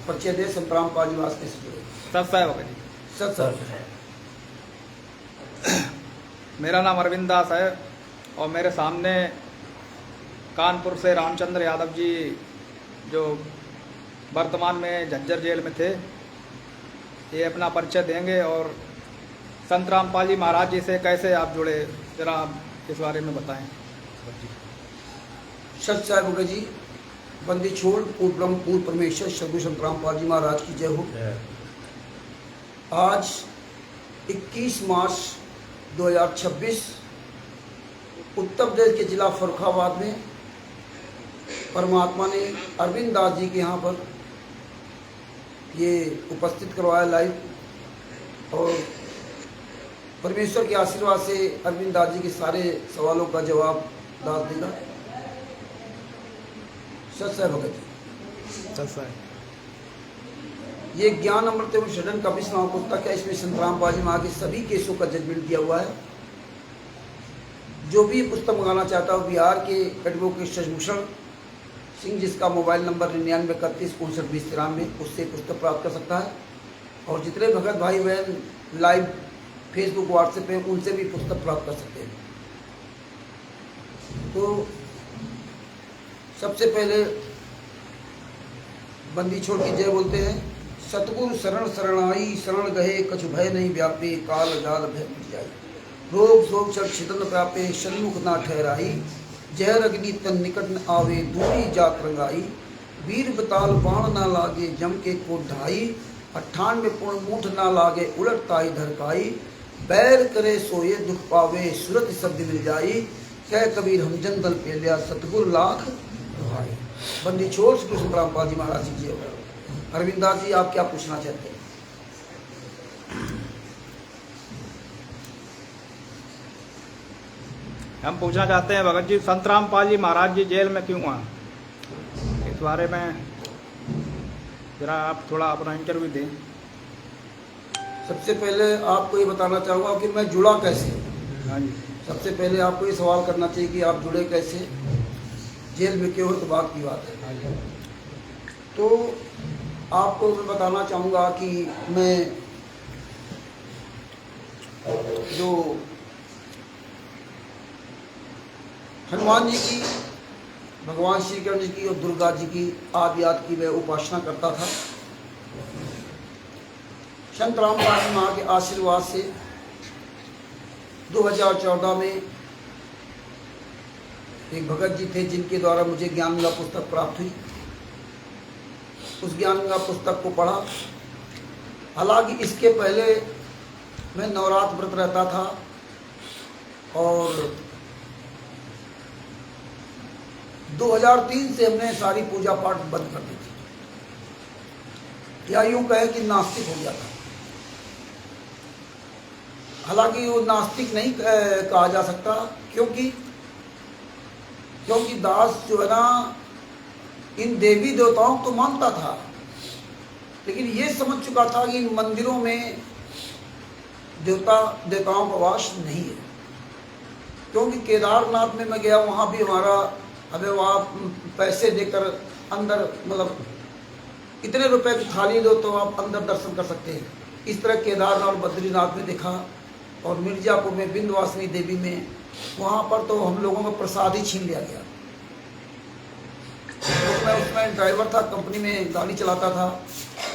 परिचय दे, संतराम पाल जी महाराज कैसे जुड़े? सत्साई बाबा जी। सत्संग। मेरा नाम अरविंद दास है और मेरे सामने कानपुर से रामचंद्र यादव जी जो वर्तमान में झज्जर जेल में थे, ये अपना परिचय देंगे और संत रामपाल जी महाराज जी से कैसे आप जुड़े, जरा आप इस बारे में बताएं। सत्साई बाबा जी, बंदी छोड़, पूर्ण ब्रह्म पूर्ण परमेश्वर सदगुरु संत रामपाल जी महाराज की जय हो। आज 21 मार्च 2026 उत्तर प्रदेश के जिला फर्रुखाबाद में परमात्मा ने अरविंद दास जी के यहाँ पर ये उपस्थित करवाया लाइव, और परमेश्वर के आशीर्वाद से अरविंद दास जी के सारे सवालों का जवाब दास देगा। सत्साई भगत जी। सत्साई। ये ज्ञान अमृत एवं शरण का विश्राम पुस्तक है। इसमें संत रामपाल जी महाराज के सभी केसों का जजमेंट दिया हुआ है। जो भी पुस्तक मंगाना चाहता हो, बिहार के एडवोकेट शशिभूषण सिंह, जिसका मोबाइल नंबर 9931592093, उससे पुस्तक प्राप्त कर सकता है। और जितने भगत भाई बहन लाइव फेसबुक व्हाट्सएप पे, उनसे भी पुस्तक प्राप्त कर सकते हैं। तो सबसे पहले बंदी छोड़ की जय बोलते हैं। सतगुरु शरण शरणाई, शरण गहे कछु भय नहीं व्यापे, काल जाल भय मिट जाई, रोग शोक चर छिदन व्यापे, सन्मुख ना ठहराई, जहर अग्नि तन निकट न आवे, दूरी जात रंगाई, वीर बताल बाण ना लागे, जम के को ढाई, 98 पूर्ण मूठ ना लागे, उलट ताई धरकाई, बैर करे सोए दुख पावे, सुरत शब्द मिल जाई, कह कबीर हम जंगल पे लिया, सतगुरु लाख भाई। बंदी छोड़ श्री संत रामपाल जी महाराज जी की जय। अरविंद दास जी, आप क्या पूछना चाहते हैं? हम पूछना चाहते हैं भगत जी, संत रामपाल जी महाराज जी जेल में क्यों आए, इस बारे में जरा आप थोड़ा अपना इंटरव्यू दें। सबसे पहले आपको ये बताना चाहूँगा कि मैं जुड़ा कैसे। हाँ जी। सबसे पहले आपको ये सवाल करना चाहिए कि आप जुड़े कैसे, जेल में क्यों, तो बात की बात है। तो आपको मैं बताना चाहूँगा कि मैं जो हनुमान जी की, भगवान श्री कृष्ण जी की और दुर्गा जी की आदियात की मैं उपासना करता था। संत रामपाल जी महाराज के आशीर्वाद से 2014 में एक भगत जी थे जिनके द्वारा मुझे ज्ञान गंगा पुस्तक प्राप्त हुई। उस ज्ञान गंगा पुस्तक को पढ़ा। हालांकि इसके पहले मैं नवरात्र व्रत रहता था और 2003 से हमने सारी पूजा पाठ बंद कर दी थी, या यूं कहे कि नास्तिक हो गया था। हालांकि वो नास्तिक नहीं कहा जा सकता, क्योंकि दास जो है ना, इन देवी देवताओं को मानता था, लेकिन ये समझ चुका था कि इन मंदिरों में देवताओं का वास नहीं है। क्योंकि केदारनाथ में मैं गया, वहाँ भी हमारा, अबे वहाँ पैसे देकर अंदर, मतलब इतने रुपए की थाली दो तो आप अंदर दर्शन कर सकते हैं। इस तरह केदारनाथ और बद्रीनाथ में देखा, और मिर्जापुर में विंध्यवासिनी देवी में, वहाँ पर तो हम लोगों का प्रसाद ही छीन लिया गया। तो मैं उसमें ड्राइवर था, कंपनी में गाड़ी चलाता था,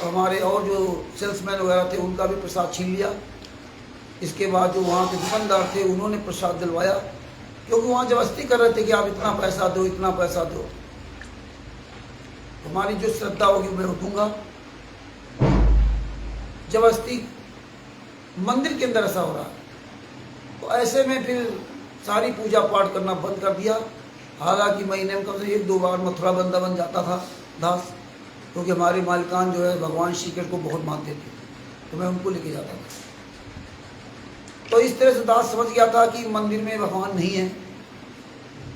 और हमारे और जो सेल्समैन वगैरह थे उनका भी प्रसाद छीन लिया। इसके बाद जो वहाँ के दुकानदार थे उन्होंने प्रसाद दिलवाया, क्योंकि वहाँ जबरदस्ती कर रहे थे कि आप इतना पैसा दो, इतना पैसा दो। हमारी जो श्रद्धा होगी मैं उठूंगा। जबरदस्ती मंदिर के अंदर ऐसा हो रहा है, तो ऐसे में फिर सारी पूजा पाठ करना बंद कर दिया। हालांकि महीने में कम से 1-2 बार मथुरा वृंदावन जाता था दास, क्योंकि हमारे मालिकान जो है भगवान श्री कृष्ण को बहुत मानते थे, तो मैं उनको लेके जाता था। तो इस तरह से दास समझ गया था कि मंदिर में भगवान नहीं है।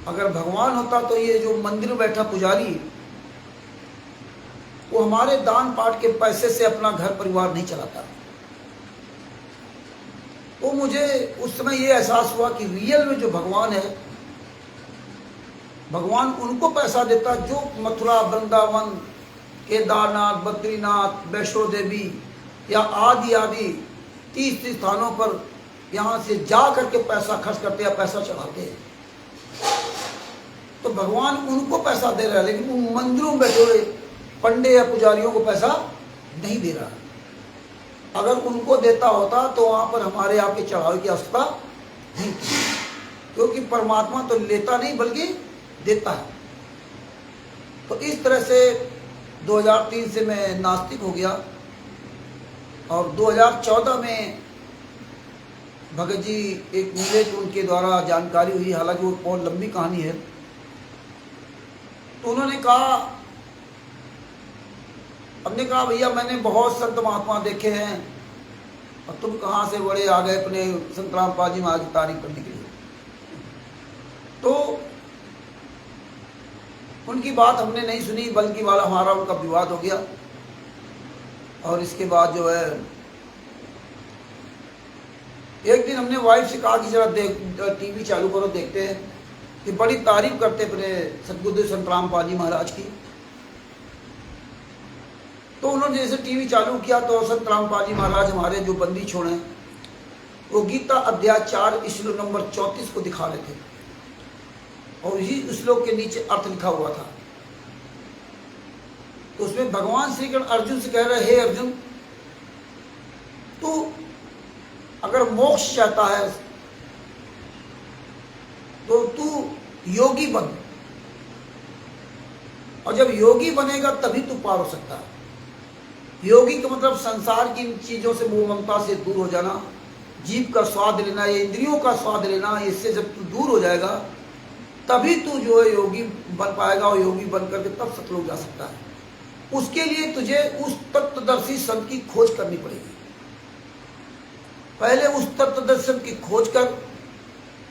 अगर भगवान होता तो ये जो मंदिर में बैठा पुजारी, वो हमारे दान पाठ के पैसे से अपना घर परिवार नहीं चलाता। तो मुझे उस समय ये एहसास हुआ कि रियल में जो भगवान है, भगवान उनको पैसा देता जो मथुरा वृंदावन केदारनाथ, बद्रीनाथ, वैष्णो देवी या आदि आदि 30 स्थानों पर यहाँ से जा करके पैसा खर्च करते या पैसा चढ़ाते हैं। तो भगवान उनको पैसा दे रहा है, लेकिन उन मंदिरों में बैठे हुए पंडे या पुजारियों को पैसा नहीं दे रहा है। अगर उनको देता होता तो वहाँ पर हमारे यहाँ के चढ़ावे की आवश्यकता नहीं थी, क्योंकि परमात्मा तो लेता नहीं बल्कि देता है। तो इस तरह से 2003 से मैं नास्तिक हो गया और 2014 में भगत जी एक मिले तो उनके द्वारा जानकारी हुई, हालांकि वो बहुत लंबी कहानी है। तो उन्होंने कहा, हमने कहा भैया मैंने बहुत संत महात्मा देखे हैं और तुम कहाँ से बड़े आ गए अपने संत रामपाल जी महाराज की तारीफ करने के लिए। तो उनकी बात हमने नहीं सुनी, बल्कि वाला हमारा उनका विवाद हो गया। और इसके बाद जो है एक दिन हमने वाइफ से कहा कि जरा टीवी चालू करो, देखते हैं कि बड़ी तारीफ करते अपने सतगुरुदेव संत रामपाल जी महाराज की। तो उन्होंने जैसे टीवी चालू किया तो संत रामपाल जी महाराज हमारे जो बंदी छोड़ हैं वो गीता अध्याय 4 श्लोक नंबर 34 को दिखा रहे थे और इसी श्लोक के नीचे अर्थ लिखा हुआ था। तो उसमें भगवान श्री कृष्ण अर्जुन से कह रहे, हे अर्जुन, तू अगर मोक्ष चाहता है तो तू योगी बन, और जब योगी बनेगा तभी तू पार हो सकता है। योगी का मतलब संसार की चीजों से मोह ममता से दूर हो जाना, जीभ का स्वाद लेना, ये इंद्रियों का स्वाद लेना, इससे जब तू दूर हो जाएगा तभी तू जो है योगी बन पाएगा, और योगी बन करके तब सतलोक जा सकता है। उसके लिए तुझे उस तत्वदर्शी संत की खोज करनी पड़ेगी। पहले उस तत्वदर्शन की खोज कर,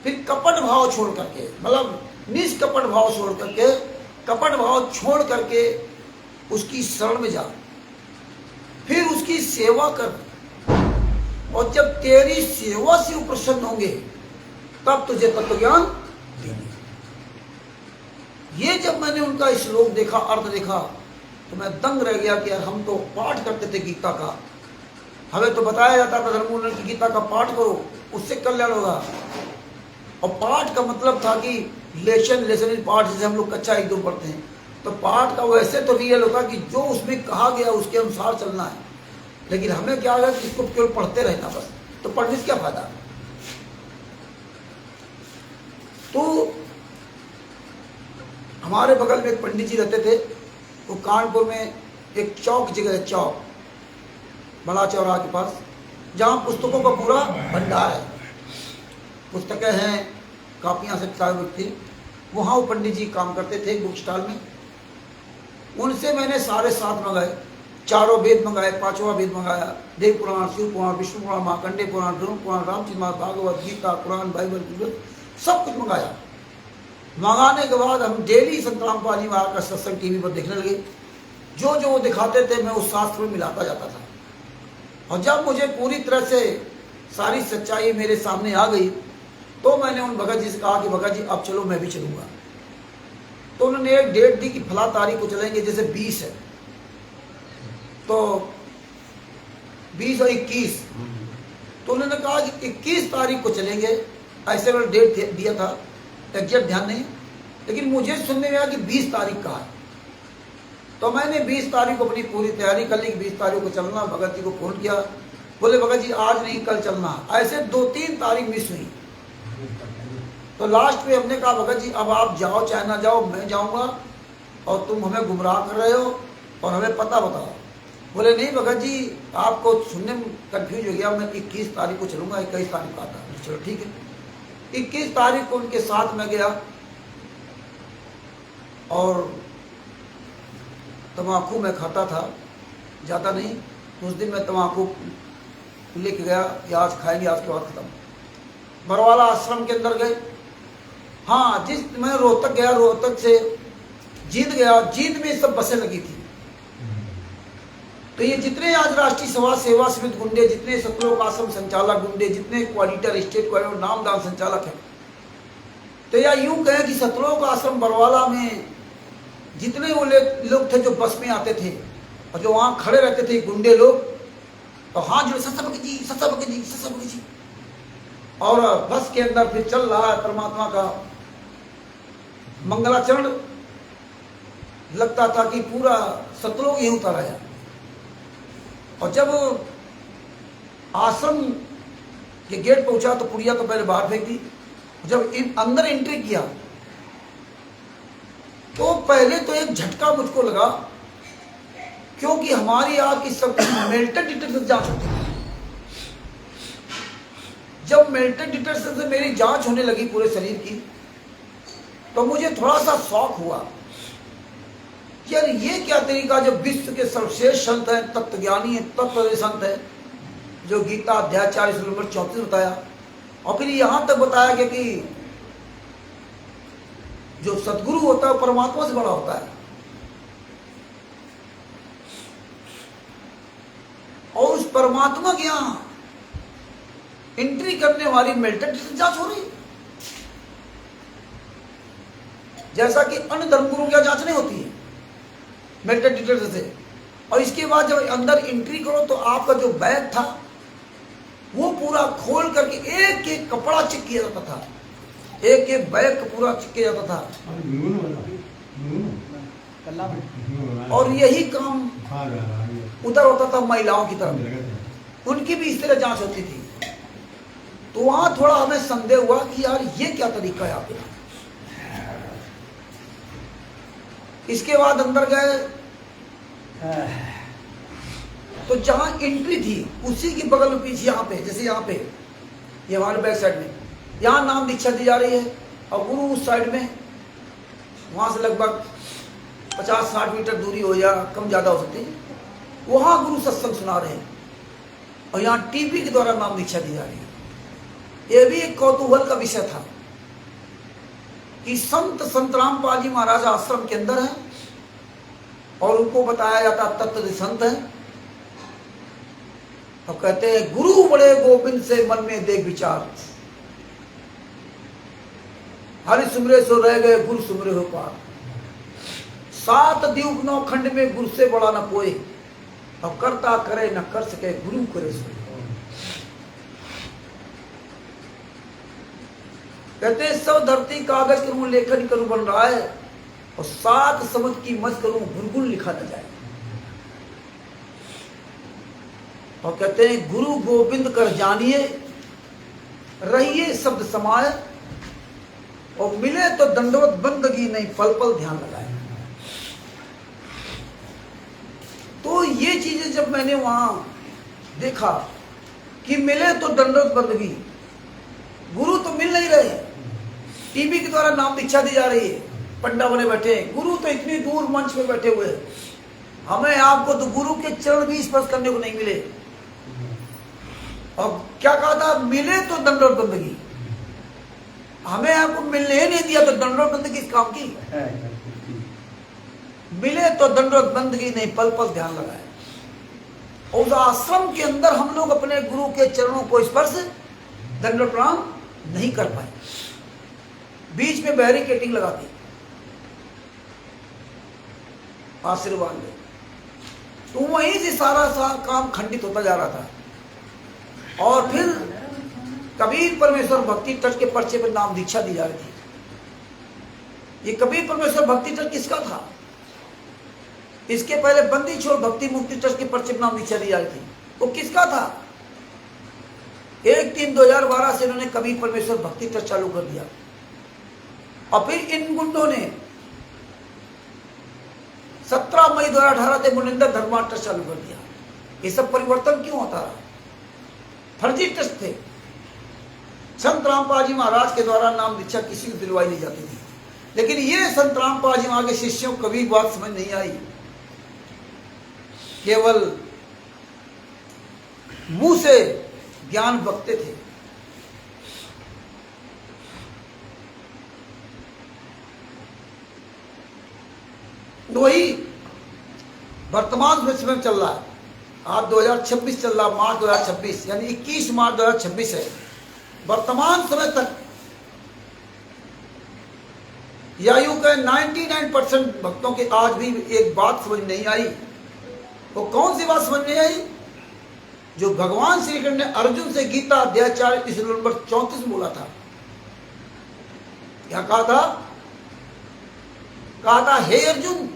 फिर कपट भाव छोड़ करके, मतलब निष्कपट भाव छोड़ करके, कपट भाव छोड़ करके उसकी शरण में जा, फिर उसकी सेवा कर, और जब तेरी सेवा से वो प्रसन्न होंगे तब तुझे तत्व ज्ञान देंगे। ये जब मैंने उनका श्लोक देखा, अर्थ देखा, तो मैं दंग रह गया कि यार हम तो पाठ करते थे गीता का, हमें तो बताया जाता था धर्मों की गीता का पाठ करो उससे कल्याण होगा। और पाठ का मतलब था कि लेसन पाठ, जैसे हम लोग कच्चा 1-2 पढ़ते हैं, तो पाठ का वैसे तो रियल होता कि जो उसमें कहा गया उसके अनुसार चलना है। लेकिन हमें क्या है कि इसको केवल पढ़ते रहना बस, तो पढ़ने से क्या फायदा। तो हमारे बगल में एक पंडित जी रहते थे, वो कानपुर में एक चौक जगह है, चौक बड़ा चौराहा के पास, जहाँ पुस्तकों का पूरा भंडार है, पुस्तकें हैं, कापियाँ से किताबें थी। वहाँ वो पंडित जी काम करते थे बुक स्टॉल में। उनसे मैंने सारे 7 मंगाए, 4 वेद मंगाए, 5वां वेद मंगाया, देव पुराण, शिव पुराण, विष्णु पुराण, मार्कंडे पुराण, गरुड़ पुराण, रामचरित मानस, भागवत गीता, कुरान, बाइबल, सब कुछ मंगाया। मंगाने के बाद हम डेली संत रामपाल जी महाराज का सत्संग टीवी पर देखने लगे। जो जो वो दिखाते थे मैं उस शास्त्र में मिलाता जाता था। और जब मुझे पूरी तरह से सारी सच्चाई मेरे सामने आ गई तो मैंने उन भगत जी से कहा कि भगत जी अब चलो मैं भी चलूँगा। तो उन्होंने एक डेट दी कि फला तारीख को चलेंगे, जैसे 20 है तो 20 और 21, तो उन्होंने कहा कि 21 तारीख को चलेंगे, ऐसे मैंने डेट दिया था, एग्जैक्ट ध्यान नहीं, लेकिन मुझे सुनने में आया कि 20 तारीख का है। तो मैंने 20 तारीख को अपनी पूरी तैयारी कर ली कि 20 तारीख को चलना। भगत जी को फोन किया, बोले भगत जी आज नहीं कल चलना। ऐसे 2-3 तारीख मिस हुई। तो लास्ट में हमने कहा भगत जी अब आप जाओ चाहे ना जाओ, मैं जाऊंगा और तुम हमें गुमराह कर रहे हो और हमें पता बताओ। बोले नहीं भगत जी आपको सुनने में कन्फ्यूज हो गया, मैं 21 तारीख को चलूँगा, 21 तारीख को आता। चलो ठीक है। 21 तारीख को उनके साथ में गया और तम्बाकू मैं खाता था, ज़्यादा नहीं। उस दिन मैं तम्बाकू लेके गया कि आज खाएंगे, आज के बाद खत्म। बरवाला आश्रम के अंदर गए। हाँ, जिस मैं रोहतक गया, रोहतक से जींद गया, जींद में सब बसें लगी थी। तो ये जितने आज राष्ट्रीय समाज सेवा समिति गुंडे, जितने सतलोक आश्रम संचालक गुंडे, जितने क्वालिटर स्टेट क्वालिटर नामदान संचालक हैं, तो या यूं कहें कि सतलोक आश्रम बरवाला में जितने वो लोग थे जो बस में आते थे और जो वहां खड़े रहते थे गुंडे लोग, तो हाथ जोड़े सत्ता बके जी, सत्ता बके जी, सत्ता बके जी। और बस के अंदर फिर चल रहा है परमात्मा का मंगलाचरण। लगता था कि पूरा सतलोक ही उतर आया। और जब आश्रम के गेट पहुंचा तो पुड़िया तो पहले बाहर फेंक दी। जब अंदर एंट्री किया तो पहले तो एक झटका मुझको लगा, क्योंकि हमारी आग की सब मेल्टेड डिटेक्टर से जांच होती थी। जब मेल्टेड डिटेक्टर से मेरी जांच होने लगी पूरे शरीर की, तो मुझे थोड़ा सा शौक हुआ, यार ये क्या तरीका, जब विश्व के सर्वश्रेष्ठ संत हैं, तत्वज्ञानी है, तत्व संत है, जो गीता अध्याय 40 नंबर 34 बताया, और फिर यहां तक बताया गया कि जो सदगुरु होता है परमात्मा से बड़ा होता है। और उस परमात्मा के यहां एंट्री करने वाली मेल्टेड जांच हो रही है, जैसा कि अन्य धर्मगुरुओं की जांच नहीं होती है मेल्टेड डिटेक्टर से। और इसके बाद जब अंदर एंट्री करो तो आपका जो बैग था वो पूरा खोल करके एक एक कपड़ा चेक किया जाता था, एक एक बैग पूरा चेक किया जाता था। और यही काम उधर होता था महिलाओं की तरफ, उनकी भी इस तरह जांच होती थी। तो वहां थोड़ा हमें संदेह हुआ कि यार ये क्या तरीका है आप। इसके बाद अंदर गए तो जहां एंट्री थी उसी के बगल में पीछे यहाँ पे, जैसे यहाँ पे ये हमारे बैक साइड में, यहाँ नाम दीक्षा दी जा रही है और गुरु उस साइड में, वहां से लगभग 50-60 मीटर दूरी हो या कम ज्यादा हो सकती है, वहां गुरु सत्संग सुना रहे हैं और यहाँ टीवी के द्वारा नाम दीक्षा दी जा रही है। यह भी एक कौतूहल का विषय था कि संत रामपाल जी महाराज आश्रम के अंदर है और उनको बताया जाता तत्व संत है। तो कहते हैं गुरु बड़े गोविंद से मन में देख विचार, हरि सुमरे सो रह गए गुरु सुमरे हो पार, 7 द्वीप 9 खंड में गुरु से बड़ा न कोई, अब करता करे न कर सके गुरु करे सो। कहते हैं सब धरती कागज करूं लेखन करूं बन रहा है और 7 समुद्र की मत करूं गुनगुन लिखा न जाए। और कहते हैं गुरु गोविंद कर जानिए रहिए शब्द समाये और मिले तो दंडवत बंदगी नहीं पल पल ध्यान लगाए। तो ये चीजें जब मैंने वहां देखा कि मिले तो दंडवत बंदगी, गुरु तो मिल नहीं रहे, टीवी के द्वारा नाम दीक्षा दी जा रही है, पंडा बने बैठे हैं, गुरु तो इतनी दूर मंच में बैठे हुए हैं, हमें आपको तो गुरु के चरण भी स्पर्श करने को नहीं मिले। और क्या कहा था, मिले तो दंडवत बंदगी, हमें आपको मिलने ही नहीं दिया तो दंडवत बंदगी किस काम की। मिले तो दंडवत बंदगी नहीं पल पल ध्यान लगाए। और उस आश्रम के अंदर हम लोग अपने गुरु के चरणों को स्पर्श दंडवत प्रणाम नहीं कर पाए, बीच में बैरिकेटिंग लगा दी, आशीर्वाद ले। तो वहीं से सारा काम खंडित होता जा रहा था। और फिर कबीर परमेश्वर भक्ति ट्रस्ट के पर्चे पर नाम दीक्षा दी जा रही थी। ये कबीर परमेश्वर भक्ति ट्रस्ट किसका था? इसके पहले बंदी छोड़ भक्ति मुक्ति ट्रस्ट के पर्चे पर नाम दीक्षा दी जा रही थी, वो किसका था? 1/3/2012 से इन्होंने कबीर परमेश्वर भक्ति ट्रस्ट चालू कर दिया। और फिर इन गुंडों ने 17 मई 2018 से मुनिंदर धर्मा ट्रस्ट चालू कर दिया। ये सब परिवर्तन क्यों होता रहा? फर्जी ट्रस्ट थे। संत रामपाल जी महाराज के द्वारा नाम दीक्षा किसी को दिलवाई नहीं जाती थी, लेकिन ये संत रामपाल जी महाराज के शिष्यों को कभी बात समझ नहीं आई, केवल मुंह से ज्ञान बकते थे। तो वही वर्तमान समय चल रहा है, आज 2026 चल रहा, मार्च 2026 यानी 21 मार्च 2026 है। वर्तमान समय तक या यूं कहें 99% भक्तों के आज भी एक बात समझ नहीं आई। वो कौन सी बात समझ नहीं आई? जो भगवान श्री कृष्ण ने अर्जुन से गीता अध्याय 4 श्लोक नंबर 34 में बोला था। क्या कहा था? कहा था, हे अर्जुन,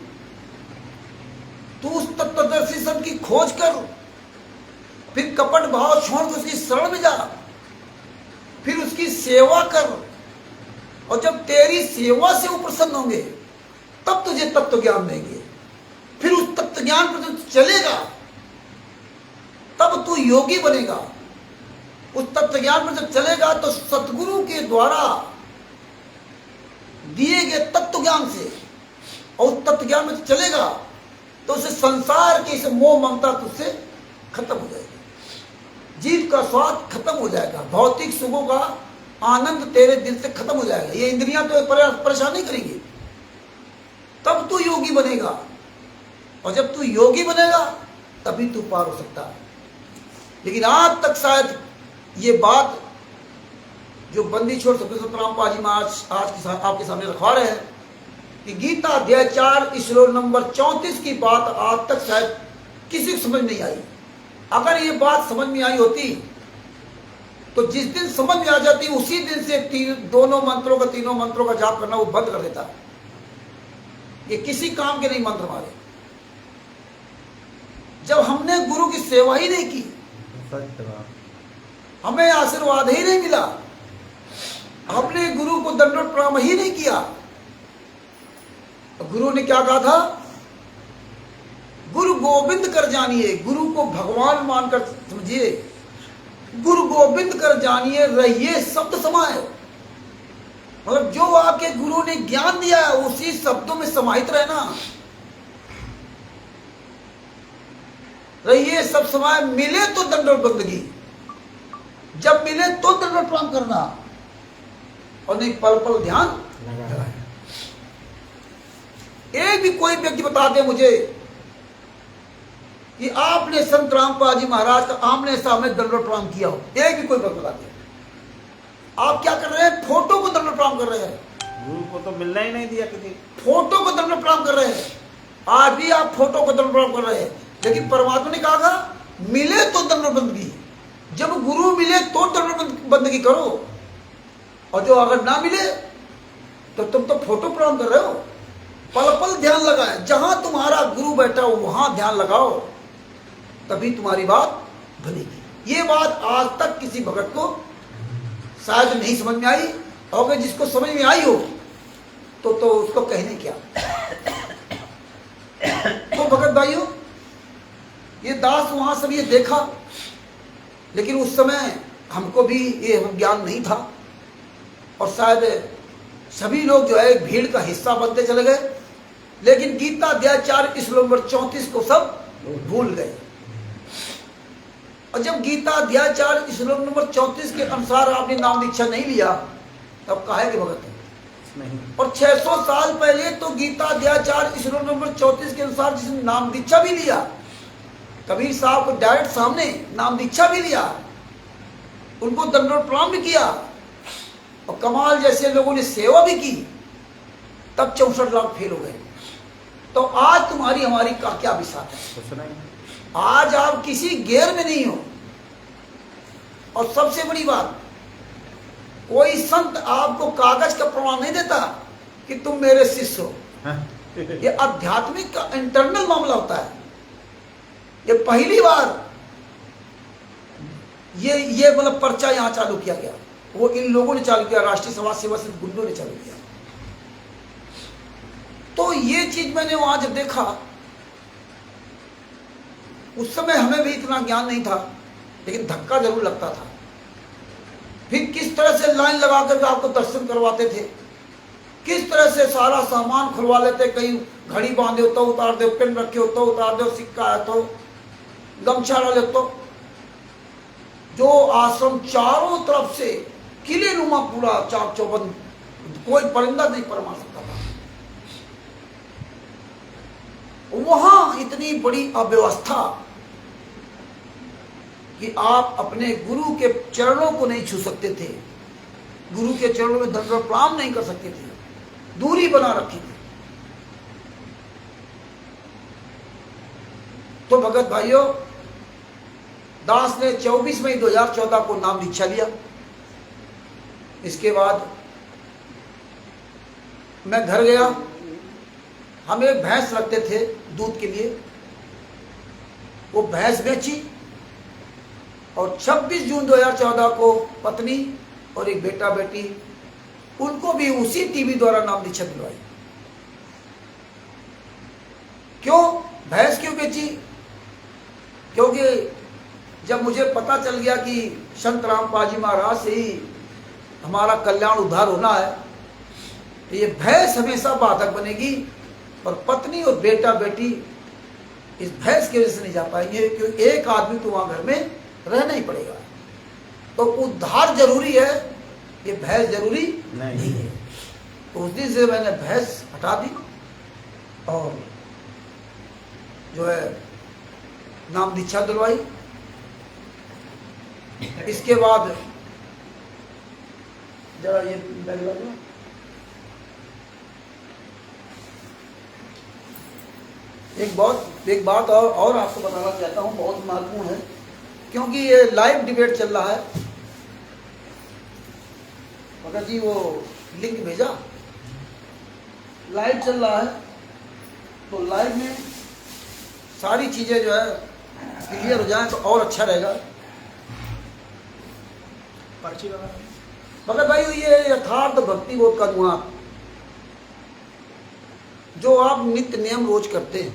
तू उस तत्वदर्शी सब की खोज कर, फिर कपट भाव छोड़ के उसकी शरण में जा, फिर उसकी सेवा कर, और जब तेरी सेवा से वो प्रसन्न होंगे तब तुझे तत्व ज्ञान देंगे। फिर उस तत्व ज्ञान पर तू चलेगा तब तू योगी बनेगा। उस तत्व ज्ञान पर जब चलेगा तो सतगुरु के द्वारा दिए गए तत्व ज्ञान से, और उस तत्व ज्ञान में चलेगा तो उसे संसार की इस मोह ममता तुझसे खत्म हो जाएगी। जीव का स्वाद खत्म हो जाएगा, भौतिक सुखों का आनंद तेरे दिल से खत्म हो जाएगा। ये इंद्रियां तो परेशान नहीं करेंगी। तब तू योगी बनेगा, और जब तू योगी बनेगा तभी तू पार हो सकता है। लेकिन आज तक शायद ये बात जो बंदी छोड़ सतराम पाजी महाराज आज आपके सामने रखवा रहे हैं कि गीता अध्याय 4 श्लोक नंबर 34 की बात आज तक शायद किसी को समझ नहीं आई। अगर ये बात समझ में आई होती तो जिस दिन समझ में आ जाती उसी दिन से तीनों मंत्रों का जाप करना वो बंद कर देता। ये किसी काम के नहीं मंत्र हमारे। जब हमने गुरु की सेवा ही नहीं की, हमें आशीर्वाद ही नहीं मिला, हमने गुरु को दंडवत प्रणाम ही नहीं किया, तो गुरु ने क्या कहा था? गुरु गोविंद कर जानिए, गुरु को भगवान मानकर समझिए, गुरु गोविंद कर जानिए, रहिए शब्द समाये। मतलब जो आपके गुरु ने ज्ञान दिया है उसी शब्दों में समाहित रहना। रहिए सब समाये, मिले तो दंडवत बंदगी, जब मिले तो दंडवत प्रणाम करना, और नहीं पल पल ध्यान लगाना। एक भी कोई व्यक्ति बता दे मुझे कि आपने संत रामपाल जी महाराज का आमने सामने दंडवत प्रणाम किया हो। एक भी कोई बता दे। आप क्या कर रहे हैं? फोटो को दंडवत प्रणाम कर रहे हैं। गुरु को तो मिलना ही नहीं दिया किसी। फोटो को दंडवत प्रणाम कर रहे हैं। आज भी आप फोटो को दंडवत प्रणाम कर रहे हैं, लेकिन परमात्मा ने कहा मिले तो दंडवत बंदगी। जब गुरु मिले तो दंडवत बंदगी करो, और जो अगर ना मिले तो तुम तो फोटो प्रणाम कर रहे हो। पल पल ध्यान लगाए, जहां तुम्हारा गुरु बैठा हो वहां ध्यान लगाओ, तभी तुम्हारी बात बनेगी। ये बात आज तक किसी भगत को शायद नहीं समझ में आई, और अगर जिसको समझ में आई हो तो उसको कहने क्या। तो भगत भाइयों, ये दास वहां सब ये देखा, लेकिन उस समय हमको भी ये ज्ञान नहीं था, और शायद सभी लोग जो है भीड़ का हिस्सा बनते चले गए। लेकिन गीता अध्याय 4 श्लोक नंबर 34 को सब भूल गए। और जब गीता अध्याय 4 श्लोक नंबर 34 के अनुसार आपने नाम दीक्षा नहीं लिया, तब काहे के भगत नहीं। और 600 साल पहले तो गीता अध्याय 4 श्लोक नंबर 34 के अनुसार जिसने नाम दीक्षा भी लिया, कबीर साहब को डायरेक्ट सामने नाम दीक्षा भी लिया, उनको दंडवत प्रणाम भी किया, और कमाल जैसे लोगों ने सेवा भी की, तब 64 लाख फेल हो गए। तो आज तुम्हारी हमारी का क्या विसात है? आज आप किसी गेर में नहीं हो। और सबसे बड़ी बात, कोई संत आपको कागज का प्रमाण नहीं देता कि तुम मेरे शिष्य हो। ये आध्यात्मिक का इंटरनल मामला होता है। ये पहली बार ये मतलब पर्चा यहां चालू किया गया, वो इन लोगों ने चालू किया, राष्ट्रीय समाज सेवा से गुंडों ने चालू किया। तो ये चीज मैंने वहां जब देखा, उस समय हमें भी इतना ज्ञान नहीं था, लेकिन धक्का जरूर लगता था। फिर किस तरह से लाइन लगा करके आपको दर्शन करवाते थे, किस तरह से सारा सामान खुलवा लेते, कहीं घड़ी बांधे हो तो उतार दो, पेन रखे हो तो उतार दो, सिक्का है तो गमछा डाले तो। जो आश्रम चारों तरफ से किले नुमा पूरा चाक चौबंद, कोई परिंदा नहीं परमा सकता था। वहां इतनी बड़ी अव्यवस्था कि आप अपने गुरु के चरणों को नहीं छू सकते थे, गुरु के चरणों में दंडवत प्रणाम नहीं कर सकते थे। दूरी बना रखी थी। तो भगत भाइयों, दास ने 24 मई 2014 को नाम दीक्षा लिया। इसके बाद मैं घर गया। हम एक भैंस रखते थे दूध के लिए, वो भैंस बेची और 26 जून 2014 को पत्नी और एक बेटा बेटी, उनको भी उसी टीवी द्वारा नाम दीक्षा दिलवाई। क्यों भैंस क्यों बेची? क्योंकि जब मुझे पता चल गया कि संत रामपाल जी महाराज से ही हमारा कल्याण उद्धार होना है, तो ये भैंस हमेशा बाधक बनेगी और पत्नी और बेटा बेटी इस भैंस की वजह से नहीं जा पाएंगे, क्योंकि एक आदमी तो वहां घर में रहना ही पड़ेगा। तो उद्धार जरूरी है, ये भैंस जरूरी नहीं है। तो उस दिन से मैंने भैंस हटा दी और जो है नाम दीक्षा दिलवाई। इसके बाद जरा ये बैग ला दो। एक बात और आपको बताना चाहता हूँ, बहुत महत्वपूर्ण है, क्योंकि ये लाइव डिबेट चल रहा है। भगत जी वो लिंक भेजा, लाइव चल रहा है, तो लाइव में सारी चीजें जो है क्लियर हो जाए तो और अच्छा रहेगा। पर्ची वगैरह भगत भाई, ये यथार्थ भक्ति बोध का अनुवाद जो आप नित्य नियम रोज करते हैं,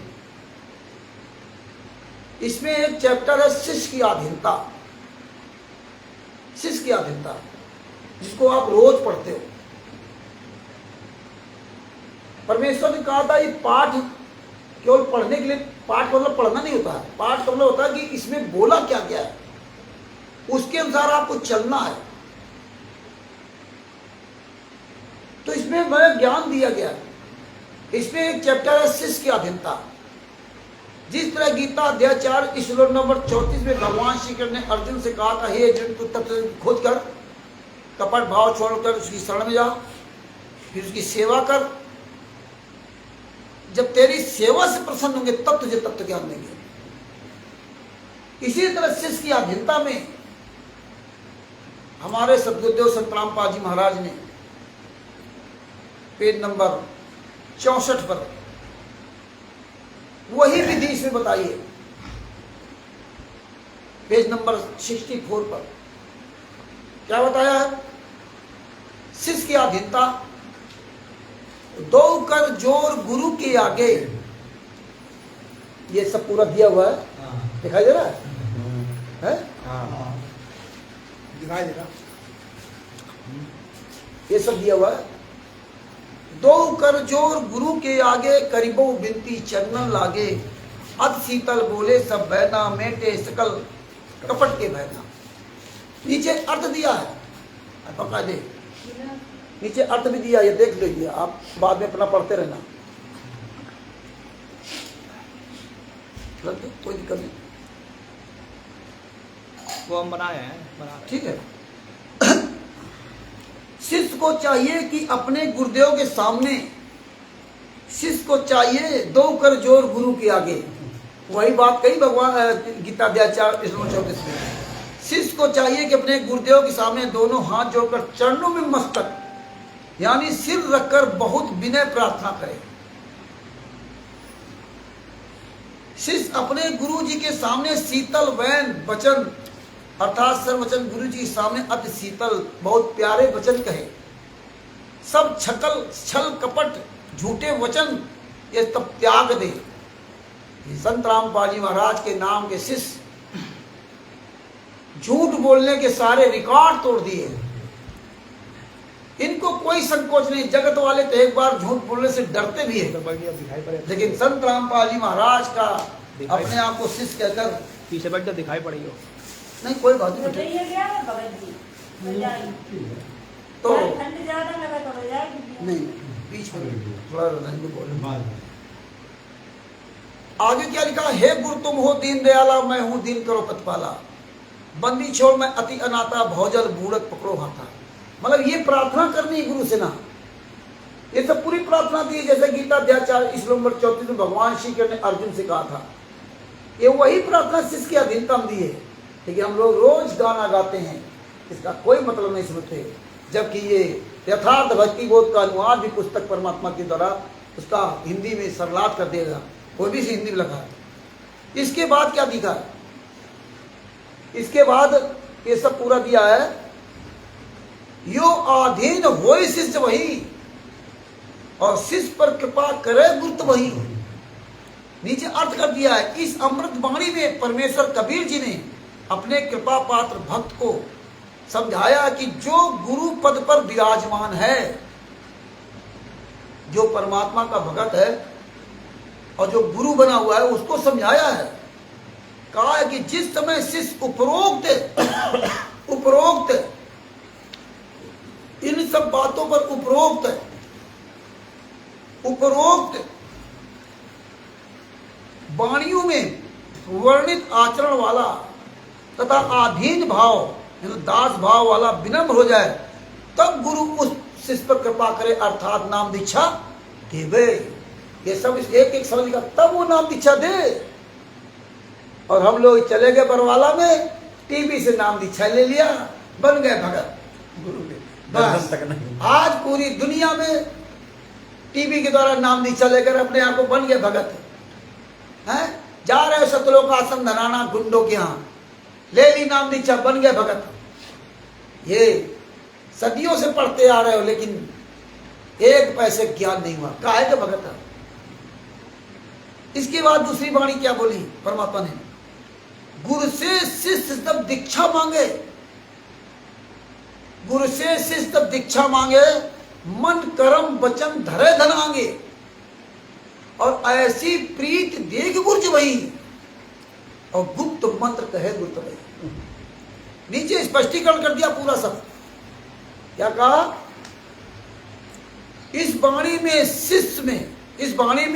इसमें एक चैप्टर है शिष्य की आधीनता। शिष्य की आधीनता जिसको आप रोज पढ़ते हो। परमेश्वर ने कहा था ये पाठ केवल पढ़ने के लिए, पाठ मतलब पढ़ना नहीं होता है, पाठ मतलब होता है कि इसमें बोला क्या क्या है, उसके अनुसार आपको चलना है। तो इसमें मैं ज्ञान दिया गया। इसमें एक चैप्टर है शिष्य की अधीनता। जिस तरह गीता अध्याय 4 श्लोक नंबर 34 में भगवान श्री कृष्ण ने अर्जुन से कहा था, हे अर्जुन तू तब से खोज कर, कपट भाव छोड़कर उसकी शरण में जा, फिर उसकी सेवा कर। जब तेरी सेवा से प्रसन्न होंगे तब तुझे तत्व ज्ञान देंगे। इसी तरह शिष्य की अधीनता में हमारे सद्गुरुदेव संत रामपाल जी महाराज ने पेज नंबर 64 पर वही विधि इसमें बताई है। पेज नंबर 64 पर क्या बताया है? शिष्य की अधीनता, दो कर जोर गुरु के आगे। ये सब पूरा दिया हुआ है, दिखाई दे रहा है? दिखाई दे रहा, ये सब दिया हुआ है। दो कर जोर गुरु के आगे, करीबो बिनती चरणन लागे। अत शीतल बोले सब बहना, मेटे सकल कपट के बहना। नीचे अर्थ दिया है, पकड़ा दे, नीचे अर्थ भी दिया, ये देख लीजिए, आप बाद में अपना पढ़ते रहना, कोई दिक्कत नहीं, वो हम बनाए हैं, बना ठीक है। शिष्य को चाहिए कि अपने गुरुदेव के सामने, शिष्य को चाहिए दो कर जोर गुरु के आगे। वही बात कही भगवान गीता अध्याय 4 श्लोक 34 में। शिष्य को चाहिए कि अपने गुरुदेव के सामने दोनों हाथ जोड़कर चरणों में मस्तक यानी सिर रखकर बहुत विनय प्रार्थना करे। शिष्य अपने गुरु जी के सामने शीतल वैन वचन अर्थात सर्ववचन गुरु जी के सामने अति शीतल बहुत प्यारे वचन कहे। सब छल कपट झूठे वचन ये तब त्याग दे। संत रामपाल जी महाराज के नाम के शिष्य झूठ बोलने के सारे रिकॉर्ड तोड़ दिए। इनको कोई संकोच नहीं। जगत वाले तो एक बार झूठ बोलने से डरते भी है, लेकिन संत रामपाल जी महाराज का अपने आप को शिष्य कहकर पीछे बैठ कर दिखाई पड़ी हो। नहीं कोई बात नहीं, तो नहीं बीच में थोड़ा बोल। आगे क्या लिखा? हे गुरु तुम हो दीन दयाला, मैं हूं दीन करो पतपाला। बंदी छोड़ मैं अति अनाथा, भौजल बूढ़क पकड़ो हाथा। मतलब ये प्रार्थना करनी है गुरु से ना, ये सब पूरी प्रार्थना थी, जैसे गीता अध्याय 4 श्लोक नंबर 34 में भगवान श्री कृष्ण ने अर्जुन से कहा था। ये वही प्रार्थना शिष्य की अधीनता में दी है, लेकिन हम लोग रोज गाना गाते हैं, इसका कोई मतलब नहीं समझते, जबकि ये यथार्थ भक्ति बोध का अनुवाद भी पुस्तक परमात्मा के द्वारा उसका हिंदी में सरलाट कर देगा, वो भी हिंदी में लिखा है। इसके बाद क्या दिखा, इसके बाद ये सब पूरा दिया है, यो आधीन हो शिष्य वही और शिष्य पर कृपा करे गुरुत वही। नीचे अर्थ कर दिया है। इस अमृत वाणी में परमेश्वर कबीर जी ने अपने कृपा पात्र भक्त को समझाया कि जो गुरु पद पर विराजमान है, जो परमात्मा का भगत है और जो गुरु बना हुआ है, उसको समझाया है। कहा है कि जिस समय शिष्य उपरोक्त इन सब बातों पर उपरोक्त वाणियों में वर्णित आचरण वाला तथा आधीन भाव दास भाव वाला विनम्र हो जाए, तब गुरु उस शिष्य पर कृपा करे, अर्थात नाम दीक्षा देवे। ये सब एक एक समझ का, तब वो नाम दीक्षा दे। और हम लोग चले गए बरवाला में, टीवी से नाम दीक्षा ले लिया, बन गए भगत गुरु के। बस आज पूरी दुनिया में टीवी के द्वारा नाम दीक्षा लेकर अपने आप को बन गए भगत हैं। जा रहे सतलोक आश्रम धनाना गुंडों के यहाँ, ले ली नाम दीक्षा, बन गए भगत। ये सदियों से पढ़ते आ रहे हो, लेकिन एक पैसे ज्ञान नहीं हुआ, काहे के भगत है। इसके बाद दूसरी वाणी क्या बोली परमात्मा ने, गुरु से शिष्य तब दीक्षा मांगे, गुरु से शिष्य तब दीक्षा मांगे, मन कर्म वचन धरे धन आंगे, और ऐसी प्रीत देख गुरज वही, और गुप्त मंत्र कहे गुप्त वही। नीचे स्पष्टीकरण कर दिया पूरा सब। क्या कहा, इस वाणी में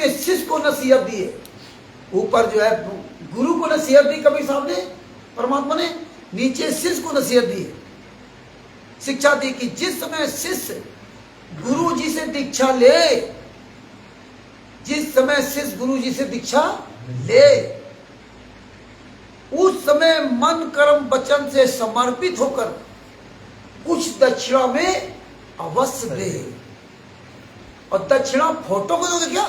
शिष्य को नसीहत दी है। ऊपर जो है गुरु को नसीहत दी कबीर साहब ने, परमात्मा ने, नीचे शिष्य को नसीहत दी है, शिक्षा दी कि जिस समय शिष्य गुरु जी से दीक्षा ले, जिस समय शिष्य गुरु जी से दीक्षा ले, उस समय मन कर्म वचन से समर्पित होकर कुछ दक्षिणा में अवश्य दे। और दक्षिणा फोटो को दोगे क्या,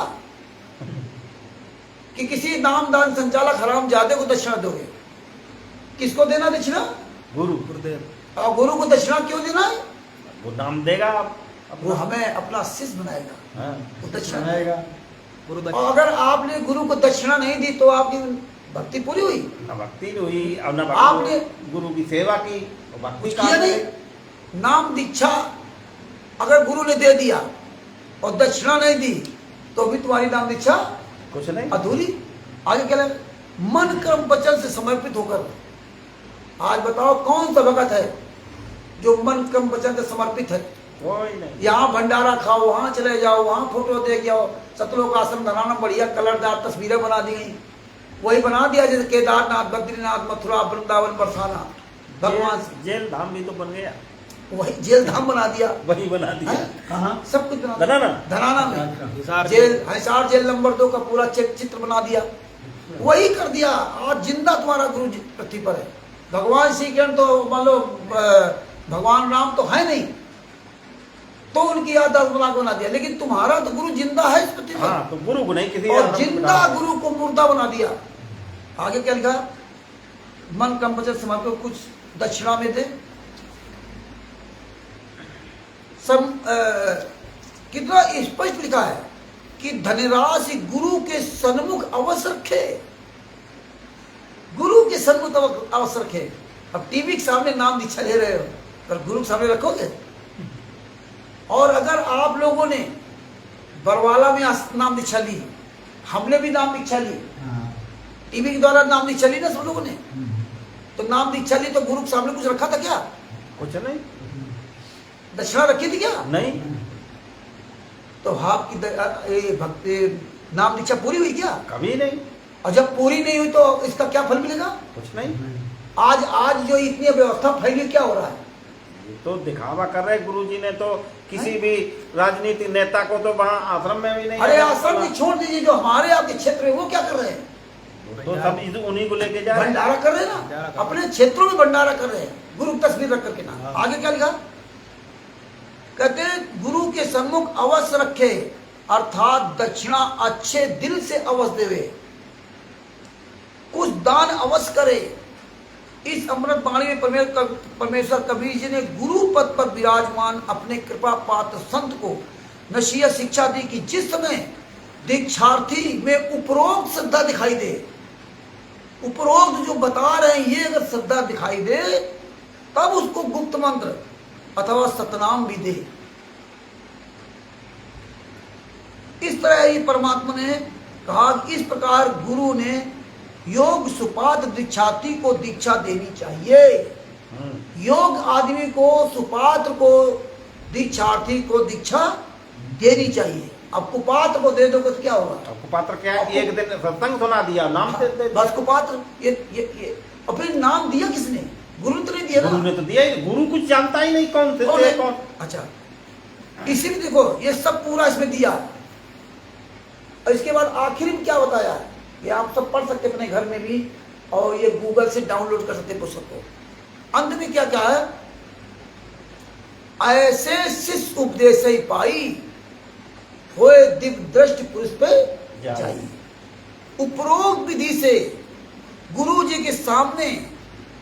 कि किसी नाम दान संचालक हरामजादे को दक्षिणा दोगे? किसको देना दक्षिणा? गुरु, गुरुदेव। और गुरु को दक्षिणा क्यों देना है? वो नाम देगा, वो हमें अपना शिष्य बनाएगा, वो दक्षिणा बनाएगा। और अगर आपने गुरु को दक्षिणा नहीं दी तो आपकी भक्ति पूरी हुई? ना भक्ति हुई, और ना आपने गुरु की सेवा की, कुछ किया नहीं। नाम दीक्षा अगर गुरु ने दे दिया और दक्षिणा नहीं दी तो भी तुम्हारी नाम दीक्षा कुछ नहीं, अधूरी। आगे क्या लगे, मन कर्म वचन से समर्पित होकर। आज बताओ कौन सा भगत है जो मन कर्म वचन से समर्पित है? कोई नहीं। यहाँ भंडारा खाओ, वहां चले जाओ, वहां फोटो देख जाओ, सतलोक आश्रम धनाना बढ़िया कलरदार तस्वीरें बना दी गई, वही बना दिया जैसे केदारनाथ, बद्रीनाथ, मथुरा, वृंदावन, बरसाना। भगवान जेल धाम भी तो बन गया, वही जेल धाम बना दिया, वही बना दिया। कहाँ? सब कुछ बना धनाना, धनाना में जेल, हिसार जेल नंबर 2 का पूरा चित्र बना दिया, वही कर दिया। आज जिंदा तुम्हारा गुरु पृथ्वी पर है। भगवान श्री कृष्ण तो मान लो भगवान राम तो है नहीं, तो उनकी याददाश्त बना दिया, लेकिन तुम्हारा तो गुरु जिंदा है इस पृथ्वी पर। हाँ, तो गुरु को नहीं, किसी और जिंदा गुरु को मुर्दा बना दिया। आगे क्या लिखा, मन कम बचत समर्पण कुछ दक्षिणा में दे। कितना स्पष्ट लिखा है कि धनराशि गुरु के सन्मुख अवश्य रखे, गुरु के सन्मुख अवश्य रखे। अब टीवी के सामने नाम दीक्षा ले रहे हो, पर गुरु के सामने रखोगे? और अगर आप लोगों ने बरवाला में नाम दीक्षा ली, हमने भी नाम दीक्षा ली, टीवी के द्वारा नाम दीक्षा ली ना सब लोगों ने, तो नाम दीक्षा ली तो गुरु के सामने कुछ रखा था क्या? कुछ नहीं। दक्षिणा रखी थी क्या? नहीं। तो आपकी भक्ति नाम दीक्षा पूरी हुई क्या? कभी नहीं। और जब पूरी नहीं हुई तो इसका क्या फल मिलेगा? कुछ नहीं। आज जो इतनी व्यवस्था फैली, क्या हो रहा है? ये तो दिखावा कर रहे गुरुजी ने तो किसी भी राजनीतिक नेता को तो वहाँ आश्रम में भी नहीं अरे आने आश्रम वाला। की छोड़ दीजिए, जो हमारे आपके क्षेत्र है वो क्या कर रहे हैं? तो सब उन्हीं को लेके जा रहे हैं। भंडारा कर रहे हैं भंडारा ना, कर रहे हैं। अपने क्षेत्रों में भंडारा कर रहे हैं, गुरु की तस्वीर रख करके ना। हाँ। आगे क्या लिखा? कहते हैं, गुरु के सम्मुख अवश्य रखे, अर्थात दक्षिणा अच्छे दिल से अवश्य देवे, कुछ दान अवश्य करे। इस अमृत वाणी में परमेश्वर कबीर जी ने गुरु पद पर विराजमान अपने कृपा पात्र संत को नसीहत शिक्षा दी कि जिस समय दीक्षार्थी में उपरोक्त श्रद्धा दिखाई दे, उपरोक्त जो बता रहे हैं ये अगर श्रद्धा दिखाई दे, तब उसको गुप्त मंत्र अथवा सतनाम भी दे। इस तरह ही परमात्मा ने कहा कि इस प्रकार गुरु ने योग सुपात्र दीक्षार्थी को दीक्षा देनी चाहिए। योग आदमी को, सुपात्र को, दीक्षार्थी को दीक्षा देनी चाहिए। अब कुपात्र को दे दो तो क्या होगा? अब कुपात्र क्या है? एक दिन सत्संग सुना दिया, नाम दे बस कुपात्र, ये और फिर नाम दिया किसने? गुरु ने तो नहीं दिया ना। गुरु ने तो दिया ही, गुरु कुछ जानता ही नहीं कौन से कौन थे है? कौन। अच्छा, इसीलिए देखो ये सब पूरा इसमें दिया। और इसके बाद आखिर में क्या बताया? ये आप सब पढ़ सकते अपने घर में भी, और ये गूगल से डाउनलोड कर सकते पुस्तक को। अंत में क्या क्या है? ऐसे शिष्य उपदेश ही पाई, होए दिव्य दृष्टि पुरुष पे जाई। उपरोक्त विधि से गुरु जी के सामने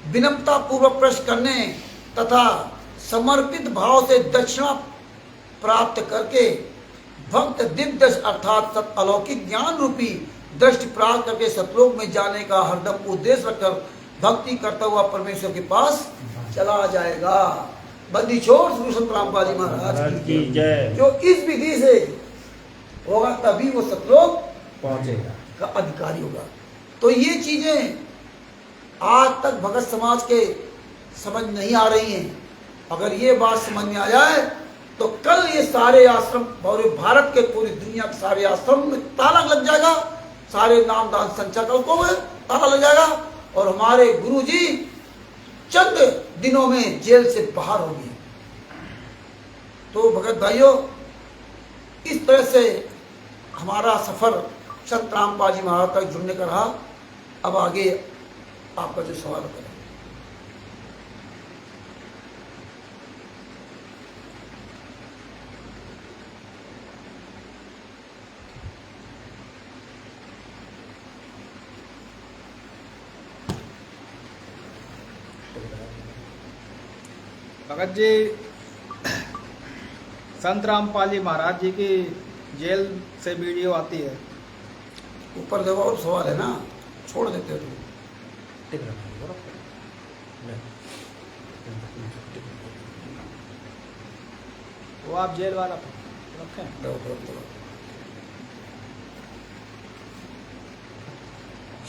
विनम्रता पूर्वक प्रश्न करने तथा समर्पित भाव से दक्षिणा प्राप्त करके भक्त दिव्य दृष्टि अर्थात सत अलौकिक ज्ञान रूपी दृष्टि प्राप्त करके सतलोक में जाने का हरदम उद्देश्य रखकर भक्ति करता हुआ परमेश्वर के पास चला जाएगा। बंदी छोड़ श्री संत रामपाल जी महाराज की जय। जो इस विधि से होगा तभी वो सतलोक पहुंचेगा का अधिकारी होगा। तो ये चीजें आज तक भगत समाज के समझ नहीं आ रही हैं। अगर ये बात समझ में आ जाए तो कल ये सारे आश्रम पूरे भारत के, पूरी दुनिया के सारे आश्रम में ताला लग जाएगा, सारे नामदान संचालकों में ताला लग जाएगा, और हमारे गुरुजी चंद दिनों में जेल से बाहर होंगे। तो भगत भाइयों, इस तरह से हमारा सफर संत रामपाल जी महाराज तक जुड़ने का रहा। अब आगे आपका जो सवाल करें। भगत जी, संत रामपाल जी महाराज जी की जेल से वीडियो आती है। ऊपर देखो और सवाल है ना, छोड़ देते हो तुम। वो आप जेल वाला रखें। देखो।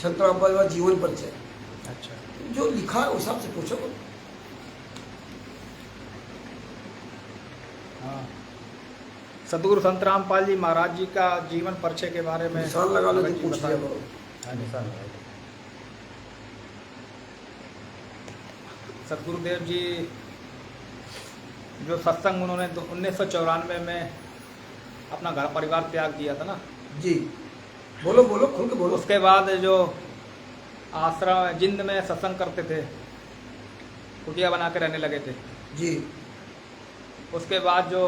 संत रामपाल का जीवन परिचय अच्छा, जो लिखा है उस हिसाब से पूछो। हाँ। सदगुरु संत रामपाल जी महाराज जी का जीवन परिचय के बारे में निशान लगा लो, भगत जी पूछ लिया बताएं। करो। हाँ, निशान लगाइए। सतगुरुदेव जी जो सत्संग उन्होंने 1994 में अपना घर परिवार त्याग दिया था ना जी, बोलो बोलो, खुल के बोलो। उसके बाद जो आश्रम जिंद में सत्संग करते थे, कुटिया बना के रहने लगे थे। जी, उसके बाद जो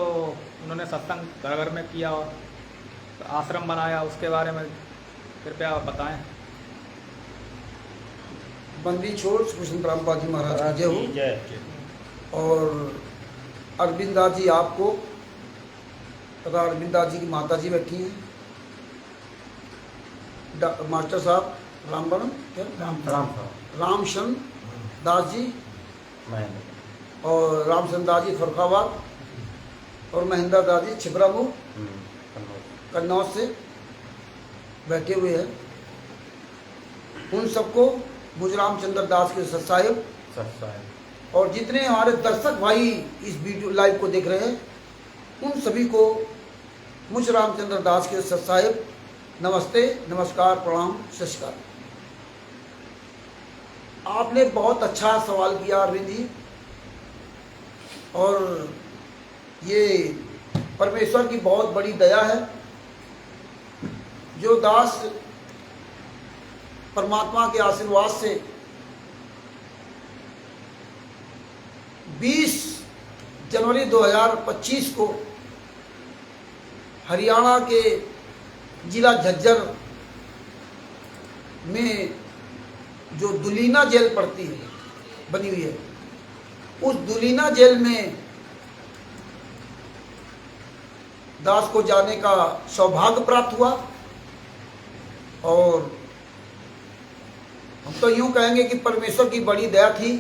उन्होंने सत्संग घर घर में किया और आश्रम बनाया, उसके बारे में कृपया बताएं। बंदी छोड़ श्री संत रामपाल जी महाराज की जय हो। जय। और अरविंदास जी आपको तथा अरविंदास जी की माता जी बैठी हैं, मास्टर साहब रामबरम क्या रामचंद्र दास जी महेंद्र। और रामचंद्र दास जी फरुखाबाद, और महेंद्र दास जी छिबरामऊ कन्नौज से बैठे हुए हैं। उन सबको मुझ रामचंद्र दास के सत साहिब और जितने हमारे दर्शक भाई इस वीडियो लाइव को देख रहे हैं, उन सभी को मुझ रामचंद्र दास के सत साहिब नमस्ते, नमस्कार, प्रणाम, सत्कार। आपने बहुत अच्छा सवाल किया अरविंद जी। और ये परमेश्वर की बहुत बड़ी दया है जो दास परमात्मा के आशीर्वाद से 20 जनवरी 2025 को हरियाणा के जिला झज्जर में जो दुलीना जेल पड़ती है बनी हुई है, उस दुलीना जेल में दास को जाने का सौभाग्य प्राप्त हुआ। और हम तो यूं कहेंगे कि परमेश्वर की बड़ी दया थी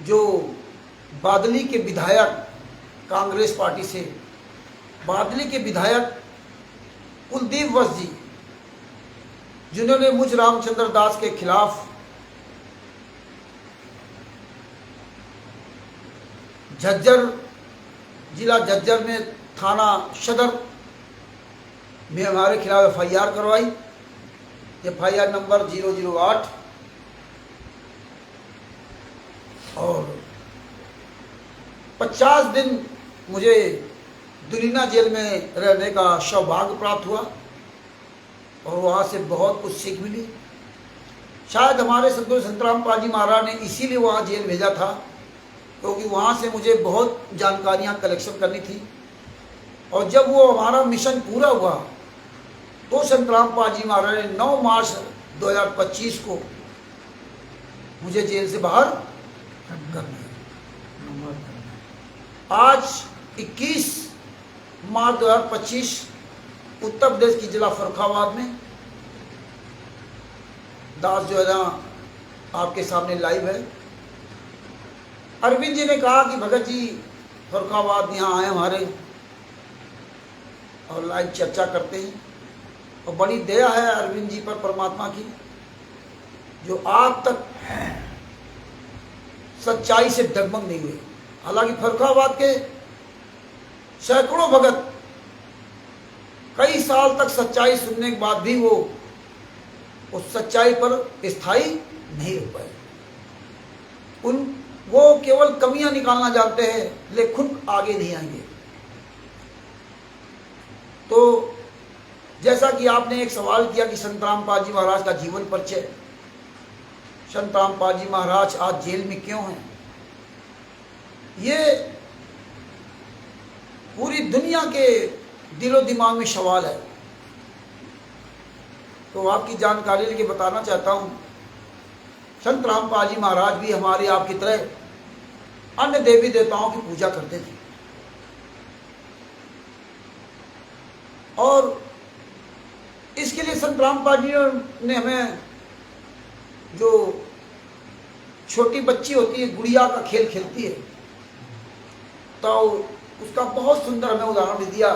जो बादली के विधायक, कांग्रेस पार्टी से बादली के विधायक कुलदीप वत्स जी, जिन्होंने मुझ रामचंद्र दास के खिलाफ झज्जर, जिला झज्जर में थाना सदर में हमारे खिलाफ FIR करवाई, FIR नंबर 008, और 50 दिन मुझे दुलीना जेल में रहने का सौभाग्य प्राप्त हुआ और वहाँ से बहुत कुछ सीख मिली। शायद हमारे सतगुरु संतराम पाल जी महाराज ने इसीलिए वहाँ जेल भेजा था, क्योंकि वहाँ से मुझे बहुत जानकारियाँ कलेक्शन करनी थी। और जब वो हमारा मिशन पूरा हुआ तो संतराम पाल जी महाराज ने 9 मार्च 2025 को मुझे जेल से बाहर कर दिया। आज 21 मार्च 2025 उत्तर प्रदेश की जिला फर्रुखाबाद में दास जो है ना आपके सामने लाइव है। अरविंद जी ने कहा कि भगत जी फर्रुखाबाद यहाँ आए हमारे और लाइव चर्चा करते हैं, और बड़ी दया है अरविंद जी पर परमात्मा की, जो आज तक सच्चाई से डगमग नहीं हुए। हालांकि फर्रुखाबाद के सैकड़ों भगत कई साल तक सच्चाई सुनने के बाद भी वो उस सच्चाई पर स्थायी नहीं रह पाए। वो केवल कमियां निकालना जानते हैं, लेकिन आगे नहीं आएंगे। तो जैसा कि आपने एक सवाल किया कि संतराम पाल जी महाराज का जीवन परिचय, संतराम पाल जी महाराज आज जेल में क्यों हैं, ये पूरी दुनिया के दिलो दिमाग में सवाल है। तो आपकी जानकारी लेके बताना चाहता हूं, संत रामपाल जी महाराज भी हमारे आपकी तरह अन्य देवी देवताओं की पूजा करते थे, और इसके लिए संत रामपाल जी ने हमें, जो छोटी बच्ची होती है गुड़िया का खेल खेलती है, तो उसका बहुत सुंदर हमें उदाहरण दिया।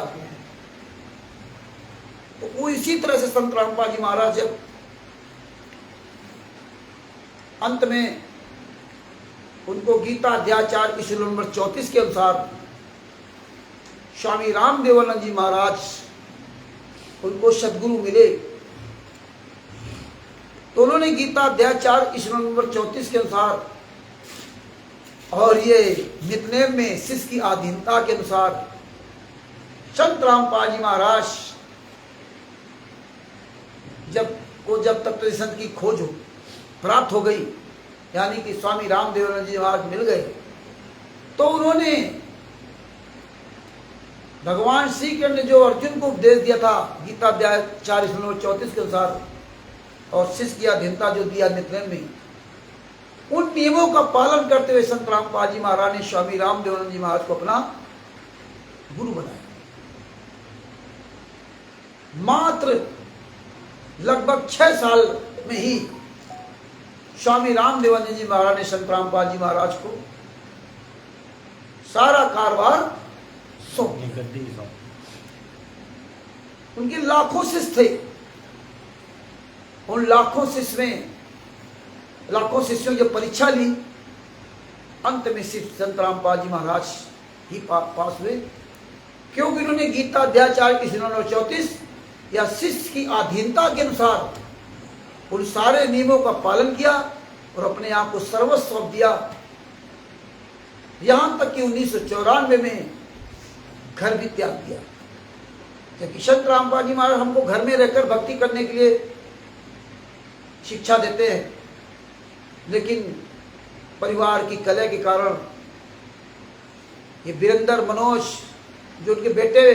तो वो इसी तरह से संत रामपाल जी महाराज जब अंत में उनको गीता अध्याय 4 की श्लोक नंबर 34 के अनुसार स्वामी रामदेवानंद जी महाराज उनको सदगुरु मिले, तो उन्होंने गीता अध्याय 4 की श्लोक नंबर 34 के अनुसार और ये नितनेम में शिष्य की अधीनता के अनुसार संत रामपाल जी महाराज जब तक तो संत की खोज प्राप्त हो गई, यानी कि स्वामी रामदेवानंद जी महाराज मिल गए, तो उन्होंने भगवान श्री कृष्ण ने जो अर्जुन को उपदेश दिया था गीता अध्याय 4:34 के अनुसार, और शिष्य की अधीनता जो दिया नितनेम में, उन नियमों का पालन करते हुए संत रामपाल जी महाराज ने स्वामी रामदेवानंद जी महाराज को अपना गुरु बनाया। मात्र लगभग 6 साल में ही स्वामी रामदेवानंद जी महाराज ने संत रामपाल जी महाराज को सारा कारोबार सौंप दिया। उनके लाखों शिष्य थे, उन लाखों शिष्यों की परीक्षा ली, अंत में सिर्फ संत रामपाल जी महाराज ही पास हुए, क्योंकि उन्होंने गीता अध्याय 4 की श्लोक नंबर 34 या शिष्य की अधीनता के अनुसार उन सारे नियमों का पालन किया और अपने आप को सर्वस्व सौंप दिया। यहां तक कि 1994 में घर भी त्याग दिया। जबकि संत रामपाल जी महाराज हमको घर में रहकर भक्ति करने के लिए शिक्षा देते हैं, लेकिन परिवार की कलह के कारण ये वीरेंद्र, मनोज, जो उनके बेटे,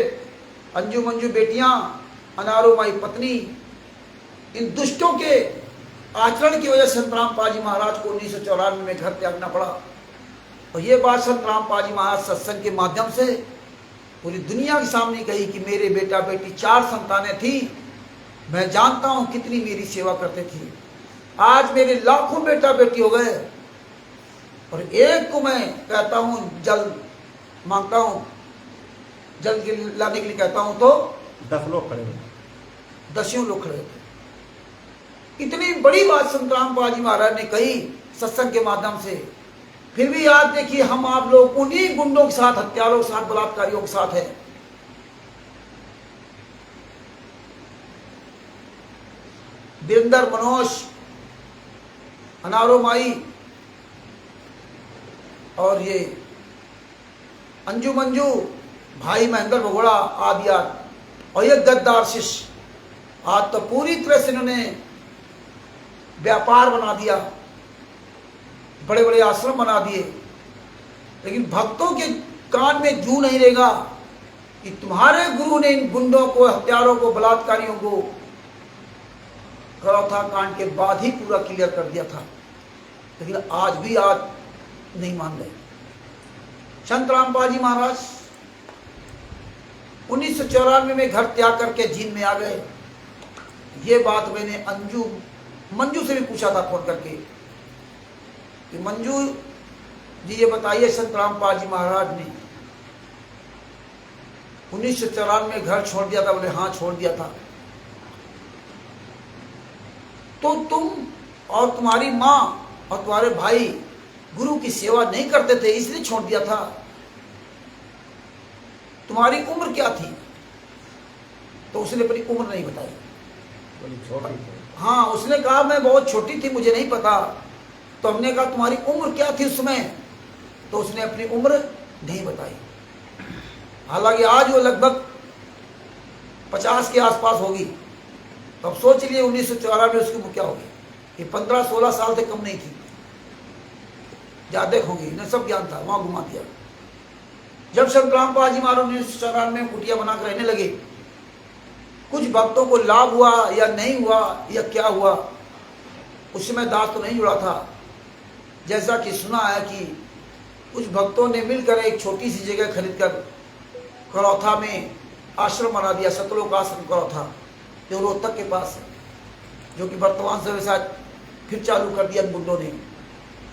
अंजू मंजू बेटियां, अनारो माई पत्नी, इन दुष्टों के आचरण की वजह से संत रामपाल जी महाराज को 1994 में घर त्यागना पड़ा। और ये बात संत रामपाल जी महाराज सत्संग के माध्यम से पूरी दुनिया के सामने कही कि मेरे बेटा बेटी 4 संतानें थी, मैं जानता हूं कितनी मेरी सेवा करते थे। आज मेरे लाखों बेटा बेटी हो गए और एक को मैं कहता हूं जल मांगता हूं, जल के लाने के लिए कहता हूं तो 10 लोग खड़े हुए, 10 लोग खड़े थे। इतनी बड़ी बात संत रामपाल जी महाराज ने कही सत्संग के माध्यम से। फिर भी आज देखिए हम आप लोग उन्हीं गुंडों के साथ, हत्यारों के साथ, बलात्कारियों के साथ है। वीरेंद्र, मनोज, अनारो माई और ये अंजू मंजू, भाई महेंद्र भगोड़ा आदि और ये गद्दार शिष्य आज तो पूरी तरह से इन्होंने व्यापार बना दिया, बड़े बड़े आश्रम बना दिए। लेकिन भक्तों के कान में जू नहीं रहेगा कि तुम्हारे गुरु ने इन गुंडों को, हत्यारों को, बलात्कारियों को करौथा कांड के बाद ही पूरा क्लियर कर दिया था। लेकिन आज भी नहीं मान रहे। संत रामपाल जी महाराज 1994 में घर त्याग करके जींद में आ गए। ये बात मैंने मंजू से भी पूछा था फोन करके कि मंजू जी ये बताइए, संत रामपाल जी महाराज ने 1994 में घर छोड़ दिया था? बोले हाँ छोड़ दिया था। तो तुम और तुम्हारी माँ और तुम्हारे भाई गुरु की सेवा नहीं करते थे इसलिए छोड़ दिया था? तुम्हारी उम्र क्या थी? तो उसने अपनी उम्र नहीं बताई। हाँ, उसने कहा मैं बहुत छोटी थी, मुझे नहीं पता। तो हमने कहा तुम्हारी उम्र क्या थी उस समय? तो उसने अपनी उम्र नहीं बताई। हालांकि आज वो लगभग 50 के आसपास होगी। तो अब सोच लिए 1994 में उसकी उम्र क्या होगी? ये 15-16 साल से कम नहीं थी, ज्यादा होगी। इन्हें सब ज्ञान था, वहां घुमा दिया। जब संत रामपाल जी महाराज 1994 में कुटिया बनाकर रहने लगे, कुछ भक्तों को लाभ हुआ या नहीं हुआ या क्या हुआ, उस समय दास तो नहीं जुड़ा था। जैसा कि सुना है कि कुछ भक्तों ने मिलकर एक छोटी सी जगह खरीदकर करौथा में आश्रम बना दिया, सतलोक आश्रम करौथा, जो रोहतक के पास है, जो कि वर्तमान समय शायद फिर चालू कर दिया गुंडों ने।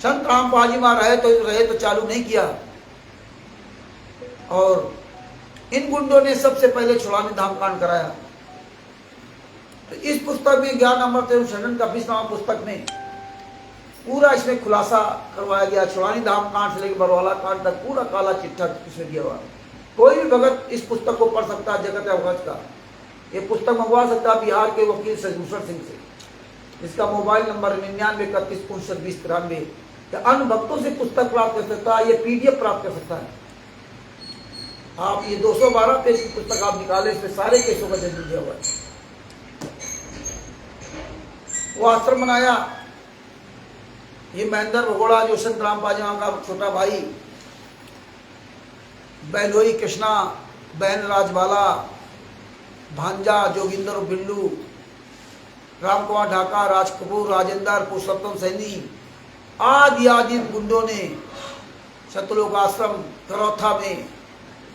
संत रामपाल जी महाराज रहे तो चालू नहीं किया। और इन गुंडों ने सबसे पहले छुड़ानी धाम कांड कराया। तो इस पुस्तक में ज्ञान अमृत एवं शरण का 20वां पुस्तक में पूरा इसमें खुलासा करवाया गया। छुड़ानी धाम कांड से लेकर बरवाला कांड तक पूरा काला चिट्ठा इसमें दिया हुआ। कोई भी भगत इस पुस्तक को पढ़ सकता है, जगत अवगत का। ये पुस्तक मंगवा सकता है बिहार के वकील सजभूषण सिंह से। इसका मोबाइल नंबर 9931592093 या अन्य भक्तों से पुस्तक प्राप्त कर सकता है। ये PDF प्राप्त कर सकता है। आप ये 212 पेज की पुस्तक आप निकाले, इसमें सारे केसों का जज दिया हुआ है। वो आश्रम बनाया। ये महेंद्र भगोड़ा जो संत रामपाल जी का छोटा भाई, बहनोई कृष्णा, बहन राजबाला, भांजा जोगिंदर और बिल्लू, राम कुमार ढाका, राज कपूर, राजेंद्र, पुरुषोत्तम सैनी आदि गुंडों ने सतलोक आश्रम करौथा में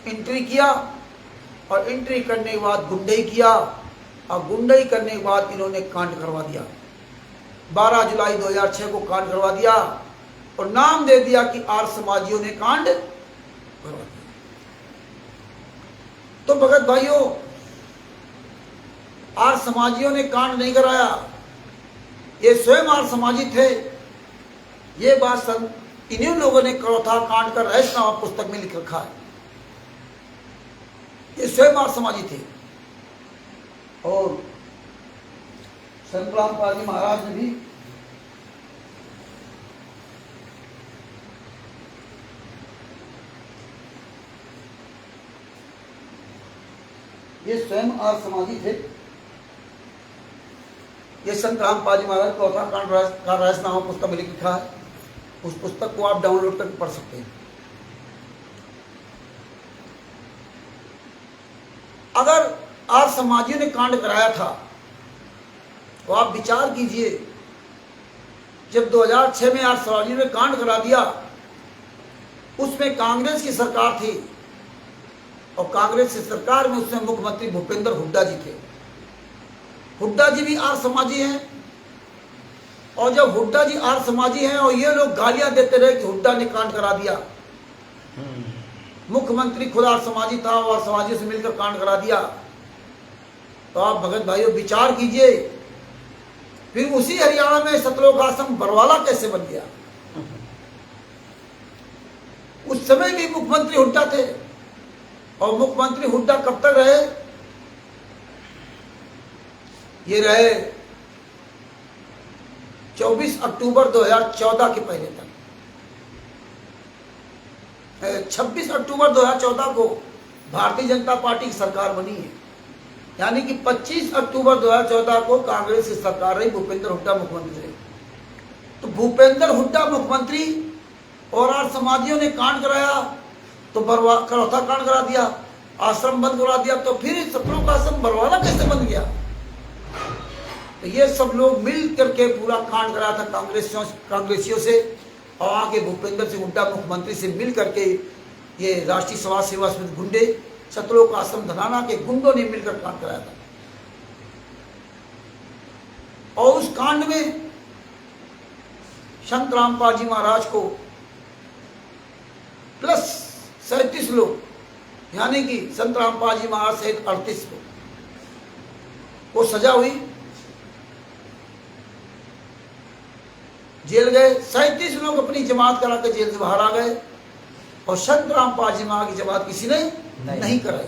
एंट्री किया। और एंट्री करने के बाद गुंडई किया, और गुंडई करने के बाद इन्होंने कांड करवा दिया। 12 जुलाई 2006 को कांड करवा दिया और नाम दे दिया कि आर्य समाजियों ने कांड करवा दिया। तो भगत भाइयों, आर्य समाजियों ने कांड नहीं कराया, ये स्वयं आर्य समाजी थे। ये बात इन्हीं लोगों ने करौथा कांड का रहस्य नामक पुस्तक में लिख रखा है। ये स्वयं आर्य समाजी थे। और संत रामपाल जी महाराज ने भी ये स्वयं आर्य समाजी थे। ये संत रामपाल महाराज चौथा कांड का रहस्यनामा पुस्तक में लिखा है। उस पुस्तक को आप डाउनलोड करके पढ़ सकते हैं। अगर आर्य समाजियों ने कांड कराया था तो आप विचार कीजिए, जब 2006 में आर्य समाजियों ने कांड करा दिया, उसमें कांग्रेस की सरकार थी और कांग्रेस की सरकार में उसमें मुख्यमंत्री भूपेंद्र हुड्डा जी थे। हुड्डा जी भी आर्य समाजी हैं, और जब हुड्डा जी आर्य समाजी हैं और ये लोग गालियां देते रहे कि हुड्डा ने कांड करा दिया, मुख्यमंत्री खुद आर्य समाजी था और समाजियों से मिलकर कांड करा दिया, तो आप भगत भाइयों विचार कीजिए, फिर उसी हरियाणा में सतलोक आश्रम बरवाला कैसे बन गया? उस समय भी मुख्यमंत्री हुड्डा थे, और मुख्यमंत्री हुड्डा कब तक रहे? ये रहे 24 अक्टूबर 2014 के पहले तक। 26 अक्टूबर 2014 को भारतीय जनता पार्टी की सरकार बनी है, यानी कि 25 अक्टूबर 2014 को कांग्रेस की सरकार रही, भूपेंद्र हुड्डा मुख्यमंत्री रहे। तो भूपेंद्र हुड्डा मुख्यमंत्री और आर्य समाजियों ने कांड कराया तो चौथा कांड करा दिया, आश्रम बंद करा दिया, तो फिर सतलोक आश्रम बरवाला कैसे बन गया? तो ये सब लोग मिल करके पूरा कांड कराया था कांग्रेसियों से, और आगे भूपेंद्र सिंह हुड्डा मुख्यमंत्री से मिल करके ये राष्ट्रीय समाज सेवा समिति गुंडे, सतलोक आश्रम धनाना के गुंडों ने मिलकर कांड कराया था। और उस कांड में संत रामपाल जी महाराज को प्लस 37 लोग, यानी कि संत रामपाल जी महाराज सहित 38 लोग को सजा हुई, जेल गए। 37 लोग अपनी जमात करा के जेल से बाहर आ गए, और संत रामपाल जी महाराज की जमात किसी ने नहीं कराई।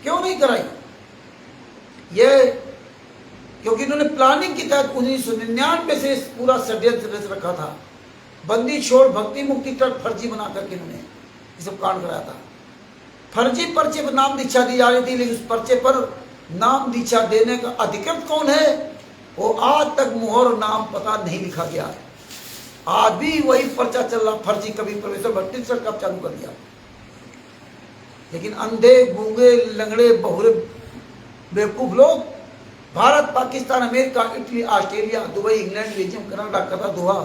क्यों नहीं कराई? ये क्योंकि इन्होंने प्लानिंग के तहत 1999 से पूरा षड्यंत्र रच रखा था। बंदी छोड़ भक्ति मुक्ति तक फर्जी बना करके इन्होंने ये सब कांड कराया था। फर्जी पर्चे पर नाम दीक्षा दी जा रही थी, लेकिन उस पर्चे पर नाम दीक्षा देने का अधिकृत कौन है वो आज तक मुहर नाम पता नहीं लिखा गया है। आज भी वही पर्चा चल रहा फर्जी। कभी प्रोफेसर भट्टी सर कब चालू कर दिया, लेकिन अंधे गूंगे लंगड़े बहुरे बेवकूफ लोग Bharat, Pakistan, America, Italy, Australia, Dubai, England, Belgium, Canada, Qatar, Doha,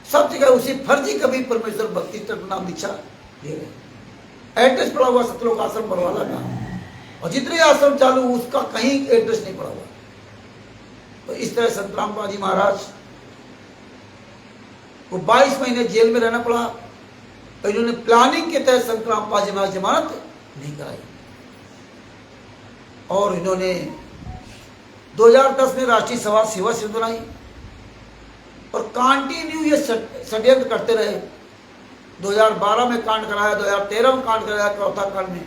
सब जगह उसी फर्जी कभी परमेश्वर भक्ति तक नाम दीक्षा दे रहे। एड्रेस पड़ा हुआ सतलोक आश्रम बरवाला का, और जितने आश्रम चालू उसका कहीं एड्रेस नहीं पड़ा हुआ। तो इस तरह संत रामपाल जी महाराज को 22 महीने जेल में रहना पड़ा, और इन्होंने प्लानिंग के तहत संत रामपाल जी महाराज जमानत नहीं कराई, और इन्होंने 2010 में राष्ट्रीय समाज सेवा समिति बनाई, और कंटिन्यू ये षड्यंत्र करते रहे। 2012 में कांड कराया, 2013 में कांड कराया, चौथा कांड में,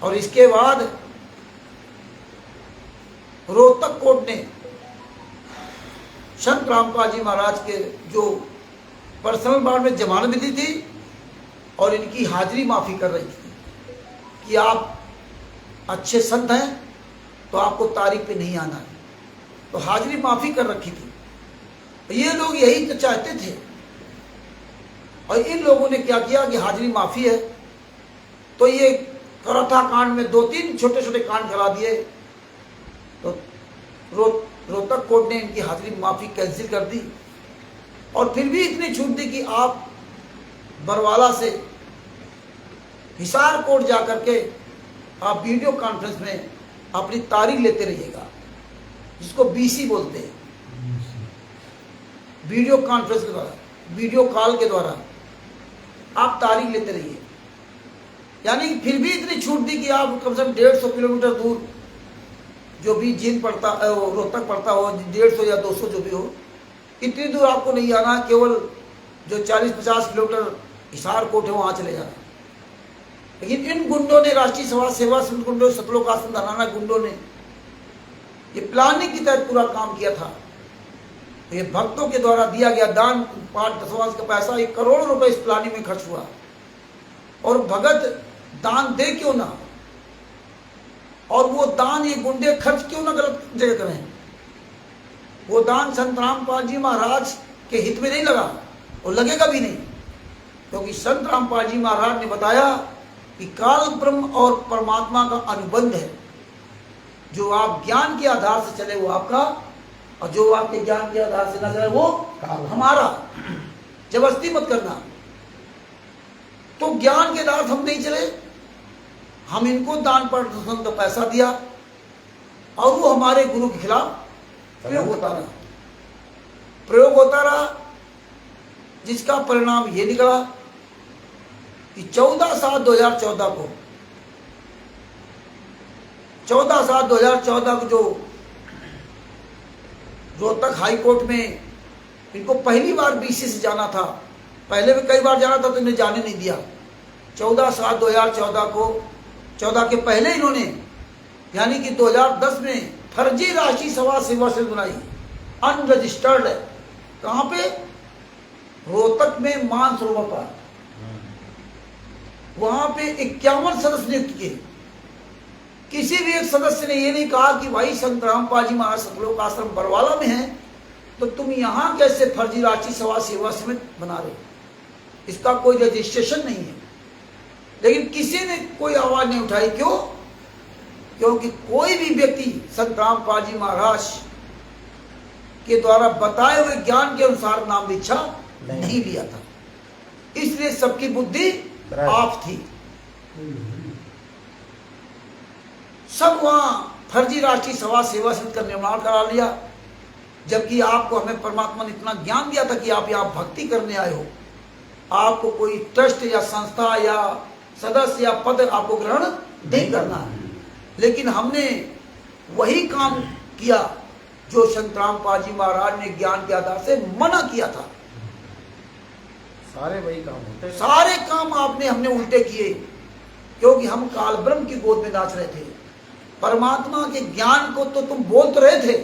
और इसके बाद रोहतक कोर्ट ने संत रामपाल जी महाराज के जो पर्सनल बॉन्ड में जमानत दी थी, और इनकी हाजिरी माफी कर रही थी कि आप अच्छे संत हैं तो आपको तारीख पे नहीं आना है, तो हाजिरी माफी कर रखी थी। तो ये लोग यही तो चाहते थे, और इन लोगों ने क्या किया कि हाजिरी माफी है, तो ये करौथा कांड में 2-3 छोटे छोटे कांड करा दिए। तो रोहतक कोर्ट ने इनकी हाजिरी माफी कैंसिल कर दी, और फिर भी इतनी छूट दी कि आप बरवाला से हिसार कोर्ट जाकर के आप वीडियो कॉन्फ्रेंस में अपनी तारीख लेते रहिएगा, जिसको बीसी बोलते हैं, वीडियो कॉन्फ्रेंस के द्वारा, वीडियो कॉल के द्वारा आप तारीख लेते रहिए। यानी फिर भी इतनी छूट दी कि आप कम से कम 150 किलोमीटर दूर जो भी जींद पड़ता रोहतक पड़ता हो, 150 या 200 जो भी हो, इतनी दूर आपको नहीं आना, केवल जो 40-50 किलोमीटर हिसार कोर्ट है वहाँ चले जाना। लेकिन इन गुंडों ने, राष्ट्रीय समाज सेवा समिति गुंडों, सतलोक आश्रम धनाना गुंडों ने ये प्लानिंग के तहत पूरा काम किया था। तो ये भक्तों के द्वारा दिया गया दान, 5-10 का पैसा, 1 करोड़ रुपए इस प्लानिंग में खर्च हुआ। और भगत दान दे क्यों ना, और वो दान ये गुंडे खर्च क्यों ना गलत जगह करें? वो दान संत रामपाल जी महाराज के हित में नहीं लगा और लगेगा भी नहीं, क्योंकि संत रामपाल जी महाराज ने बताया कि काल ब्रह्म और परमात्मा का अनुबंध है। जो आप ज्ञान के आधार से चले वो आपका, और जो आपके ज्ञान के आधार से न चले वो हमारा। जबरदस्ती मत करना। तो ज्ञान के आधार हम नहीं चले, हम इनको दान पर का पैसा दिया और वो हमारे गुरु के खिलाफ प्रयोग होता रहा, जिसका परिणाम ये निकला कि 14/7/2014 को 14/7/2014 को जो रोहतक हाई कोर्ट में इनको पहली बार बीसी से जाना था, पहले भी कई बार जाना था तो इन्हें जाने नहीं दिया। 14/7/2014 को, 14 के पहले इन्होंने यानी कि 2010 में फर्जी राशि समाज सेवा से बनाई, अनरजिस्टर्ड है। कहाँ पे? रोहतक में मानसरोवर पर। वहां पे 51 सदस्य नियुक्त किए। किसी भी एक सदस्य ने ये नहीं कहा कि भाई संत रामपाल जी महाराज सतलोक आश्रम बरवाला में है तो तुम यहां कैसे फर्जी राशि समाज सेवा समिति बना रहे? इसका कोई रजिस्ट्रेशन नहीं है। लेकिन किसी ने कोई आवाज नहीं उठाई। क्यों? क्योंकि कोई भी व्यक्ति संत रामपाल जी महाराज के द्वारा बताए हुए ज्ञान के अनुसार नाम दीक्षा नहीं लिया था, इसलिए सबकी बुद्धि आप थी। सब वहां फर्जी राष्ट्रीय समाज सेवा समिति का निर्माण करा लिया, जबकि आपको, हमें परमात्मा ने इतना ज्ञान दिया था कि आप यहाँ भक्ति करने आए हो, आपको कोई ट्रस्ट या संस्था या सदस्य या पद आपको ग्रहण नहीं करना है। लेकिन हमने वही काम किया जो संत रामपाल जी महाराज ने ज्ञान के आधार से मना किया था। सारे वही काम होते, सारे काम हमने उल्टे किए, क्योंकि हम काल ब्रह्म की गोद में नाच रहे थे। परमात्मा के ज्ञान को तो तुम बोल तो रहे थे,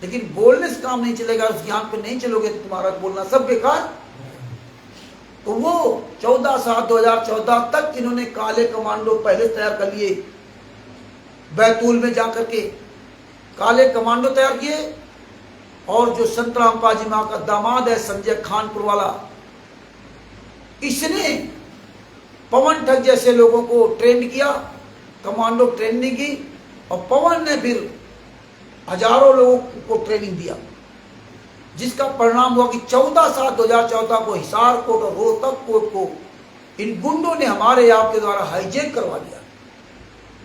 लेकिन बोलने से काम नहीं चलेगा। उस ज्ञान पे नहीं चलोगे तो तुम्हारा बोलना सब बेकार। तो वो 14/7/2014 तक इन्होंने काले कमांडो पहले तैयार कर लिए, बैतूल में जाकर के काले कमांडो तैयार किए। और जो संत रामपाल जी मां का दामाद है संजय खानपुर वाला, इसने पवन ठग जैसे लोगों को ट्रेन किया, कमांडो ट्रेनिंग की, और पवन ने फिर हजारों लोगों को ट्रेनिंग दिया, जिसका परिणाम हुआ कि 14/7/2014 को हिसार कोर्ट और रोहतक कोर्ट को इन गुंडों ने हमारे आपके द्वारा हाईजैक करवा दिया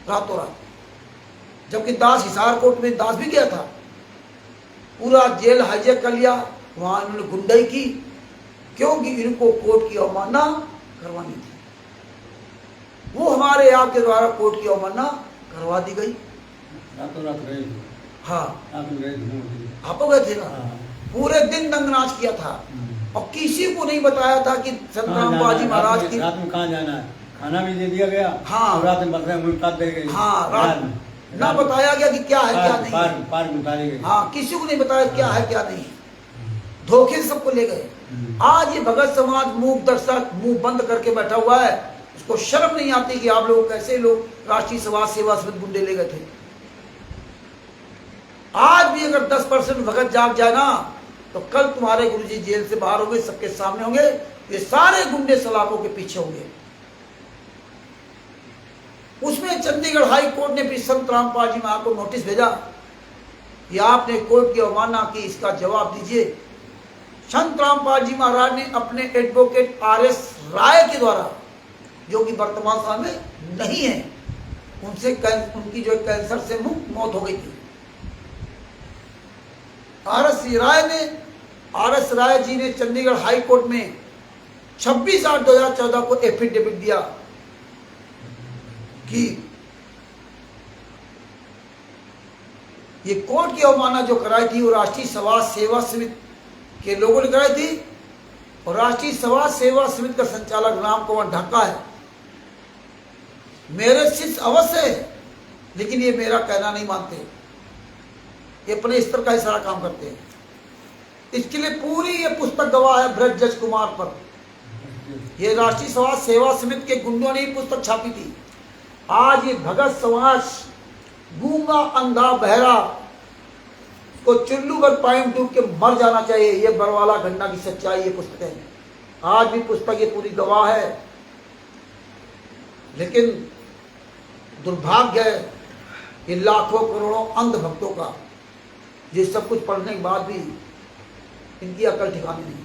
रातों रात। जबकि दास हिसार कोर्ट में दास भी गया था, पूरा जेल हाईजैक कर लिया। वहां इन्होंने गुंडाई की, क्योंकि इनको कोर्ट की अवमानना करवानी थी। वो हमारे आपके द्वारा कोर्ट की अवमानना करवा दी गई। रातों रात गए। हाँ, आप गए थे ना। पूरे दिन दंग नाच किया था और किसी को नहीं बताया था कि संत रामपाल जी महाराज की रात में कहाँ जाना है। खाना भी दे दिया गया। हाँ, रात में बकरे मुलाकात दे गई। हाँ, रात ना बताया गया कि क्या है क्या नहीं। पार उतारी गई। हाँ, किसी को नहीं बताया क्या है क्या नहीं। धोखे से सबको ले गए। आज ये भगत समाज मूक दर्शक मुंह बंद करके बैठा हुआ है, उसको शर्म नहीं आती कि आप लोग कैसे लोग राष्ट्रीय समाज सेवा समिति गुंडे ले गए थे। आज भी अगर 10% भगत जाग जाए ना, तो कल तुम्हारे गुरुजी जेल से बाहर होंगे, सबके सामने होंगे, ये सारे गुंडे सलाखों के पीछे होंगे। उसमें चंडीगढ़ हाई कोर्ट ने भी संत रामपाल जी महाराज को नोटिस भेजा कि आपने कोर्ट की अवमानना की, इसका जवाब दीजिए। संत रामपाल जी महाराज ने अपने एडवोकेट RS राय के द्वारा, जो कि वर्तमान समय में नहीं है, उनकी जो कैंसर से मौत हो गई थी, RS राय जी ने चंडीगढ़ हाई कोर्ट में 26/8/2014 को एफिडेविट दिया कि ये कोर्ट की अवमानना जो कराई थी वो राष्ट्रीय समाज सेवा समिति के लोगों ने कराई थी, और राष्ट्रीय समाज सेवा समिति का संचालक राम कुमार ढाका है। मेरे शिष्य अवश्य है, लेकिन ये मेरा कहना नहीं मानते, ये अपने स्तर का ही सारा काम करते हैं। इसके लिए पूरी ये पुस्तक गवाह है ब्रजजज कुमार पर। ये राष्ट्रीय समाज सेवा समिति के गुंडों ने ही पुस्तक छापी थी। आज ये भगत समाज गूंगा अंधा बहरा को चुल्लू पर पानी डूब के मर जाना चाहिए। ये बरवाला घटना की सच्चाई ये पुस्तक है। आज भी पुस्तक ये पूरी गवाह है। लेकिन दुर्भाग्य है कि लाखों करोड़ों अंध भक्तों का ये सब कुछ पढ़ने के बाद भी इनकी अकल ठिकाने नहीं।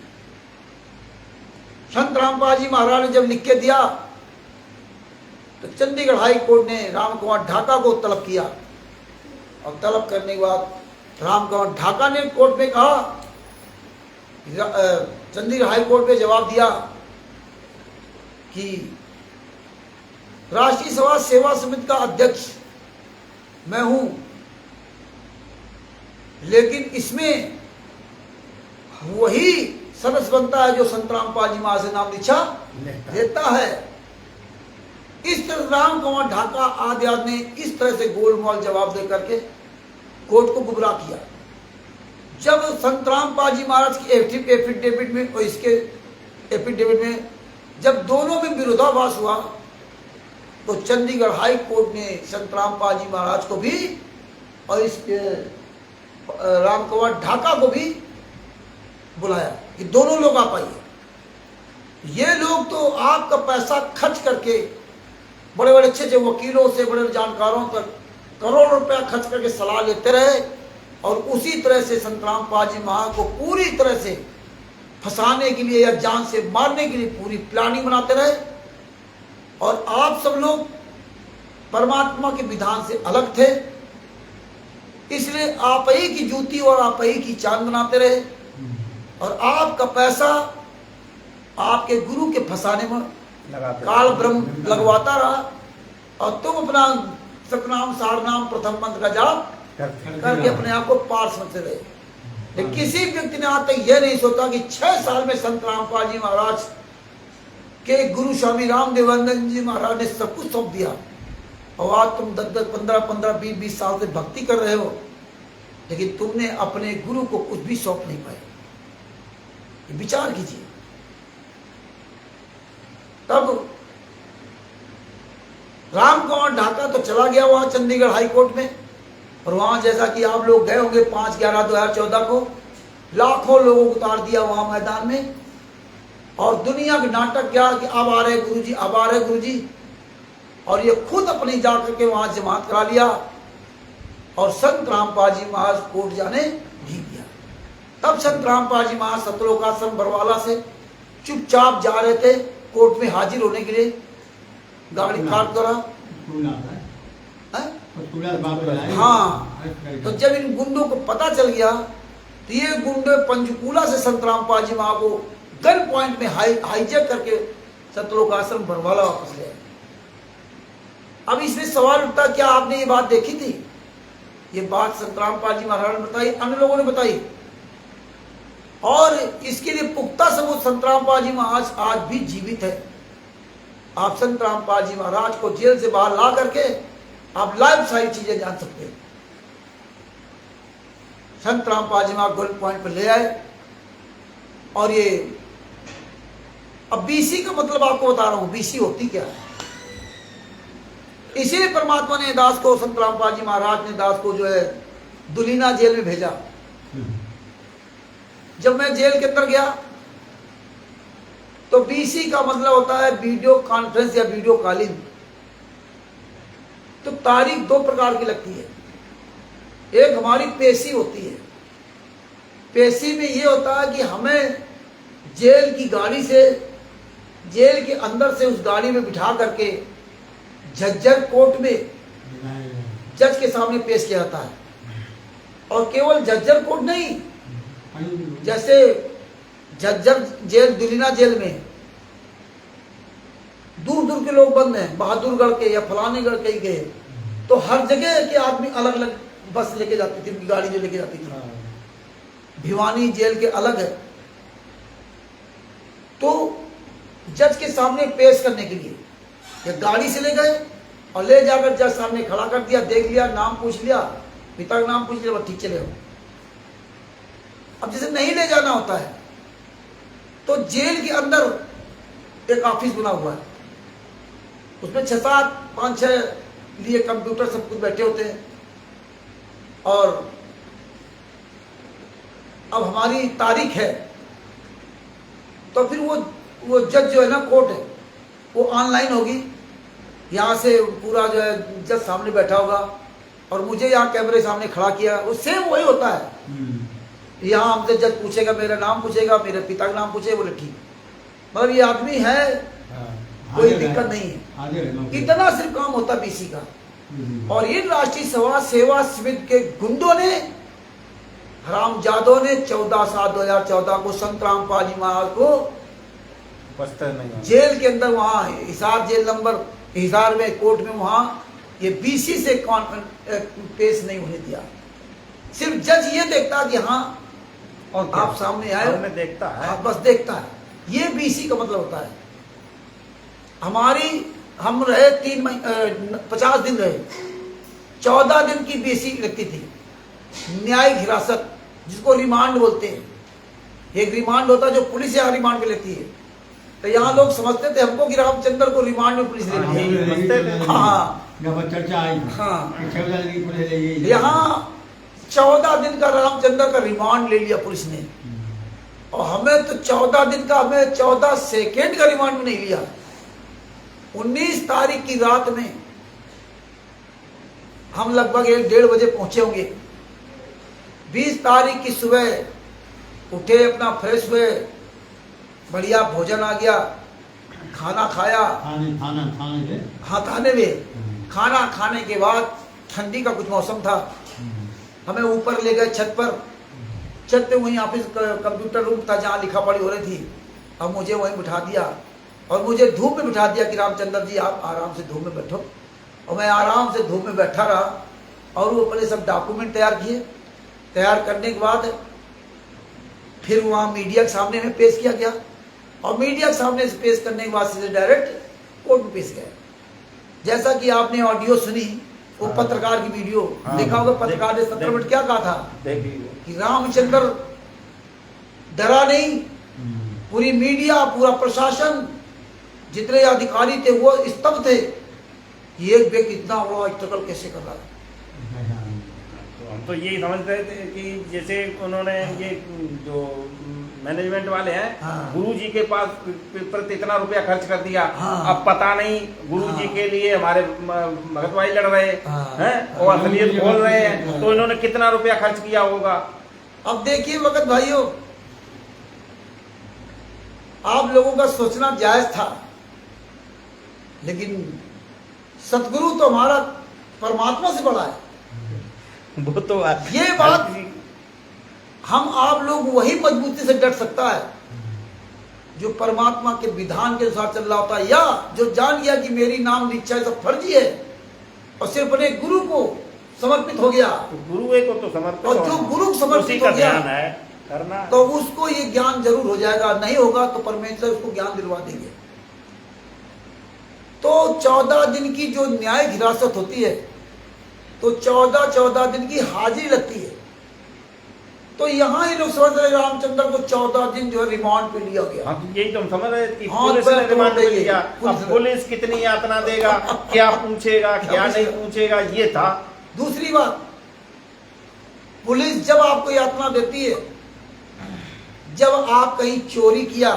संत रामपाल जी महाराज ने जब लिख के दिया तो चंडीगढ़ हाई कोर्ट ने राम कुमार ढाका को तलब किया और तलब करने के बाद राम कुमार ढाका ने कोर्ट में कहा, चंडीगढ़ हाई कोर्ट में जवाब दिया कि राष्ट्रीय सभा सेवा समिति का अध्यक्ष मैं हूं, लेकिन इसमें वही सदस्य बनता है जो संत रामपाल जी महाराज से नाम दीक्षा देता है। इस तरह राम कुमार ढाका आदि ने इस तरह से गोलमाल जवाब दे करके कोर्ट को गुमराह किया। जब संत रामपाल जी महाराज की एफिडेविट में और इसके एफिडेविट में जब दोनों में विरोधाभास हुआ तो चंडीगढ़ हाई कोर्ट ने संत रामपाल जी महाराज को भी और इस राम कुमार ढाका को भी बुलाया कि दोनों लोग आप आइए। ये लोग तो आपका पैसा खर्च करके बड़े बड़े अच्छे अच्छे वकीलों से बड़े जानकारों तक करोड़ रुपया खर्च करके सलाह लेते रहे और उसी तरह से संत रामपाल जी महाराज को पूरी तरह से फंसाने के लिए या जान से मारने के लिए पूरी प्लानिंग बनाते रहे। और आप सब लोग परमात्मा के विधान से अलग थे, इसलिए आप ही की जूती और आप ही की चांद बनाते रहे और आपका पैसा आपके गुरु के फंसाने में काल ब्रह्म लगवाता रहा और तुम अपना सतनाम सारनाम प्रथम मंत्र का जाप करके अपने आप को पार समझते रहे। लेकिन किसी व्यक्ति ने आज तक यह नहीं सोचा कि 6 साल में संत रामपाल जी महाराज के गुरु स्वामी राम देवानंद जी महाराज ने सब कुछ सौंप दिया और आज तुम 10-10, 15-15, 20-20 साल से भक्ति कर रहे हो, लेकिन तुमने अपने गुरु को कुछ भी सौंप नहीं पाए। विचार कीजिए। तब राम कुमार ढाका तो चला गया वहां चंडीगढ़ हाई कोर्ट में और वहां जैसा कि आप लोग गए होंगे 5/11/2014 को लाखों लोगों को उतार दिया वहां मैदान में और दुनिया के नाटक क्या कि अब आ रहे गुरुजी, अब आ रहे गुरुजी, और ये खुद अपनी जाकर के वहां जमात करा लिया और संत रामपाल जी महाराज कोर्ट जाने नहीं दिया। तब संत रामपाल जी महाराज सतलोकाश्रम बरवाला से चुपचाप जा रहे थे कोर्ट में हाजिर होने के लिए, गाड़ी काट करा। हाँ, तो जब इन गुंडों को पता चल गया तो ये गुंडे पंचकूला से संत रामपाल जी महाराज को गन पॉइंट में हाईजैक करके सतलोकाश्रम बरवाला वापस ले आए। अब इसमें सवाल उठता, क्या आपने ये बात देखी थी? ये बात संत रामपाल जी महाराज ने बताई, अन्य लोगों ने बताई और इसके लिए पुख्ता सबूत संत रामपाल जी महाराज आज भी जीवित है। आप संत रामपाल जी महाराज को जेल से बाहर ला करके आप लाइव सारी चीजें जान सकते हैं। संत रामपाल जी महाराज गोल्ड पॉइंट पर ले आए और ये अब बीसी का मतलब आपको बता रहा हूं, बीसी होती क्या है। इसीलिए परमात्मा ने दास को, संत रामपाल जी महाराज ने दास को जो है दुलीना जेल में भेजा। जब मैं जेल के अंदर गया तो बीसी का मतलब होता है वीडियो कॉन्फ्रेंस या वीडियो कॉलिंग। तो तारीख 2 प्रकार की लगती है। एक हमारी पेशी होती है। पेशी में ये होता है कि हमें जेल की गाड़ी से, जेल के अंदर से उस गाड़ी में बिठा करके झज्जर कोर्ट में जज के सामने पेश किया जाता है। और केवल झज्जर कोर्ट नहीं, जैसे झज्जर जेल, दुलीना जेल में दूर दूर के लोग बंद हैं, बहादुरगढ़ के या फलाने गढ़ के ही गए, तो हर जगह के आदमी अलग अलग बस लेके जाती थी, उनकी गाड़ी जो लेके जाती थी। भिवानी जेल के अलग है। तो जज के सामने पेश करने के लिए या गाड़ी से ले गए और ले जाकर जज सामने खड़ा कर दिया, देख लिया, नाम पूछ लिया, पिता का नाम पूछ लिया, ठीक चले हो। अब जैसे नहीं ले जाना होता है तो जेल के अंदर एक ऑफिस बना हुआ है, उसमें 6-7, 5-6 लिए कंप्यूटर सब कुछ बैठे होते हैं और अब हमारी तारीख है, तो फिर वो जज जो है ना, कोर्ट है, वो ऑनलाइन होगी। यहाँ से पूरा जो है जज सामने बैठा होगा और मुझे यहाँ कैमरे सामने खड़ा किया, वो सेम वही होता है। यहाँ हमसे जज पूछेगा, मेरा नाम पूछेगा, मेरे पिता का नाम पूछेगा, बोले ठीक, मतलब ये आदमी है, कोई दिक्कत नहीं है। इतना सिर्फ काम होता बीसी का। और इन राष्ट्रीय सेवा समिति के गुंडों ने, हरामजादों ने 14/7/2014 को संत रामपाल जी महाराज को जेल के अंदर, वहां हिसार जेल नंबर हिसार में कोर्ट में, वहां ये बीसी से पेश नहीं होने दिया। सिर्फ जज ये देखता कि हाँ और आप सामने आए, देखता है, बस देखता है। ये बीसी का मतलब होता है। हम रहे 50 दिन रहे, 14 दिन की बीसी लगती थी, न्यायिक हिरासत जिसको रिमांड बोलते हैं। एक रिमांड होता है जो पुलिस यहाँ रिमांड पे लेती है। तो यहाँ लोग समझते थे हमको कि रामचंद्र को रिमांड में पुलिस ले लिया। हाँ, चर्चा आई। हाँ, 14 दिन की पुलिस ले गई। यहाँ 14 दिन का रामचंद्र का रिमांड ले लिया पुलिस ने, और हमें तो 14 दिन का, हमें 14 सेकेंड का रिमांड में नहीं लिया। 19 तारीख की रात में हम लगभग 1-1:30 बजे पहुंचे होंगे। 20 तारीख की सुबह उठे, अपना फ्रेश हुए, बढ़िया भोजन आ गया, खाना खाया। थाने में खाना खाने के बाद ठंडी का कुछ मौसम था, हमें ऊपर ले गए छत पर। छत पे वहीं ऑफिस कंप्यूटर रूम था जहाँ लिखा पढ़ी हो रही थी। अब मुझे वहीं बिठा दिया और मुझे धूप में बिठा दिया कि रामचंद्र जी आप आराम से धूप में बैठो। और मैं आराम से धूप में बैठा रहा और वो अपने सब डॉक्यूमेंट तैयार किए। तैयार करने के बाद फिर वहाँ मीडिया के सामने में पेश किया गया, और मीडिया के सामने से पेश करने के बाद सीधे डायरेक्ट कोर्ट में पेश गया। जैसा कि आपने ऑडियो सुनी, वो पत्रकार की वीडियो देखा होगा। पत्रकार ने 17 मिनट क्या कहा था कि रामचंद्र डरा नहीं, पूरी मीडिया, पूरा प्रशासन, जितने अधिकारी थे वो स्तब्ध थे। ये एक व्यक्ति इतना बड़ा स्ट्रगल कैसे कर रहा है। तो हम तो यही समझ रहे थे कि जैसे उन्होंने ये जो मैनेजमेंट वाले हैं, हाँ। गुरुजी के पास प्रति इतना रुपया खर्च कर दिया, हाँ। अब पता नहीं गुरुजी हाँ। के लिए हमारे भगत भाई लड़ रहे हाँ। हैं और असलियत बोल रहे हैं, तो इन्होंने कितना रुपया खर्च किया होगा। अब देखिए भगत भाइयों, आप लोगों का सोचना जायज था, लेकिन सतगुरु तो हमारा परमात्मा से बड़ा है। वो तो ये बात हम आप लोग वही मजबूती से डट सकता है जो परमात्मा के विधान के अनुसार चल रहा होता है, या जो जान गया कि मेरी नाम दीक्षा सब फर्जी है और सिर्फ अपने गुरु को समर्पित हो गया। तो गुरु को तो समर्पित, और जो गुरु को समर्पित हो गया है करना, तो उसको ये ज्ञान जरूर हो जाएगा। नहीं होगा तो परमेश्वर उसको ज्ञान दिलवा देंगे। तो 14 दिन की जो न्यायिक हिरासत होती है, तो 14 दिन की हाजिरी लगती है। तो यहाँ ही लोग समझ रहे रामचंद्र को 14 दिन जो है रिमांड पे लिया गया। हाँ, तो यही तो हम समझ रहे थे कि हाँ, पुलिस ने रिमांड पे लिया। अब पुलिस कितनी यातना देगा, क्या पूछेगा, क्या नहीं पूछेगा, ये था। दूसरी बात, पुलिस जब आपको यातना देती है, जब आप कहीं चोरी किया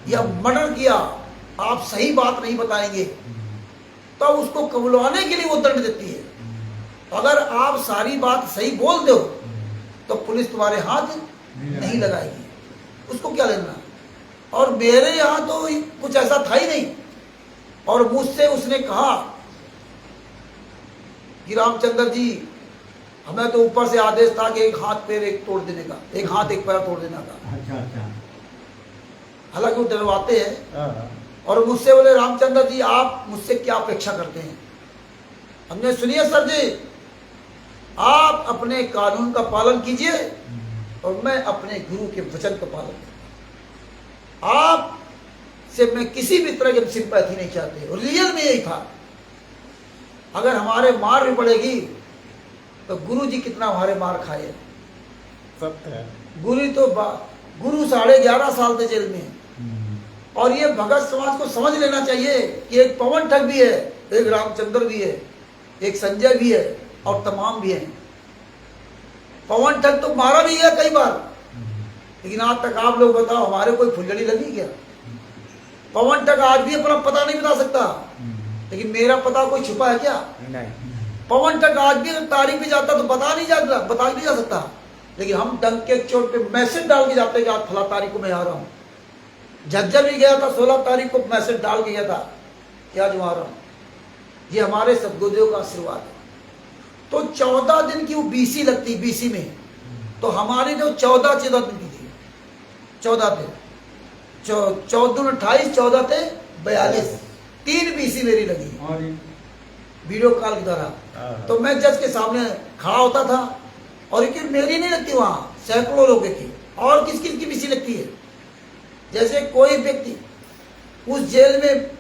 या मर्डर किया, आप सही बात नहीं बताएंगे, तो उसको कबुलवाने के लिए वो दंड देती है। अगर आप सारी बात सही बोल दो तो पुलिस तुम्हारे हाथ नहीं लगाएगी, उसको क्या लेना। और मेरे यहाँ तो कुछ ऐसा था ही नहीं। और मुझसे उसने कहा कि रामचंद्र जी, हमें तो ऊपर से आदेश था कि एक हाथ पैर एक तोड़ देने का, एक हाथ एक पैर तोड़ देने का। अच्छा। हालांकि वो डरवाते हैं। और मुझसे बोले रामचंद्र जी आप मुझसे क्या अपेक्षा करते हैं। हमने सुनिए सर जी, आप अपने कानून का पालन कीजिए और मैं अपने गुरु के वचन का पालन करूंगा। आप से मैं किसी भी तरह की सिंपैथी नहीं चाहते। और रियल में यही था। अगर हमारे मार भी पड़ेगी तो गुरु जी कितना हमारे मार खाए। सत्य है। गुरु 11.5 साल से जेल में। और ये भगत समाज को समझ लेना चाहिए कि एक पवन ठग भी है, एक रामचंद्र भी है, एक संजय भी है और तमाम भी हैं। पवन ठग तो मारा भी है कई बार, लेकिन आज तक आप लोग बताओ हमारे कोई फुलझड़ी लगी क्या? पवन ठग आज भी अपना पता नहीं बता सकता, लेकिन मेरा पता कोई छुपा है क्या? नहीं। पवन ठग आज भी अगर तारीख पे जाता तो बता नहीं जा सकता, लेकिन हम डंक के चोट पे मैसेज डाल के जाते हैं कि आज फला तारीख को मैं आ रहा हूँ। झज्जर भी गया था 16 तारीख को मैसेज डाल के गया था कि आज मैं आ रहा हूँ। ये हमारे सदगुरुदेव का आशीर्वाद है। तो 14 दिन की वो बीसी लगती, बीसी में तो हमारी जो 14 दिन की थी, 14 दिन 14 28 14 थे 42, 3 बीसी मेरी लगी और वीडियो कॉल के द्वारा। तो मैं जज के सामने खड़ा होता था और एक मेरी नहीं लगती, वहां सैकड़ों लोगों की और किस किस की बीसी लगती है। जैसे कोई व्यक्ति उस जेल में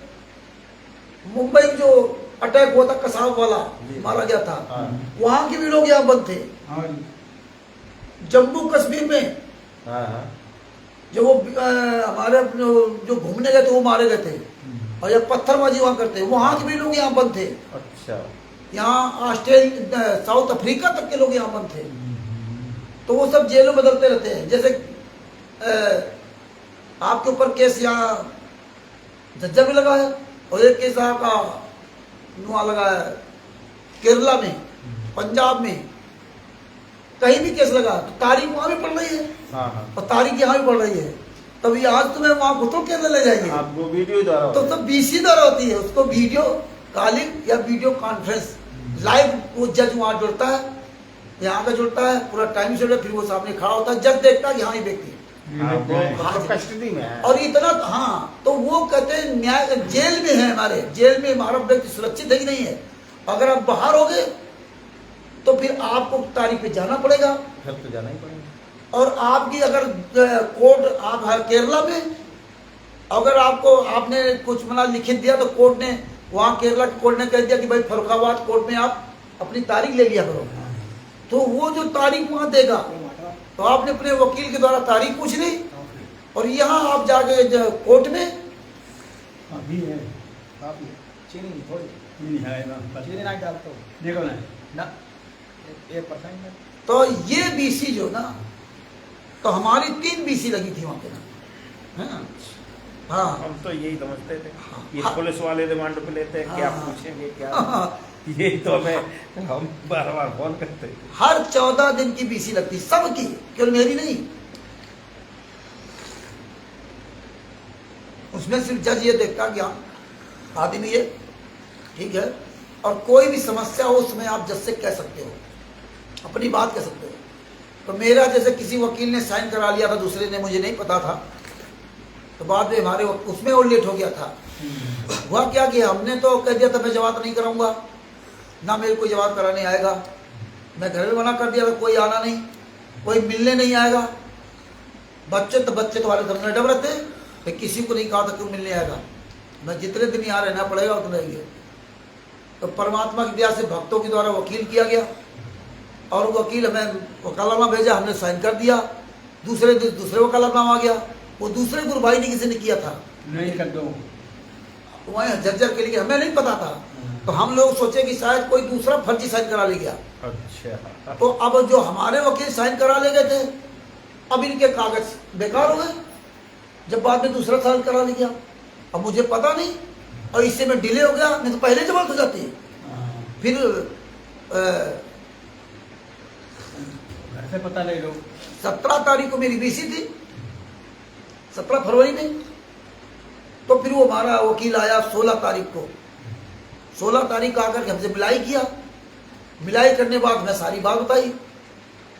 मुंबई में जो अटैक हुआ था कसाब वाला मारा गया था, वहां के भी लोग यहाँ बंद थे। जम्मू कश्मीर में जो वो हमारे जो घूमने गए थे वो मारे गए थे, और जब पत्थरबाजी वहां करते वहां के भी लोग यहाँ बंद थे। अच्छा। यहाँ ऑस्ट्रेलिया साउथ अफ्रीका तक के लोग यहाँ बंद थे। तो वो सब जेलों बदलते रहते हैं। जैसे आपके ऊपर केस यहाँ झज्जर में लगा है और एक केस आपका वहाँ लगा है केरला में, पंजाब में, कहीं भी केस लगा तो तारीख वहां भी पड़ रही है और तारीख यहाँ भी पड़ रही है। तभी आज तुम्हें वहां को तो केरला ले जाएंगे आपको वीडियो द्वारा, तो सब बीसी द्वारा होती है, उसको वीडियो कॉलिंग या वीडियो कॉन्फ्रेंस लाइव वो जज वहां जुड़ता है, यहाँ का जुड़ता है, पूरा टाइम से फिर वो सामने खड़ा होता है, जज देखता है कि हाँ ये व्यक्ति कस्टडी में है। और इतना हाँ, तो वो कहते हैं न्याय जेल में है, हमारे जेल में हमारा व्यक्ति सुरक्षित है कि नहीं है। अगर आप बाहर हो गए तो फिर आपको तारीख पे जाना पड़ेगा, फिर तो जाना ही पड़ेगा। और आपकी अगर कोर्ट आप केरला में अगर आपको आपने कुछ मना लिखित दिया तो कोर्ट ने वहाँ केरला की कोर्ट ने कह दिया कि भाई फरुखाबाद कोर्ट में आप अपनी तारीख ले लिया करो, तो वो जो तारीख वहाँ देगा तो आपने अपने वकील के द्वारा तारीख पूछ ली और यहाँ आप जाके कोर्ट में अभी है चीनी थोड़ी चीनी है ना, चीनी नहीं डालते हो देखो ना 1% तो ये बीसी जो ना, तो हमारी 3 बीसी लगी थी वहाँ पे ना, है ना? हाँ हम तो यही समझते थे ये हाँ। पुलिस वाले रिमांड पे लेते हैं, क्या हाँ। पूछेंगे क्या, हाँ। ये तो हम बार बार फोन करते थे। हर 14 दिन की बीसी लगती, सबकी, केवल मेरी नहीं। उसमें सिर्फ जज ये देखता कि हाँ आदमी ये ठीक है, और कोई भी समस्या हो उसमें आप जज से कह सकते हो, अपनी बात कह सकते हो। तो मेरा जैसे किसी वकील ने साइन करा लिया था, दूसरे ने, मुझे नहीं पता था, तो बाद में हमारे उसमें और लेट हो गया था। हुआ क्या कि हमने तो कह दिया था मैं जवाब नहीं कराऊंगा, ना मेरे को जवाब कराने आएगा। मैं घर में मना कर दिया था, कोई आना नहीं, कोई मिलने नहीं आएगा। बच्चे तो वाले सामने डब रहते, मैं किसी को नहीं कहा था क्यों मिलने आएगा, मैं जितने दिन यहाँ रहना पड़ेगा उतने रहेंगे। तो परमात्मा की दया से भक्तों के द्वारा वकील किया गया और वकील हमें वकालतनामा भेजा, हमने साइन कर दिया। दूसरे दिन दूसरे वकालतनामा आ गया, वो दूसरे गुरु भाई ने किसी ने किया था, नहीं कर दो वहाँ झज्जर के लिए, हमें नहीं पता था। तो हम लोग सोचे कि शायद कोई दूसरा फर्जी साइन करा ले गया। अच्छा। तो अब जो हमारे वकील साइन करा ले गए थे, अब इनके कागज बेकार हो गए, जब बाद में दूसरा साइन करा ले गया। अब मुझे पता नहीं और इससे में डिले हो गया, नहीं तो पहले जमानत हो जाती। फिर घर से पता ले लो। 17 तारीख को मेरी बीसी थी, 17 फरवरी में। तो फिर वो हमारा वकील आया 16 तारीख को, 16 तारीख को आकर के हमसे मिलाई किया। मिलाई करने बाद मैं सारी बात बताई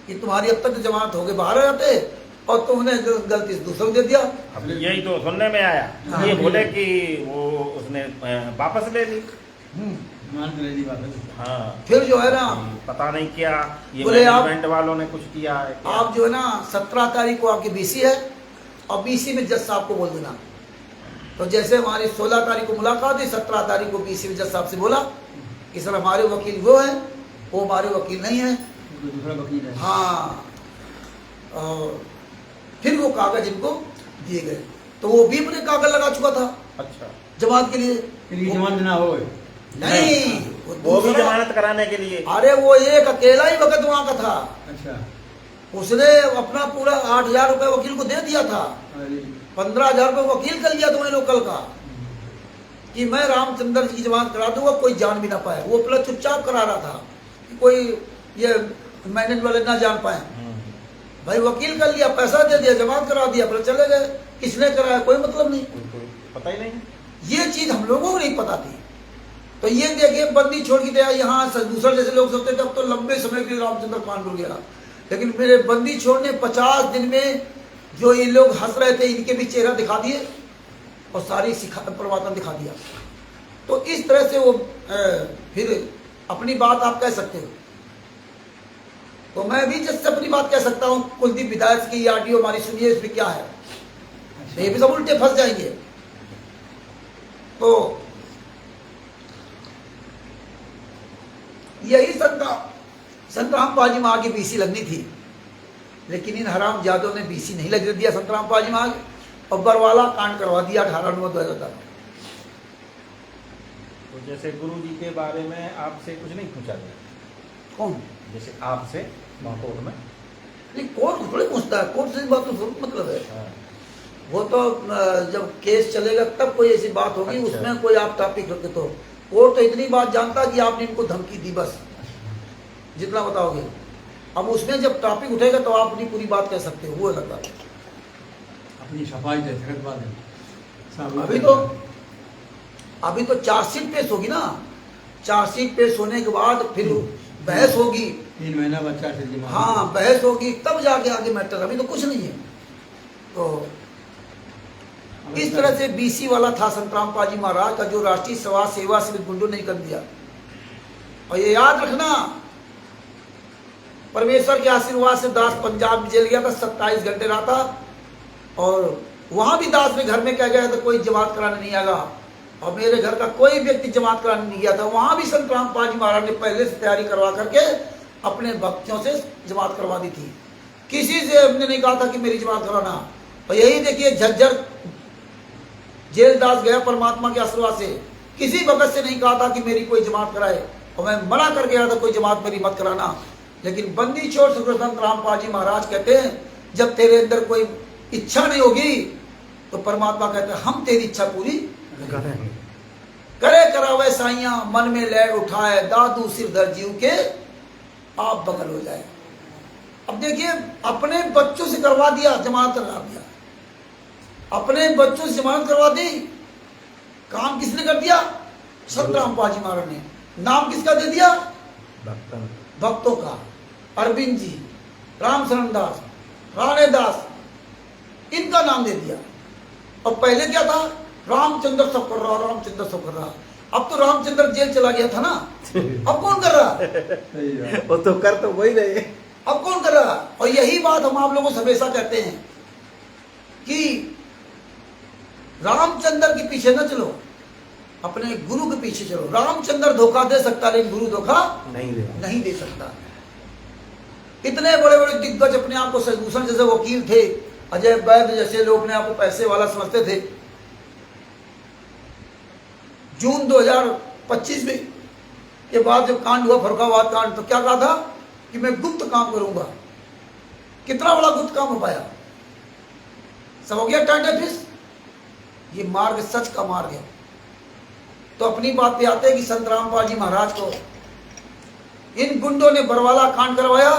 कि तुम्हारी अब तक जमानत हो गए, बाहर आ जाते और तुमने गलती से दूसरे को दे दिया। अब यही तो सुनने में आया, हाँ। ये बोले कि वो उसने वापस ले ली। मान ले ली बात है। हाँ, फिर जो है ना, पता नहीं क्या ये बोले आप- मैनेजमेंट वालों ने कुछ किया है क्या? आप जो है ना 17 तारीख को आपकी बीसी है और बीसी में जज साहब को बोल देना। तो जैसे हमारी 16 तारीख को मुलाकात हुई, 17 तारीख को बीसी में जज साहब से बोला कि सर हमारे वकील वो है, वो हमारे वकील नहीं है। दूसरा वकील है। हाँ, और फिर वो कागज इनको दिए गए, तो वो भी अपने कागज लगा चुका था अच्छा, जमानत के लिए। फिर जमानत ना हो। नहीं, वो भी दूसरा- जमानत कराने के लिए। अरे वो एक अकेला ही वक्त वहां का था। अच्छा उसने अपना पूरा 8,000 रुपये वकील को दे दिया था। 15,000 रुपये वकील कर लिया तुम्हें लोकल का कि मैं रामचंद्र जी की जमानत करा दूंगा, कोई जान भी ना पाए। वो प्लस चुपचाप करा रहा था कि कोई ये मैनेज वाले ना जान पाए। भाई वकील कर लिया, पैसा दे दिया, जमानत करा दिया, फिर चले गए। किसने कराया कोई मतलब नहीं, पता ही नहीं। ये चीज हम लोगों को नहीं पता थी। तो ये देखिए बंदी छोड़ के दिया। यहाँ दूसरे जैसे लोग सोचते थे अब तो लंबे समय के लिए रामचंद्र कानपुर गया, लेकिन मेरे बंदी छोड़ने 50 दिन में जो ये लोग हंस रहे थे इनके भी चेहरा दिखा दिए और सारी परमात्मा दिखा दिया। तो इस तरह से वो फिर अपनी बात आप कह सकते हो। तो मैं भी जैसे अपनी बात कह सकता हूँ। कुलदीप विधायक की ऑडियो हमारी सुनिए, इसमें क्या है। ये भी सब उल्टे फंस जाएंगे। तो यही संतराम पाजी माँ की बीसी लगनी थी, लेकिन इन हराम जादों ने बीसी नहीं लगने दिया संतराम पाजी माँ और बरवाला कांड करवा दिया 18/9/2010। तो जैसे गुरु जी के बारे में आपसे कुछ नहीं पूछा गया? कौन? जैसे आपसे वहाँ कोर्ट में? नहीं, कोर्ट थोड़ी पूछता है। कोर्ट से बात तो जरूर मतलब है। हाँ। वो तो जब केस चलेगा तब कोई ऐसी बात होगी। अच्छा। उसमें कोई आप टॉपिक रखे तो कोर्ट तो इतनी बात जानता कि आपने इनको धमकी दी, बस जितना बताओगे। अब उसमें जब टॉपिक उठेगा तो आप अपनी पूरी बात कह सकते हो, वो अलग बात है। अपनी सफाई दे सकत बात है। अभी तो चार्जशीट पेश होगी ना। चार्जशीट पेश होने के बाद फिर बहस होगी। 3 महीना बच्चा से दिमाग। हाँ, बहस होगी तब जाके आगे मैटर। अभी तो कुछ नहीं है। तो इस तरह से बीसी वाला था संतराम पाजी महाराज का, जो राष्ट्रीय समाज सेवा से गुंडों ने कर दिया। और ये याद रखना, परमेश्वर के आशीर्वाद से दास पंजाब में जेल गया था, 27 घंटे रहा था। और वहां भी दास ने घर में कह गया था कोई जमात कराने नहीं आएगा, और मेरे घर का कोई व्यक्ति जमात कराने नहीं गया था। वहां भी संतराम पाजी महाराज ने पहले से तैयारी करवा करके अपने भक्तों से जमात करवा दी थी। किसी से हमने नहीं कहा था कि मेरी जमात कराना। और यही देखिए झज्जर जेल दास गया परमात्मा के आशीर्वाद से, किसी भगत से नहीं कहा था कि मेरी कोई जमात कराए। और मैं मना कर गया था कोई जमात मेरी मत कराना। लेकिन बंदी छोड़ संतराम पाजी महाराज कहते हैं जब तेरे अंदर कोई इच्छा नहीं होगी तो परमात्मा कहते हैं हम तेरी इच्छा पूरी करे करावे साइया, मन में लय उठाए दादू सिरधर जीव के आप बगल हो जाए। अब देखिए अपने बच्चों से करवा दिया, जमानत करवा दिया, अपने बच्चों से जमानत करवा दी। काम किसने कर दिया? संतराम पाजी महाराज ने। नाम किसका दे दिया? भक्तों का। अरविंद जी, राम शरण दास, राणे दास, इनका नाम दे दिया। और पहले क्या था? रामचंद्र सब कर रहा, रामचंद्र सब कर रहा। अब तो रामचंद्र जेल चला गया था ना, अब कौन कर रहा? वो तो कर तो वही रहे। अब कौन कर रहा? और यही बात हम आप लोगों से हमेशा कहते हैं कि रामचंद्र के पीछे न चलो, अपने गुरु के पीछे चलो। रामचंद्र धोखा दे सकता लेकिन गुरु धोखा नहीं दे सकता। इतने बड़े बड़े दिग्गज अपने आप को सजभूषण जैसे वकील थे, अजय वैद्य जैसे लोग अपने आप को पैसे वाला समझते थे। जून 2025 में के बाद जब कांड हुआ फर्रुखाबाद कांड, तो क्या कहा था कि मैं गुप्त काम करूंगा। कितना बड़ा गुप्त काम हो पाया? सब हो गया टाटा फिश। ये मार्ग सच का मार्ग है। तो अपनी बात पे आते हैं कि संतराम पाजी महाराज को इन गुंडों ने बरवाला कांड करवाया,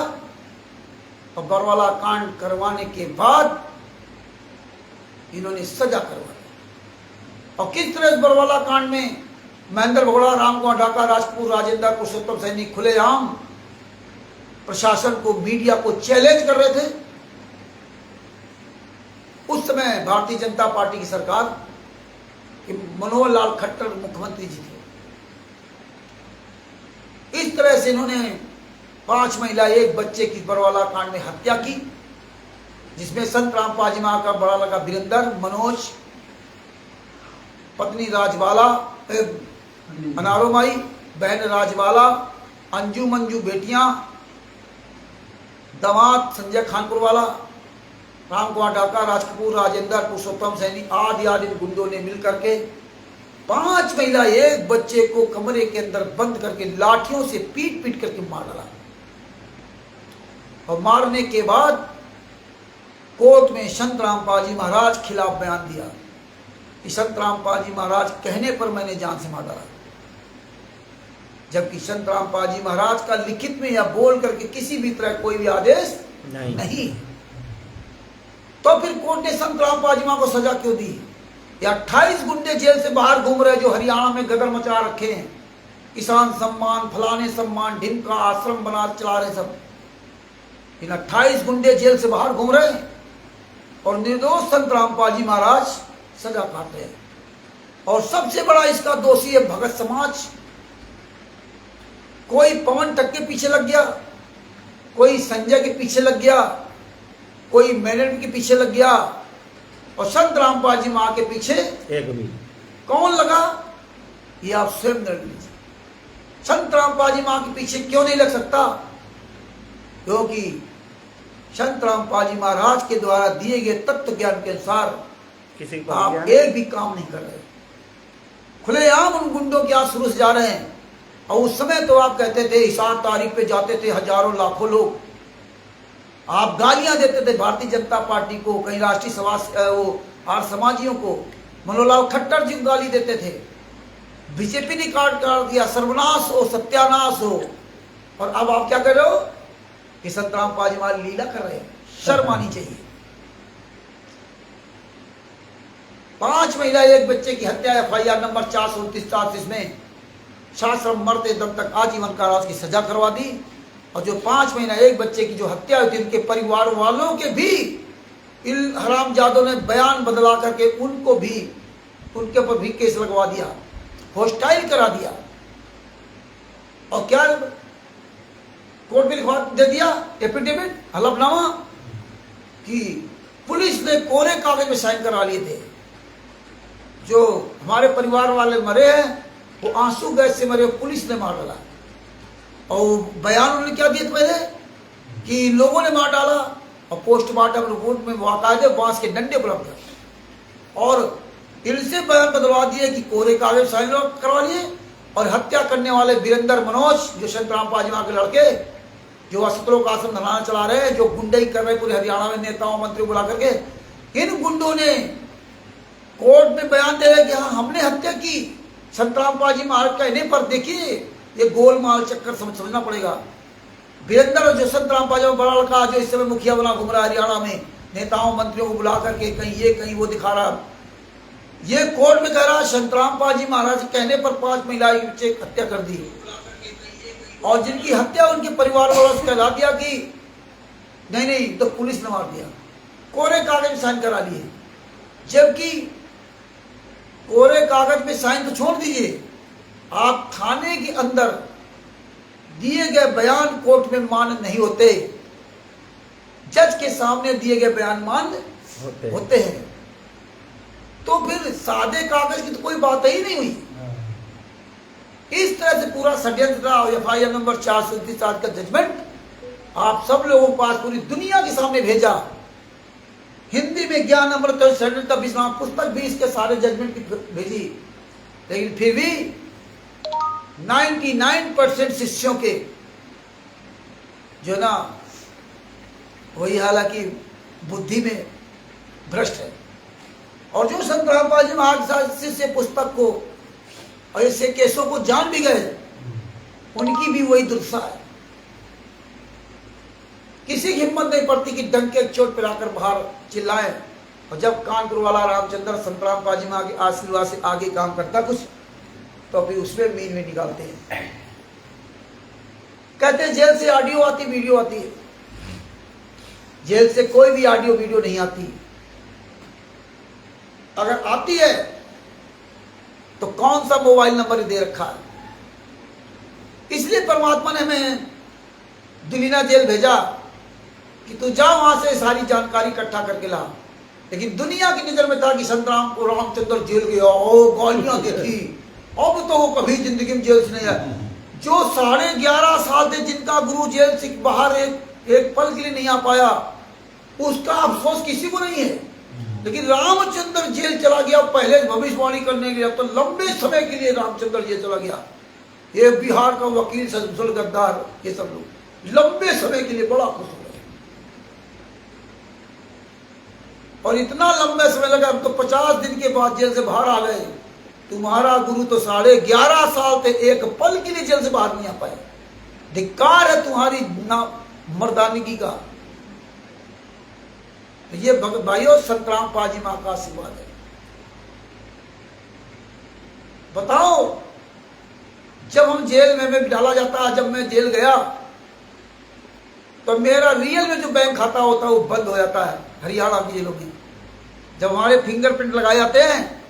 और बरवाला कांड करवाने के बाद इन्होंने सजा करवा दी। और किस तरह इस बरवाला कांड में महेंद्र भगोड़ा, राम कुमार ढाका, राजपूत राजेंद्र, पुरुषोत्तम सैनी खुलेआम प्रशासन को, मीडिया को चैलेंज कर रहे थे। उस समय भारतीय जनता पार्टी की सरकार कि मनोहर लाल खट्टर मुख्यमंत्री जी थे। इस तरह से इन्होंने 5 महिला 1 बच्चे की बरवाला कांड में हत्या की, जिसमें संतराम पाजी माँ का बड़ा लगा वीरेंद्र, मनोज, पत्नी राजबाला, अनारोमाई, बहन राजबाला, अंजू मंजू बेटियां, दामाद संजय खानपुर वाला, राम कुमार ढाका, राज कपूर, राजेंद्र, पुरुषोत्तम सैनी आदि आदि गुंडों ने मिलकर के 5 महिला 1 बच्चे को कमरे के अंदर बंद करके लाठियों से पीट पीट करके मार डाला। और मारने के बाद कोर्ट में संत रामपाल जी महाराज खिलाफ बयान दिया कि संत रामपाल जी महाराज कहने पर मैंने जान से मार डाला, जबकि संत रामपाल जी महाराज का लिखित में या बोल करके किसी भी तरह कोई भी आदेश नहीं। तो फिर कोर्ट ने संत रामपाल जी महाराज को सजा क्यों दी? या 28 गुंडे जेल से बाहर घूम रहे जो हरियाणा में गदर मचा रखे हैं, किसान सम्मान, फलाने सम्मान, ढिमका आश्रम बना चला रहे सब, इन 28 गुंडे जेल से बाहर घूम रहे हैं और निर्दोष संत रामपाल जी महाराज सजा काट रहे हैं। और सबसे बड़ा इसका दोषी है भगत समाज। कोई पवन टक के पीछे लग गया, कोई संजय के पीछे लग गया, कोई मैनेजमेंट के पीछे लग गया, और संत रामपाल जी मां के पीछे एक भी कौन लगा ये आप स्वयं निर्णय लीजिए। संत रामपाल जी मां के पीछे क्यों नहीं लग सकता? क्योंकि संत रामपाल जी महाराज के द्वारा दिए गए तत्व ज्ञान के अनुसार किसी को आप एक भी काम नहीं कर रहे, खुलेआम उन गुंडों के यहाँ शुरू से जा रहे हैं। और उस समय तो आप कहते थे हिसार तारीख पे जाते थे हजारों लाखों लोग, आप गालियां देते थे भारतीय जनता पार्टी को, कहीं राष्ट्रीय सभा वो आर्य समाजियों को, मनोहरलाल खट्टर जी को गाली देते थे, बीजेपी ने काट दिया, सर्वनाश हो, सत्यानाश हो। और अब आप क्या कर रहे हो कि संत रामपाल जी महाराज लीला कर रहे हैं, शर्म आनी चाहिए। 5 महिला एक बच्चे की हत्या FIR नंबर 429 में शास्त्रम मरते दम तक आजीवन कारावास की सजा करवा दी। और जो 5 महीना एक बच्चे की जो हत्या हुई थी, उनके परिवार वालों के भी इन हरामजादों ने बयान बदला करके उनको भी, उनके ऊपर भी केस लगवा दिया, हॉस्टाइल करा दिया। और क्या कोर्ट में लिखवा दे दिया एफिडेविट, हलफनामा, कि पुलिस ने कोरे कागज में साइन करा लिए थे। जो हमारे परिवार वाले मरे हैं वो आंसू गैस से मरे, पुलिस ने मार डाला। और बयान उन्होंने क्या दिए पहले कि लोगों ने मार डाला, और पोस्टमार्टम रिपोर्ट में बाकायदे बांस के डंडे उपलब्ध है। और इनसे बयान बदलवा दिए कि कोरे कागज साइन करवा लिए। और हत्या करने वाले वीरेंद्र मनोज, जो संत रामपाल जी महाराज के लड़के, जो असतरों का आश्रम धनाना चला रहे हैं, जो गुंडई कर रहे पूरे हरियाणा में नेताओं मंत्रियों बुला करके, इन गुंडों ने कोर्ट में बयान दे रहे कि हाँ हमने हत्या की। संत रामपाल जी महाराज कहने पर देखिए ये गोलमाल चक्कर समझना पड़ेगा। वीरेंद्र जो संत रामपाल जी बड़ा लड़का, जो इस समय मुखिया बना घूम रहा है हरियाणा में, नेताओं मंत्रियों को बुला करके कहीं ये कहीं वो दिखा रहा, ये कोर्ट में कह रहा संत रामपाल जी महाराज कहने पर 5 महिलाएं बच्चे हत्या कर दी। और जिनकी हत्या उनके परिवार वालों से कह दिया कि नहीं नहीं तो पुलिस ने मार दिया, कोरे कागज में साइन करा लिए। जबकि कोरे कागज में साइन तो छोड़ दीजिए, आप थाने के अंदर दिए गए बयान कोर्ट में मान्य नहीं होते, जज के सामने दिए गए बयान मान्य होते हैं। तो फिर सादे कागज की तो कोई बात ही नहीं हुई। इस तरह से पूरा षड्यंत्र और FIR नंबर 429 का जजमेंट आप सब लोगों के पास पूरी दुनिया के सामने भेजा। हिंदी में ज्ञान अमृत षड्यंत्र विश्राम पुस्तक भी इसके सारे जजमेंट की भेजी, लेकिन फिर भी 99% शिष्यों के जो ना वही हालांकि बुद्धि में भ्रष्ट है। और जो संत रामपाल जी महाराज शिष्य पुस्तक को और ऐसे केसों को जान भी गए, उनकी भी वही दुर्दशा है। किसी की हिम्मत नहीं पड़ती कि डंके चोट पिलाकर बाहर चिल्लाए। और जब कानपुर वाला रामचंद्र संत रामपाल जी महाराज के आशीर्वाद से आगे काम करता कुछ, तो फिर उसमें मीन में निकालते हैं। कहते हैं जेल से ऑडियो आती वीडियो आती है, जेल से कोई भी ऑडियो वीडियो नहीं आती। अगर आती है तो कौन सा मोबाइल नंबर दे रखा है। इसलिए परमात्मा ने हमें दिलीना जेल भेजा कि तू जा वहां से सारी जानकारी इकट्ठा करके ला। लेकिन दुनिया की नजर में था कि संत रामचंद्र जेल गया, ओ गालियां देखी, अब तो वो कभी जिंदगी में जेल से नहीं आया। जो 11.5 साल थे जिनका गुरु जेल से बाहर एक पल के लिए नहीं आ पाया, उसका अफसोस किसी को नहीं है। लेकिन रामचंद्र जेल चला गया पहले भविष्यवाणी करने के लिए, अब तो लंबे समय के लिए रामचंद्र जेल चला गया। ये बिहार का वकील सजमुल गद्दार, ये सब लोग लंबे समय के लिए बड़ा खुश हो गए। और इतना लंबे समय लगा, हम तो 50 दिन के बाद जेल से बाहर आ गए। तुम्हारा गुरु तो 11.5 साल थे, एक पल के लिए जेल से बाहर नहीं आ पाए। धिक्कार है तुम्हारी मर्दानगी का। ये भाइयों संतराम पाजी मां का आशीर्वाद है। बताओ, जब हम जेल में डाला जाता, जब मैं जेल गया तो मेरा रियल में जो बैंक खाता होता है वो बंद हो जाता है हरियाणा की जेलों में। जब हमारे फिंगरप्रिंट लगाए जाते हैं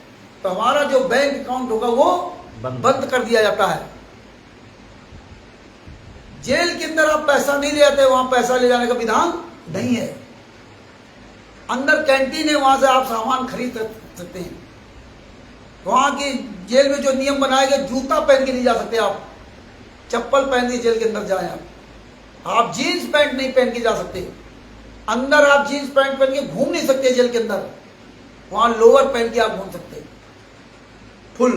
तो हमारा जो बैंक अकाउंट होगा वो बंद कर दिया जाता है। जेल के अंदर आप पैसा नहीं ले जाते, वहां पैसा ले जाने का विधान नहीं है। अंदर कैंटीन है, वहां से आप सामान खरीद सकते हैं। वहां की जेल में जो नियम बनाए गए, जूता पहन के नहीं जा सकते आप, चप्पल पहन के जेल के अंदर जाए आप जीन्स पैंट नहीं पहन के जा सकते अंदर। आप जीन्स पैंट पहन के घूम नहीं सकते जेल के अंदर, वहां लोअर पहन के आप घूम सकते फुल।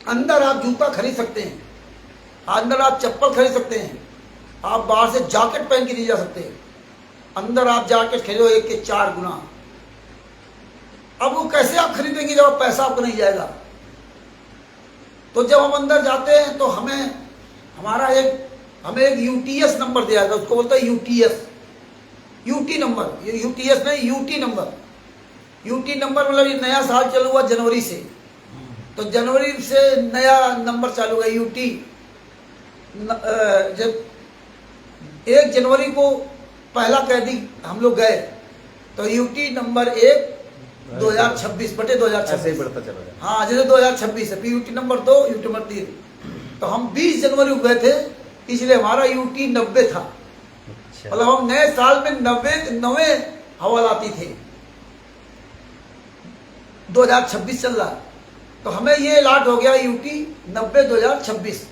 अंदर आप जूता खरीद सकते हैं, अंदर आप चप्पल खरीद सकते हैं, आप बाहर से जैकेट पहन के नहीं जा सकते। अंदर आप जैकेट खरीदो 1 के 4 गुना। अब वो कैसे आप खरीदेंगे जब पैसा आपको नहीं जाएगा? तो जब हम अंदर जाते हैं तो हमें एक यूटीएस नंबर दिया जाता है, उसको बोलते हैं यूटीएस, यूटी नंबर। ये यूटीएस नहीं, यूटी नंबर। यूटी नंबर मतलब ये नया साल चालू हुआ जनवरी से, तो जनवरी से नया नंबर चालू हुआ यूटी। जब 1 जनवरी को पहला कैदी हम लोग गए तो यूटी नंबर 1 2026 बटे 2026 ऐसे ही बढ़ता चला गया। हाँ, जैसे 2026 है, यूटी नंबर 2, यूटी नंबर 3। तो हम 20 जनवरी को गए थे, इसलिए हमारा यूटी 90 था। मतलब हम नए साल में 90 हवालाती थे। 2026 चल रहा, तो हमें ये अलॉट हो गया यूटी 90 2026।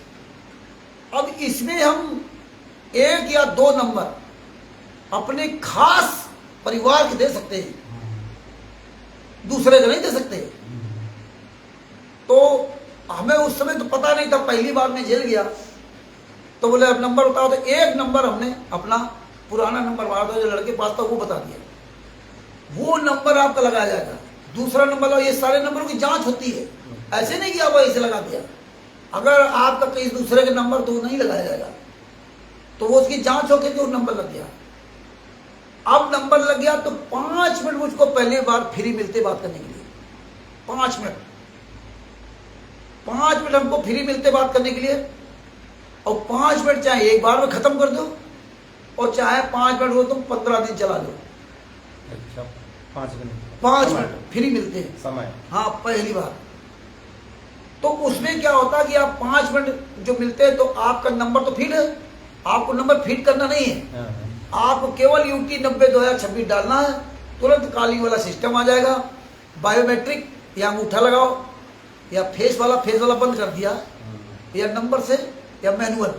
अब इसमें हम 1 या 2 नंबर अपने खास परिवार के दे सकते हैं, दूसरे को नहीं दे सकते। तो हमें उस समय तो पता नहीं था, पहली बार मैं जेल गया तो बोले अब नंबर बताओ, तो 1 नंबर हमने अपना पुराना नंबर मारा था जो लड़के पास था, वो बता दिया, वो नंबर आपका लगाया जाएगा। दूसरा नंबर, ये सारे नंबरों की जांच होती है, ऐसे नहीं कि आप ऐसे लगा दिया। अगर आपका कहीं दूसरे के नंबर तो नहीं लगाया जाएगा, तो वो उसकी जांच होकर तो नंबर लग गया। अब नंबर लग गया तो 5 मिनट मुझको पहली बार फ्री मिलते बात करने के लिए। 5 मिनट हमको फ्री मिलते बात करने के लिए। और 5 मिनट चाहे एक बार में खत्म कर दो, और चाहे 5 मिनट हो तुम 15 दिन चला लो। अच्छा, 5 मिनट 5 मिनट फ्री मिलते हैं समय। हाँ, पहली बार। तो उसमें क्या होता है कि आप 5 मिनट जो मिलते हैं, तो आपका नंबर तो फीड है, आपको नंबर फीड करना नहीं है। आपको केवल यूटी 90 2026 डालना है, तुरंत कॉलिंग वाला सिस्टम आ जाएगा। बायोमेट्रिक या अंगूठा लगाओ, या फेस वाला बंद कर दिया, या नंबर से या मैनुअल।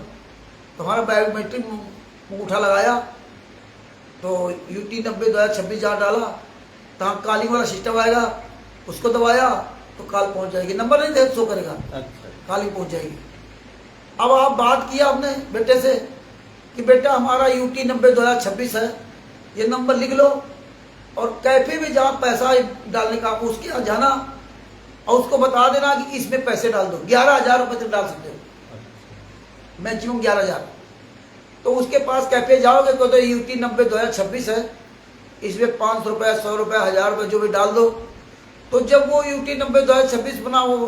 तो हमारा बायोमेट्रिक अंगूठा लगाया तो यूटी 90 2026 जहाँ डाला, तहाँ कॉलिंग वाला सिस्टम आएगा, उसको दबाया तो कॉल पहुंच जाएगी। नंबर नहीं दे शो करेगा, कॉलिंग पहुंच जाएगी। अब आप बात किया आपने बेटे से कि बेटा हमारा यूटी 90 2026 है, ये नंबर लिख लो, और कैफे में जहाँ पैसा डालने का आपको उसके यहाँ जाना और उसको बता देना कि इसमें पैसे डाल दो। 11,000 रुपये तक डाल सकते हो, मैक्सिमम 11,000। तो उसके पास कैफे जाओगे तो यूटी 90 2026 है, इसमें 500 रुपये 100 रुपये 1000 रुपये जो भी डाल दो। तो जब वो यूटी 90 2026 बना वो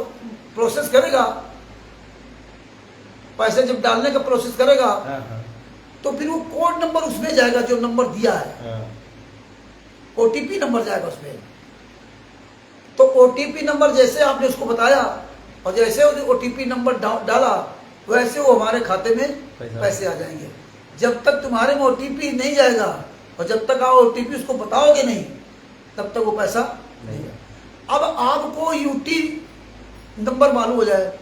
प्रोसेस करेगा, पैसे जब डालने का प्रोसेस करेगा, तो फिर वो कोड नंबर उसमें जाएगा जो नंबर दिया है, ओटीपी नंबर जाएगा उसमें। तो ओटीपी नंबर जैसे आपने उसको बताया और जैसे ओटीपी नंबर डाला, वैसे वो हमारे खाते में पैसे आ जाएंगे। जब तक तुम्हारे में ओटीपी नहीं जाएगा और जब तक आप ओटीपी उसको बताओगे नहीं, तब तक वो पैसा नहीं है। अब आपको यूटी नंबर मालूम हो जाए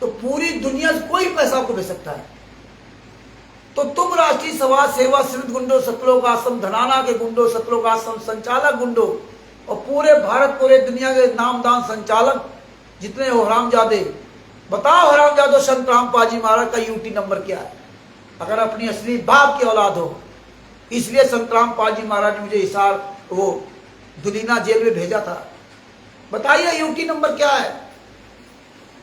तो पूरी दुनिया से कोई पैसा आपको भेज सकता है। तो तुम राष्ट्रीय समाज सेवा समिति गुंडो सतलोक आश्रम धनाना के गुंडो सतलोक आश्रम संचालक गुंडो और पूरे भारत पूरे दुनिया के नामदान संचालक जितने हो हरामजादे, बताओ हरामजादो संत रामपाल जी महाराज का यूटी नंबर क्या है? अगर अपनी असली बाप की औलाद हो, इसलिए संत रामपाल जी महाराज ने मुझे हिसार वो दुलीना जेल में भेजा था। बताइए यूटी नंबर क्या है?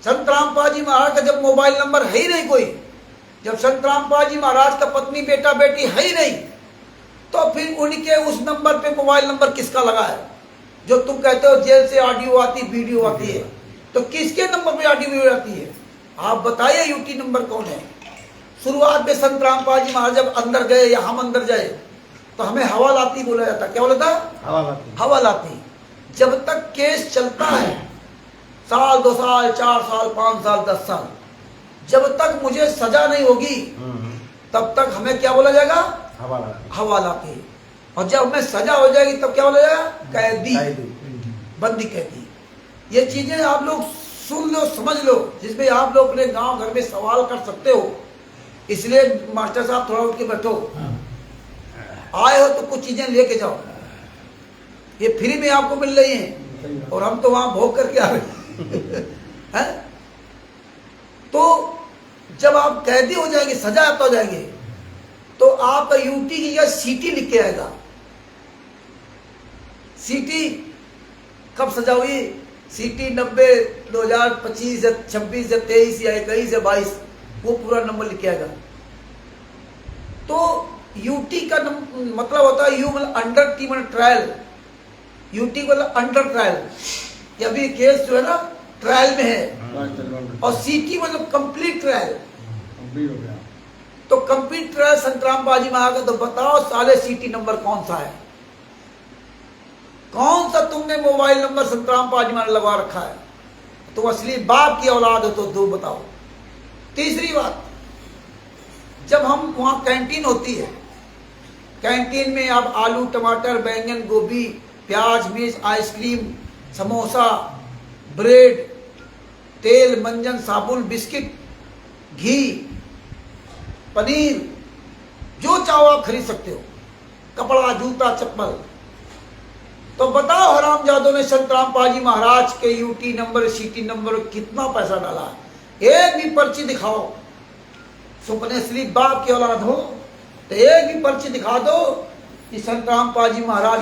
संत रामपाल जी महाराज का जब मोबाइल नंबर है ही नहीं कोई, जब संत रामपाल जी महाराज का पत्नी बेटा बेटी है ही नहीं, तो फिर उनके उस नंबर पे मोबाइल नंबर किसका लगा है? जो तुम कहते हो जेल से ऑडियो आती वीडियो आती है, तो किसके नंबर पे ऑडियो वीडियो आती है? आप बताइए यूटी नंबर कौन है? शुरुआत में संत रामपाल जी महाराज जब अंदर गए या हम अंदर जाए तो हमें हवालाती बोला जाता। क्या बोला था? हवालाती। जब तक केस चलता है, साल 2 साल 4 साल 5 साल 10 साल, जब तक मुझे सजा नहीं होगी तब तक हमें क्या बोला जाएगा? हवालाती। और जब हमें सजा हो जाएगी तब क्या बोला जाएगा? कैदी, बंदी कैदी। ये चीजें आप लोग सुन लो, समझ लो, जिसमें आप लोग अपने गांव घर में सवाल कर सकते हो। इसलिए मास्टर साहब थोड़ा उठ के बैठो, आए हो तो कुछ चीजें लेके जाओ, ये फ्री में आपको मिल रही हैं और हम तो वहां भोग करके आ रहे हैं। तो जब आप कैदी हो जाएंगे, सजा याफ्ता हो जाएंगे, तो आपका यूटी की या सीटी लिख के आएगा। सीटी कब सजा हुई? सीटी 90, 2025 या 26 या 23 या 21 या 22, वो पूरा नंबर लिख के आएगा। तो यूटी का मतलब होता है यू मतलब अंडर टीमन ट्रायल। यूटी मतलब अंडर ट्रायल, कि अभी केस जो है ना ट्रायल में है। और सीटी मतलब कंप्लीट ट्रायल। तो कंप्लीट ट्रायल संत रामपाल जी महाराज। तो बताओ साले सीटी नंबर कौन सा है? कौन सा तुमने मोबाइल नंबर संत रामपाल जी महाराज लगा रखा है? तुम असली बाप की औलाद हो तो दो बताओ। तीसरी बात, जब हम वहां कैंटीन होती है, कैंटीन में आप आलू टमाटर बैंगन गोभी प्याज मिर्च आइसक्रीम समोसा ब्रेड तेल मंजन साबुन बिस्किट घी पनीर जो चाहो आप खरीद सकते हो, कपड़ा जूता चप्पल। तो बताओ हरामजादों ने संत रामपाल जी महाराज के यूटी नंबर सीटी नंबर कितना पैसा डाला? एक भी पर्ची दिखाओ। सुपने श्री बाप की औलाद हो तो एक भी पर्ची दिखा दो कि संत रामपाल जी महाराज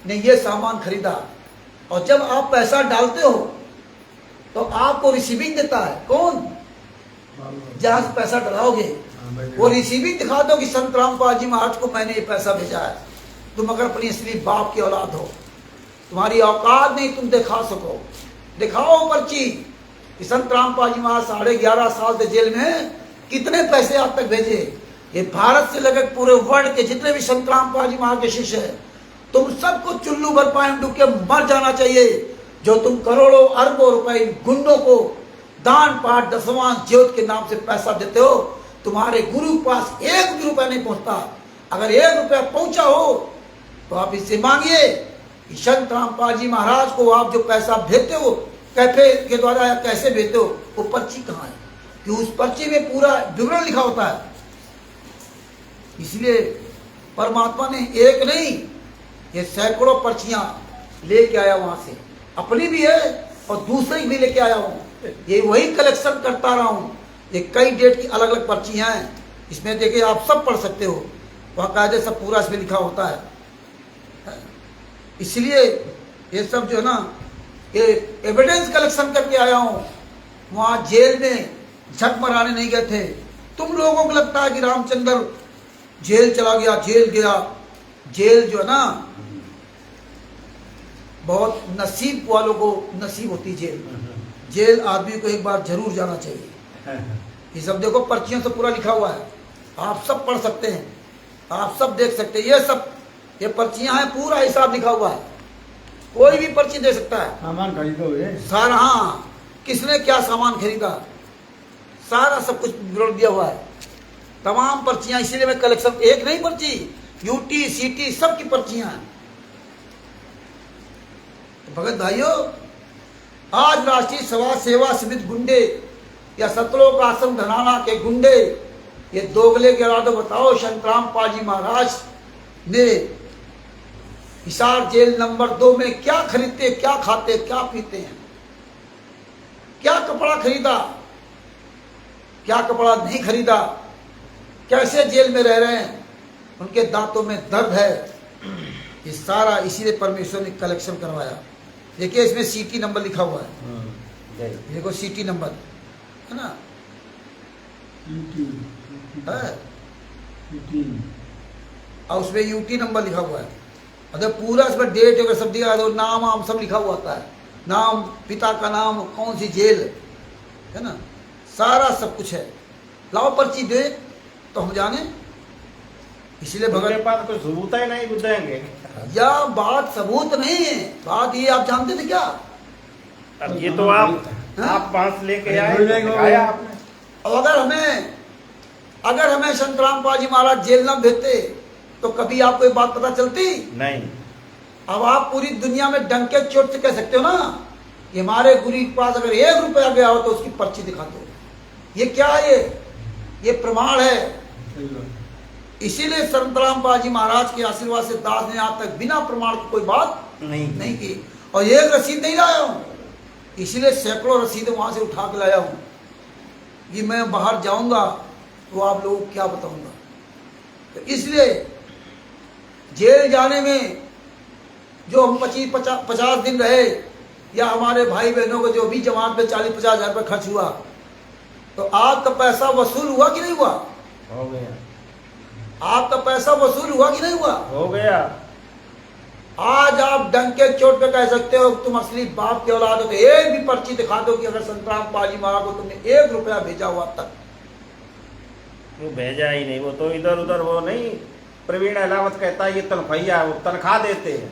ने ये सामान खरीदा। और जब आप पैसा डालते हो तो आपको रिसीविंग देता है कौन? जहां से पैसा डलाओगे वो रिसीविंग दिखा दो कि संत रामपाल जी महाराज को मैंने ये पैसा भेजा है। तुम अगर अपनी असली बाप की औलाद हो, तुम्हारी औकात नहीं तुम दिखा सको, दिखाओ पर्ची कि संत रामपाल जी महाराज 11.5 साल से जेल में कितने पैसे आज तक भेजे। ये भारत से लगभग पूरे वर्ल्ड के जितने भी संत रामपाल जी महाराज के शिष्य है, तुम सबको चुल्लू भर पानी डूब के मर जाना चाहिए। जो तुम करोड़ों अरबों रुपए गुंडों को दान पाठ दसवां ज्योत के नाम से पैसा देते हो, तुम्हारे गुरु के पास 1 भी रुपया नहीं पहुंचता। अगर 1 रुपया पहुंचा हो तो आप इससे मांगिए कि संत रामपाल जी महाराज को आप जो पैसा भेजते हो कैफे के द्वारा या कैसे भेजते हो, वो पर्ची कहाँ है? कि उस पर्ची में पूरा विवरण लिखा होता है। इसलिए परमात्मा ने एक नहीं ये सैकड़ों पर्चियां लेके आया वहां से, अपनी भी है और दूसरे की भी लेके आया हूं। ये वही कलेक्शन करता रहा हूं। ये कई डेट की अलग अलग पर्चियां हैं, इसमें देखिए आप सब पढ़ सकते हो, वहाँ कायदे सब पूरा इसमें लिखा होता है। इसलिए ये सब जो है ना ये एविडेंस कलेक्शन करके आया हूँ। वहाँ जेल में झक मराने नहीं गए थे। तुम लोगों को लगता है कि रामचंद्र जेल चला गया, जेल गया। जेल जो है ना बहुत नसीब वालों को नसीब होती जेल। जेल आदमी को एक बार जरूर जाना चाहिए। ये सब देखो पर्चियों से पूरा लिखा हुआ है, आप सब पढ़ सकते हैं, आप सब देख सकते हैं। ये सब ये पर्चियां हैं, पूरा हिसाब लिखा हुआ है। कोई भी पर्ची दे सकता है। सामान खरीदो ये सारा, हाँ, किसने क्या सामान खरीदा, सारा सब कुछ विवरण दिया हुआ है। तमाम पर्चियां, इसीलिए मैं कलेक्शन, एक नहीं पर्ची, यूटी सीटी सब की पर्चियां हैं। तो भगत भाइयों, आज राष्ट्रीय सभा सेवा समिति गुंडे या सतलोक आश्रम धनाना के गुंडे ये दोगले के इरादे बताओ संत रामपाल जी महाराज ने हिसार जेल नंबर 2 में क्या खरीदते, क्या खाते, क्या पीते हैं, क्या कपड़ा खरीदा, क्या कपड़ा नहीं खरीदा, कैसे जेल में रह रहे हैं, उनके दांतों में दर्द है, ये सारा इसीलिए परमेश्वर ने कलेक्शन करवाया। देखिए इसमें सीटी नंबर लिखा हुआ है, जय। देखो सीटी नंबर है ना, है और उसमें यूटी नंबर लिखा हुआ है। अगर पूरा इसमें डेट वगैरह सब दिया तो नाम आम सब लिखा हुआ होता है, नाम, पिता का नाम, कौन सी जेल है ना, सारा सब कुछ है। लाओ पर्ची दे तो हम जाने, इसीलिए उनके भगत पास कोई सबूत है नहीं बुझाएंगे। या बात सबूत नहीं है, बात ये आप जानते थे क्या? अब ये तो आप बांस लेके आए, दिखाया आपने। और अगर हमें संतराम पाजी महाराज जेल न भेजते तो कभी आपको ये बात पता चलती नहीं। अब आप पूरी दुनिया में डंके चोट से कह सकते हो ना कि हमारे गुरु के पास अगर 1 रुपया गया हो तो उसकी पर्ची दिखा दो। ये क्या है? ये प्रमाण है। इसीलिए संतराम पाजी महाराज के आशीर्वाद से दास ने आज तक बिना प्रमाण की कोई बात नहीं की। और एक रसीद नहीं लाया हूं, इसीलिए सैकड़ों रसीदें वहां से उठा के लाया हूं। ये मैं बाहर जाऊंगा तो आप लोगों को क्या बताऊंगा। तो इसलिए जेल जाने में जो हम 25-50 दिन रहे, या हमारे भाई बहनों को जो भी जमात में 40-50 हजार रुपये खर्च हुआ, तो आपका पैसा वसूल हुआ कि नहीं हुआ? हो गया। आपका पैसा वसूल हुआ कि नहीं हुआ? हो गया। आज आप डंके चोट पे कह सकते हो तुम असली बाप के औलाद हो, तो एक भी पर्ची दिखा दो कि अगर संतराम पाजी महाराज को तुमने 1 रुपया भेजा हुआ तक। वो भेजा ही नहीं, वो तो इधर उधर वो नहीं, प्रवीण अहलावत कहता है ये तनख्वाहिया, वो तनख्वाह देते हैं।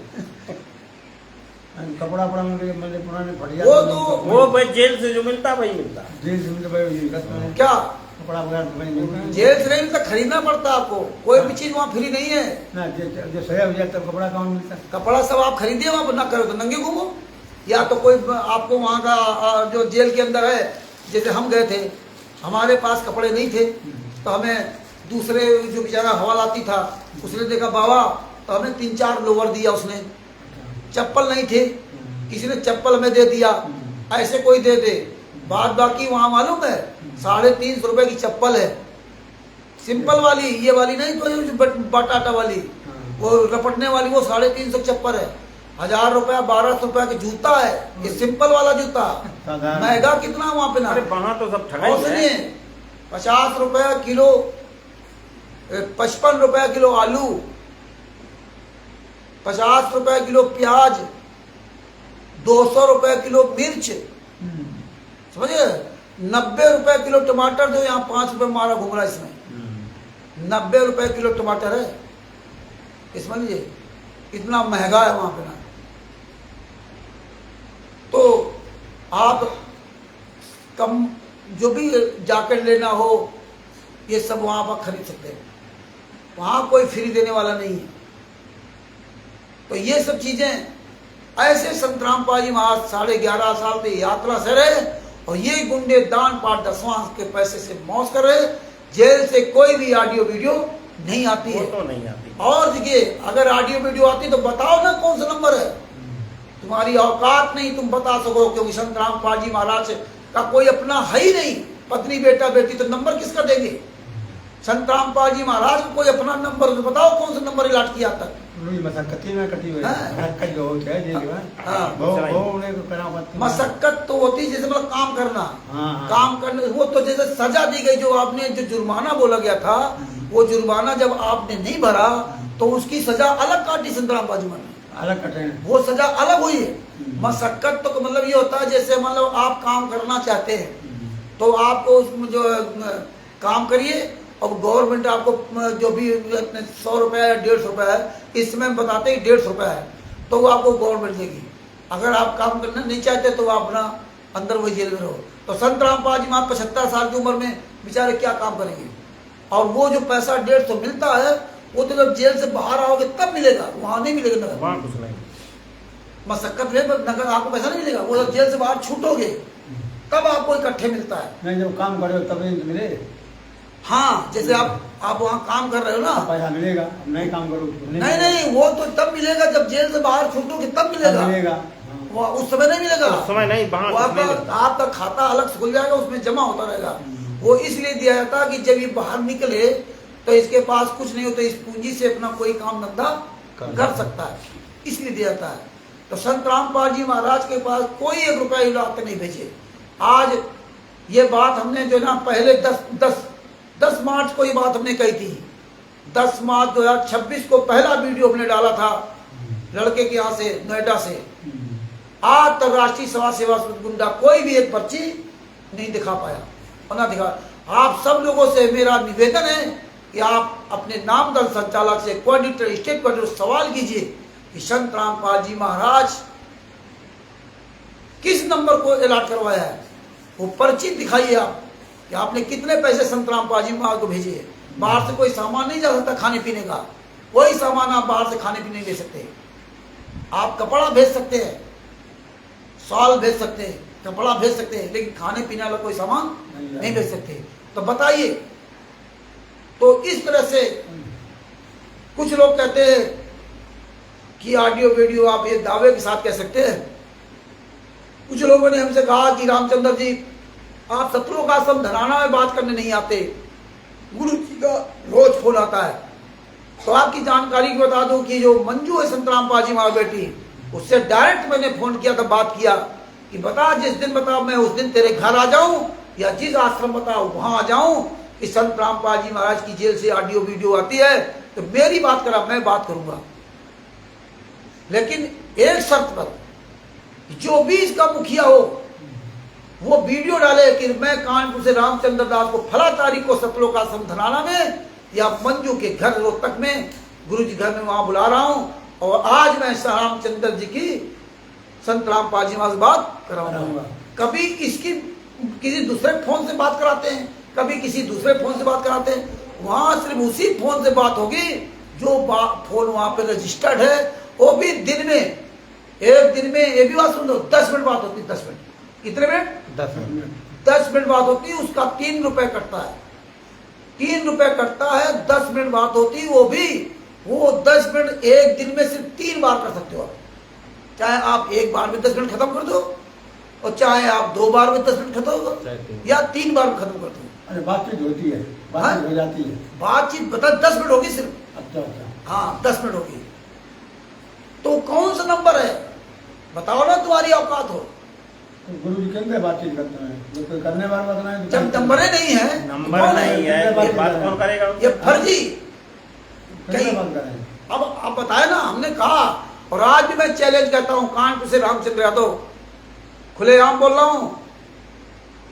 कपड़ा पड़ा मतलब पुराने फटिया वो भाई जेल से जो मिलता वही मिलता। जेल से मिलता क्या कपड़ा वगैरह जेल से नहीं मिलता, खरीदना पड़ता आपको। कोई भी चीज वहाँ फ्री नहीं है ना, जो सही हो जाए तब कपड़ा कहाँ मिलता? कपड़ा सब आप खरीदिए, वहाँ ना करो तो नंगे घूमो। या तो कोई आपको वहाँ का जो जेल के अंदर है, जैसे हम गए थे, हमारे पास कपड़े नहीं थे, तो हमें दूसरे जो बेचारा हवालाती था उसने देखा बाबा, तो हमें 3-4 लोवर दिया उसने। चप्पल नहीं थे, किसी ने चप्पल हमें दे दिया, ऐसे कोई दे दे। बात बाकी वहाँ मालूम है 350 रुपए की चप्पल है, सिंपल वाली, ये वाली नहीं, तो बटाटा वाली, वो रपटने वाली, वो 350 चप्पल है। 1000 रुपया 1200 रुपया का जूता है, ये सिंपल वाला जूता। महंगा कितना वहाँ पे ना, अरे वहाँ तो सब ठगाई है। 50 रुपया किलो, 55 रुपया किलो आलू, 50 रुपया किलो प्याज, 200 रुपया किलो मिर्च, समझे, 90 रुपए किलो टमाटर। जो यहाँ 5 रुपए मारा घूम रहा है इसमें, 90 रुपए किलो टमाटर है इसमें। लीजिए इतना महंगा है वहां पे ना। तो आप कम जो भी जैकेट लेना हो, ये सब वहां पर खरीद सकते हैं, वहां कोई फ्री देने वाला नहीं है। तो ये सब चीजें ऐसे संतराम पाजी महाराज 11.5 साल से यात्रा से रहे, और ये गुंडे दान पाठ दसवां के पैसे से मौज कर रहे। जेल से कोई भी ऑडियो वीडियो नहीं आती है, तो नहीं आती। और देखिए अगर ऑडियो वीडियो आती तो बताओ ना कौन सा नंबर है। तुम्हारी औकात नहीं तुम बता सको, क्योंकि संतराम पाजी महाराज का कोई अपना है ही नहीं, पत्नी बेटा बेटी, तो नंबर किसका देंगे? संतराम पाजी महाराज को कोई अपना नंबर तो बताओ कौन सा नंबर इलाट किया तक। मशक्कत तो होती जैसे मतलब काम करना, काम करने, वो तो जैसे सजा दी गई। जो आपने जो जुर्माना बोला गया था, वो जुर्माना जब आपने नहीं भरा तो उसकी सजा अलग काटी संतराम पाजी महाराज, अलग कटे, वो सजा अलग हुई है। मशक्कत तो मतलब ये होता है जैसे मतलब आप काम करना चाहते हैं तो आपको उसमें जो काम करिए, और गवर्नमेंट आपको जो भी 100 रुपया या 150 रुपया है, इसमें बताते हैं 150 रुपया है, तो वो आपको गवर्नमेंट देगी। अगर आप काम करना नहीं चाहते तो आप अपना अंदर वही जेल में रहो। तो संतराम पाजी महाराज 75 साल की उम्र में बेचारे क्या काम करेंगे? और वो जो पैसा 150 मिलता है, वो तो जब जेल से बाहर आओगे तब मिलेगा, वहां नहीं मिलेगा नगद। वहाँ कुछ नहीं, मशक्कत रहे पर नगद आपको पैसा नहीं मिलेगा। वो जब जेल से बाहर छूटोगे तब आपको इकट्ठे मिलता है। नहीं जब काम करो तब मिले। हाँ, जैसे आप वहाँ काम कर रहे हो ना, पैसा मिलेगा, नहीं काम करो नहीं, वो तो तब मिलेगा जब जेल से बाहर छूटोगे तब मिलेगा। वो उस समय नहीं मिलेगा, उस समय नहीं, वो आपका खाता अलग से खुल जाएगा, उसमें जमा होता रहेगा। वो इसलिए दिया जाता है कि जब ये बाहर निकले तो इसके पास कुछ नहीं हो तो इस पूंजी से अपना कोई काम धंधा कर सकता है, इसलिए दिया जाता है। तो संत रामपाल जी महाराज के पास कोई 1 रुपया लाते नहीं भेजे। आज ये बात हमने जो ना पहले 10 मार्च को ये बात हमने कही थी। 10 मार्च 2026 को पहला वीडियो हमने डाला था लड़के के यहाँ से, नोएडा से। आज तक राष्ट्रीय समाज सेवा गुंडा कोई भी एक पर्ची नहीं दिखा पाया और ना दिखा। आप सब लोगों से मेरा निवेदन है कि आप अपने नाम दल संचालक से, कोऑर्डिनेटर, स्टेट कोऑर्डिनेटर सवाल कीजिए कि संत रामपाल जी महाराज किस नंबर को अलॉट करवाया है, वो पर्ची दिखाइए आप कि आपने कितने पैसे संत रामपाल जी महाराज को भेजे हैं। बाहर से कोई सामान नहीं जा सकता खाने पीने का, कोई सामान आप बाहर से खाने पीने नहीं ले सकते। आप कपड़ा भेज सकते हैं, शॉल भेज सकते हैं, कपड़ा भेज सकते हैं, लेकिन खाने पीने वाला कोई सामान नहीं भेज सकते। तो बताइए, तो इस तरह से कुछ लोग कहते हैं कि ऑडियो वीडियो आप ये दावे के साथ कह सकते हैं। कुछ लोगों ने हमसे कहा कि रामचंद्र जी आप शत्रुओं का आश्रम धराना में बात करने नहीं आते, गुरु जी का रोज फोन आता है। तो आपकी जानकारी को बता दूं कि जो मंजू है संत रामपाल जी महाराज बेटी, उससे डायरेक्ट मैंने फोन किया था, बात किया कि बता जिस दिन बता मैं उस दिन तेरे घर आ जाऊं या जिस आश्रम बताओ वहां आ जाऊं कि संत रामपाल जी महाराज की जेल से ऑडियो वीडियो आती है तो मेरी बात करा, मैं बात करूंगा, लेकिन एक शर्त पर, जो भी इसका मुखिया हो वो वीडियो डाले कि मैं कानपुर से रामचंद्र दास को फला तारीख को सतलोक आश्रम धनाना में या मंजू के घर रोहतक में गुरु जी घर में वहां बुला रहा हूं और आज मैं रामचंद्र जी की संत रामपाल जी महाराज बात कराऊंगा। कभी इसकी किसी दूसरे फोन से बात कराते हैं, कभी किसी दूसरे फोन से बात कराते हैं। वहां सिर्फ उसी फोन से बात होगी जो फोन वहां पे रजिस्टर्ड है, वो भी दिन में, एक दिन में, ये भी बात सुन लो, 10 मिनट बात होती है, 10 मिनट, कितने मिनट? 10 मिनट बात होती है, उसका 3 रुपए कटता है, 3 रुपए कटता है। 10 मिनट बात होती है, वो 10 मिनट एक दिन में सिर्फ 3 बार कर सकते हो आप। चाहे आप एक बार में 10 मिनट खत्म कर दो और चाहे आप 2 बार में 10 मिनट खत्म कर या 3 बार में खत्म कर दो। अरे बातचीत होती है, बातचीत हो जाती है, बातचीत बता 10 मिनट होगी सिर्फ। अच्छा अच्छा, हाँ 10 मिनट होगी। तो कौन सा नंबर है बताओ ना, तुम्हारी औकात हो। तो गुरु जी कहते हैं बातचीत करते हैं, जो कोई करने वाला बताना है। जब नंबर नहीं है, नंबर नहीं है, ये बात कौन करेगा? ये फर्जी। कैसे बात करें? अब आप बताए ना, हमने कहा और आज भी मैं चैलेंज करता हूं कानपुर से रामचंद्र यादव, खुलेआम बोल रहा हूं,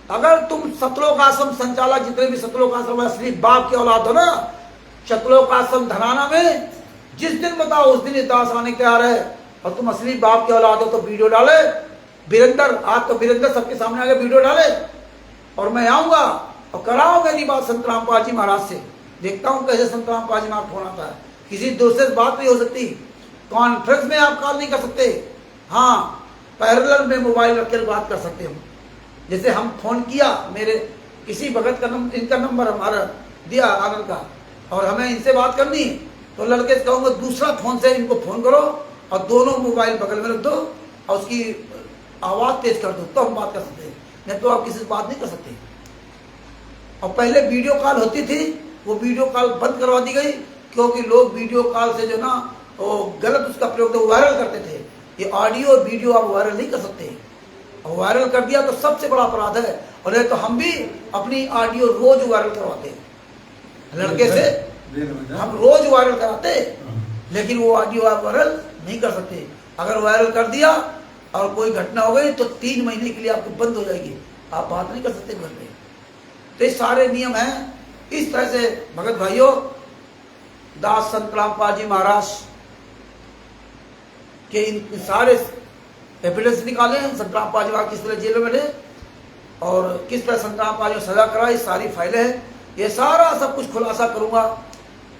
अगर तुम सतलोक आश्रम संचालक जितने भी सतलोक आश्रम असली बाप के औलाद हो ना, सतलोक आश्रम धनाना में जिस दिन बताओ उस दिन इस दास आने के तैयार है और तुम असली बाप के औलाद हो तो वीडियो डाले। वीरेंद्र, आज तो वीरेंद्र सबके सामने आगे वीडियो डाले और मैं आऊंगा और कराऊं मेरी बात संत रामपाल जी महाराज से। देखता हूं कैसे संत रामपाल जी महाराज फोन आता है। किसी दूसरे से बात नहीं हो सकती, कॉन्फ्रेंस में आप कॉल नहीं कर सकते। हाँ, पैरेलल में मोबाइल रख कर बात कर सकते हम। जैसे हम फोन किया, मेरे किसी भगत का नंबर, इनका नंबर हमारा दिया आनंद का, और हमें इनसे बात करनी तो लड़के से कहूँगा दूसरा फोन से इनको फोन करो और दोनों मोबाइल बगल में रख दो और उसकी आवाज़ तेज कर दो, तो हम बात कर सकते हैं, नहीं तो आप किसी से बात नहीं कर सकते। और पहले वीडियो कॉल होती थी, वो वीडियो कॉल बंद करवा दी गई क्योंकि लोग वीडियो कॉल से जो ना वो गलत उसका प्रयोग तो वायरल करते थे। ये ऑडियो और वीडियो आप वायरल नहीं कर सकते, और वायरल कर दिया तो सबसे बड़ा अपराध है। और ये तो हम भी अपनी ऑडियो रोज वायरल करवाते हैं लड़के से, हम रोज वायरल कराते, लेकिन वो ऑडियो आप वायरल नहीं कर सकते। अगर वायरल कर दिया और कोई घटना हो गई तो 3 महीने के लिए आपको बंद हो जाएगी, आप बात नहीं कर सकते घर में। तो ये सारे नियम हैं। इस तरह से भगत भाइयों, दास संत रामपाल जी महाराज के इन सारे एविडेंस निकाले हैं। संत रामपाल जी महाराज किस तरह जेल में रहे और किस तरह संत रामपाल जी सजा कराई, सारी फाइलें हैं। ये सारा सब कुछ खुलासा करूंगा,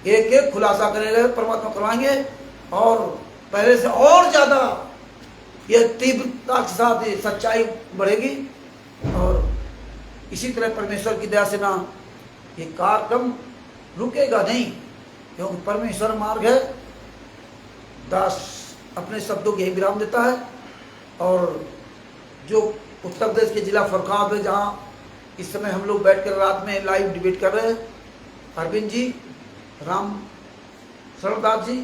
एक एक खुलासा करेंगे, परमात्मा करवाएंगे और पहले से और ज्यादा ये तीव्रता के साथ ये सच्चाई बढ़ेगी। और इसी तरह परमेश्वर की दया से ना ये कार्यक्रम रुकेगा नहीं, क्योंकि परमेश्वर मार्ग है। दास अपने शब्दों के विराम देता है। और जो उत्तर प्रदेश के जिला फरुखाबाद में जहाँ इस समय हम लोग बैठकर रात में लाइव डिबेट कर रहे हैं, अरविंद जी राम शरणदास जी